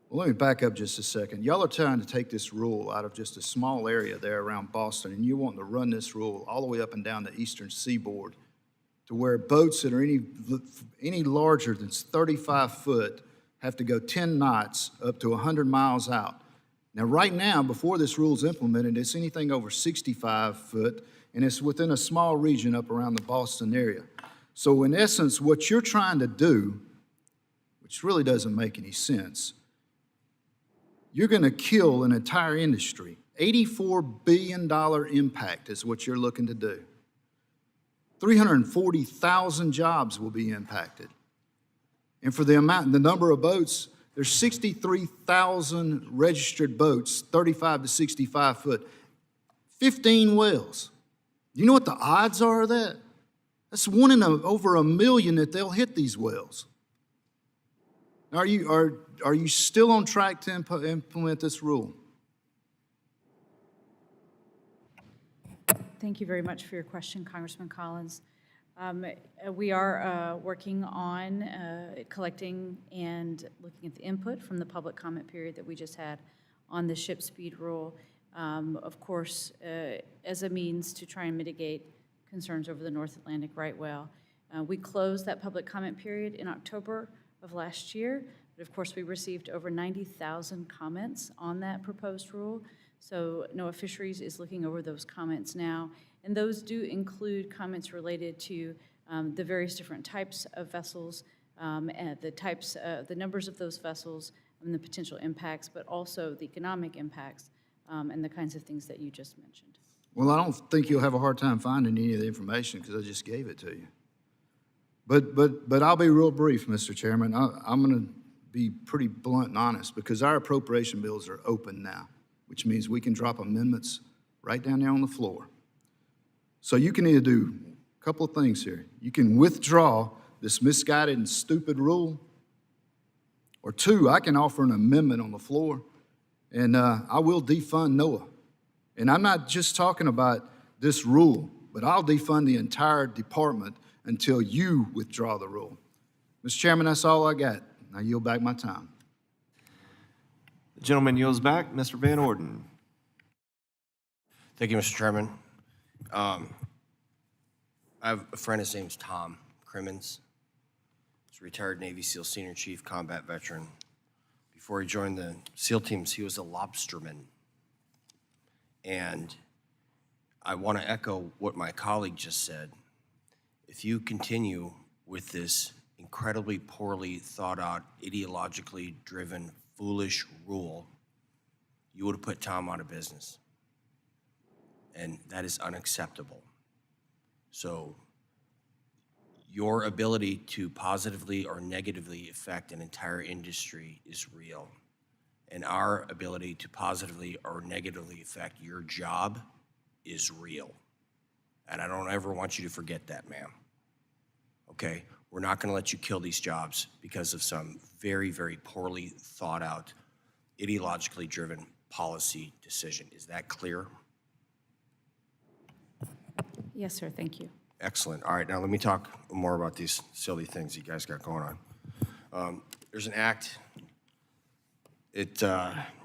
Well, let me back up just a second. Y'all are trying to take this rule out of just a small area there around Boston, and you want to run this rule all the way up and down the eastern seaboard to where boats that are any larger than 35 foot have to go 10 knots up to 100 miles out. Now, right now, before this rule is implemented, it's anything over 65 foot, and it's within a small region up around the Boston area. So in essence, what you're trying to do, which really doesn't make any sense, you're going to kill an entire industry. $84 billion impact is what you're looking to do. 340,000 jobs will be impacted. And for the number of boats, there's 63,000 registered boats, 35 to 65 foot, 15 whales. You know what the odds are of that? That's one in over a million that they'll hit these whales. Are you still on track to implement this rule? Thank you very much for your question, Congressman Collins. We are working on collecting and looking at the input from the public comment period that we just had on the ship speed rule, of course, as a means to try and mitigate concerns over the North Atlantic right whale. We closed that public comment period in October of last year, but of course we received over 90,000 comments on that proposed rule. So NOAA Fisheries is looking over those comments now, and those do include comments related to the various different types of vessels, and the numbers of those vessels, and the potential impacts, but also the economic impacts and the kinds of things that you just mentioned. Well, I don't think you'll have a hard time finding any of the information because I just gave it to you. But I'll be real brief, Mr. Chairman. I'm going to be pretty blunt and honest because our appropriation bills are open now, which means we can drop amendments right down there on the floor. So you can either do a couple of things here. You can withdraw this misguided and stupid rule, or two, I can offer an amendment on the floor, and I will defund NOAA. And I'm not just talking about this rule, but I'll defund the entire department until you withdraw the rule. Mr. Chairman, that's all I got. I yield back my time. The gentleman yields back. Mr. Van Orden. Thank you, Mr. Chairman. I have a friend, his name's Tom Crimmins. He's a retired Navy SEAL senior chief, combat veteran. Before he joined the SEAL teams, he was a lobsterman. And I want to echo what my colleague just said. If you continue with this incredibly poorly thought out, ideologically driven, foolish rule, you would have put Tom out of business. And that is unacceptable. So your ability to positively or negatively affect an entire industry is real. And our ability to positively or negatively affect your job is real. And I don't ever want you to forget that, ma'am. Okay? We're not going to let you kill these jobs because of some very, very poorly thought out, ideologically driven policy decision. Is that clear? Yes, sir. Thank you. Excellent. All right, now let me talk more about these silly things you guys got going There's an act. It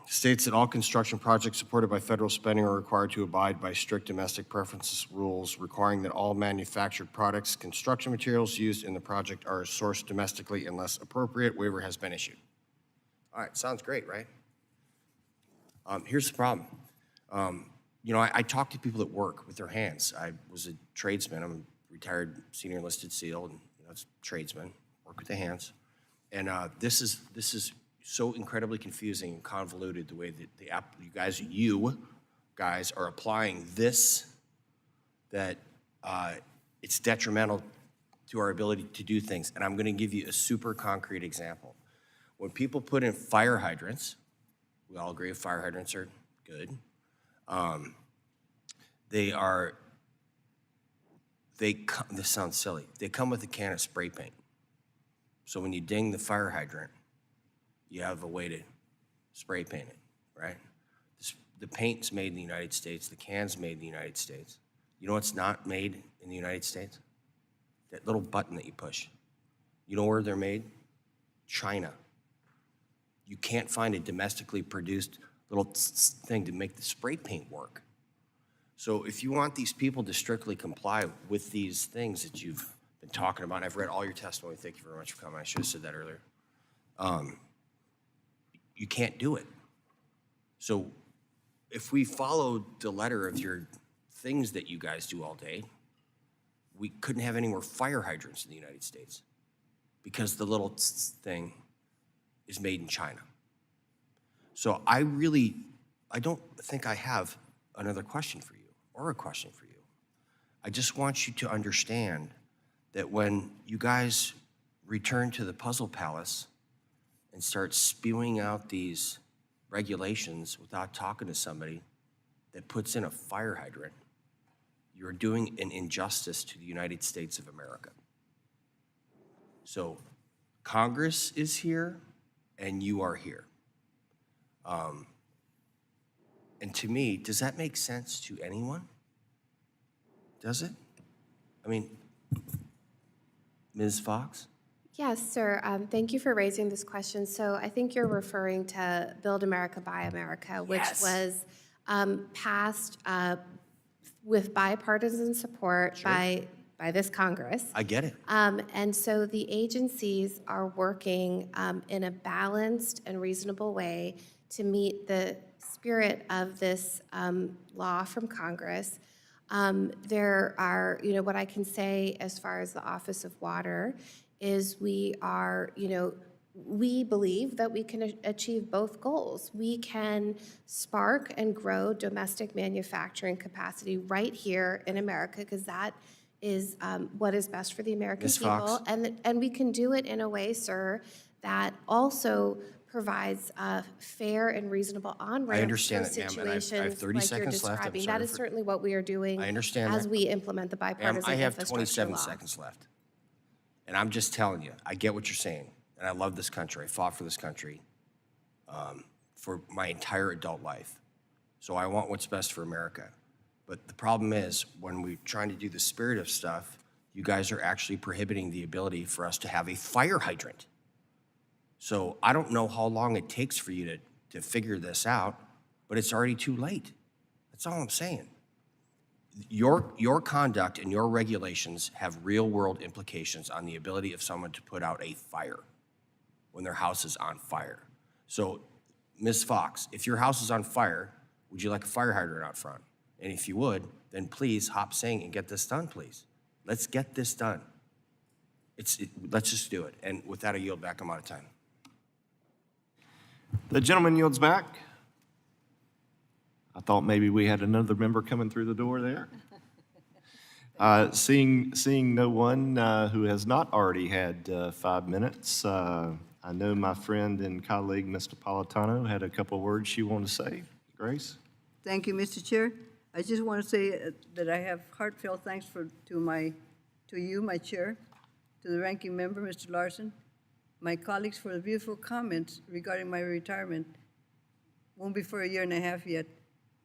states that all construction projects supported by federal spending are required to abide by strict domestic preferences rules, requiring that all manufactured products, construction materials used in the project are sourced domestically unless appropriate waiver has been issued. All right, sounds great, right? Here's the problem. You know, I talk to people that work with their hands. I was a tradesman. I'm a retired senior enlisted SEAL, and it's tradesman, work with the hands. And this is so incredibly confusing and convoluted the way that you guys are applying this, that it's detrimental to our ability to do things. And I'm going to give you a super concrete example. When people put in fire hydrants, we all agree fire hydrants are good. This sounds silly. They come with a can of spray paint. So when you ding the fire hydrant, you have a way to spray paint it, right? The paint's made in the United States. The can's made in the United States. You know what's not made in the United States? That little button that you push. You know where they're made? China. You can't find a domestically produced little thing to make the spray paint work. So if you want these people to strictly comply with these things that you've been talking about, and I've read all your testimony, thank you very much for coming, I should have said that earlier, you can't do it. So if we followed the letter of your things that you guys do all day, we couldn't have any more fire hydrants in the United States because the little thing is made in China. So I don't think I have another question for you or a question for you. I just want you to understand that when you guys return to the puzzle palace and start spewing out these regulations without talking to somebody that puts in a fire hydrant, you're doing an injustice to the United States of America. So Congress is here and you are here. And to me, does that make sense to anyone? Does it? I mean, Ms. Fox? Yes, sir. Thank you for raising this question. So I think you're referring to Build America, Buy America, which was passed with bipartisan support by this Congress. I get it. And so the agencies are working in a balanced and reasonable way to meet the spirit of this law from Congress. There are, what I can say as far as the Office of Water is we are, we believe that we can achieve both goals. We can spark and grow domestic manufacturing capacity right here in America because that is what is best for the American Ms. people. Fox? And we can do it in a way, sir, that also provides a fair and reasonable on-ramp I understand for that, ma'am, and I have situations 30 like you're seconds left. I'm describing. sorry That is for- certainly what we are doing I understand as that. we implement the Ma'am, bipartisan I have infrastructure 27 law. seconds left. And I'm just telling you, I get what you're saying. And I love this country. I fought for this country for my entire adult life. So I want what's best for America. But the problem is, when we're trying to do the spirit of stuff, you guys are actually prohibiting the ability for us to have a fire hydrant. So I don't know how long it takes for you to figure this out, but it's already too late. That's all I'm saying. Your conduct and your regulations have real-world implications on the ability of someone to put out a fire when their house is on fire. So, Ms. Fox, if your house is on fire, would you like a fire hydrant out front? And if you would, then please hop sing and get this done, please. Let's get this done. Let's just do it. And with that, I yield back. I'm out of time. The gentleman yields back. I thought maybe we had another member coming through the door there. Seeing no one who has not already had 5 minutes, I know my friend and colleague, Ms. Napolitano, had a couple of words she wanted to say. Grace? Thank you, Mr. Chair. I just want to say that I have heartfelt thanks to you, my chair, to the ranking member, Mr. Larson, my colleagues for the beautiful comments regarding my retirement. Won't be for a year and a half yet.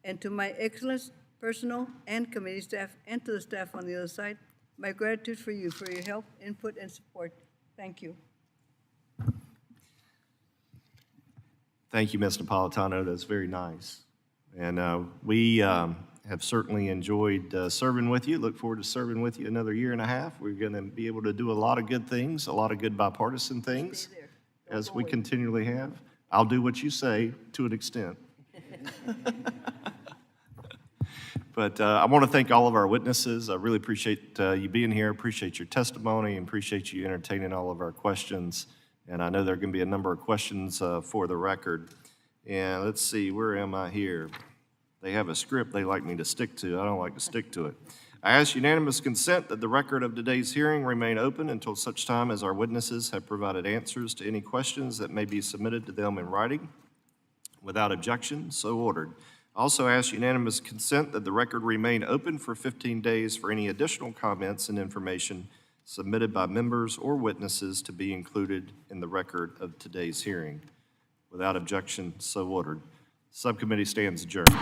And to my excellent personal and committee staff, and to the staff on the other side, my gratitude for you, for your help, input, and support. Thank you. Thank you, Ms. Napolitano. That's very nice. And we have certainly enjoyed serving with you. Look forward to serving with you another year and a half. We're going to be able to do a lot of good things, a lot of good bipartisan things, as we continually have. I'll do what you say to an extent. But I want to thank all of our witnesses. I really appreciate you being here, appreciate your testimony, and appreciate you entertaining all of our questions. And I know there are going to be a number of questions for the record. And let's see, where am I here? They have a script they like me to stick to. I don't like to stick to it. I ask unanimous consent that the record of today's hearing remain open until such time as our witnesses have provided answers to any questions that may be submitted to them in writing. Without objection, so ordered. I also ask unanimous consent that the record remain open for 15 days for any additional comments and information submitted by members or witnesses to be included in the record of today's hearing. Without objection, so ordered. Subcommittee stands adjourned.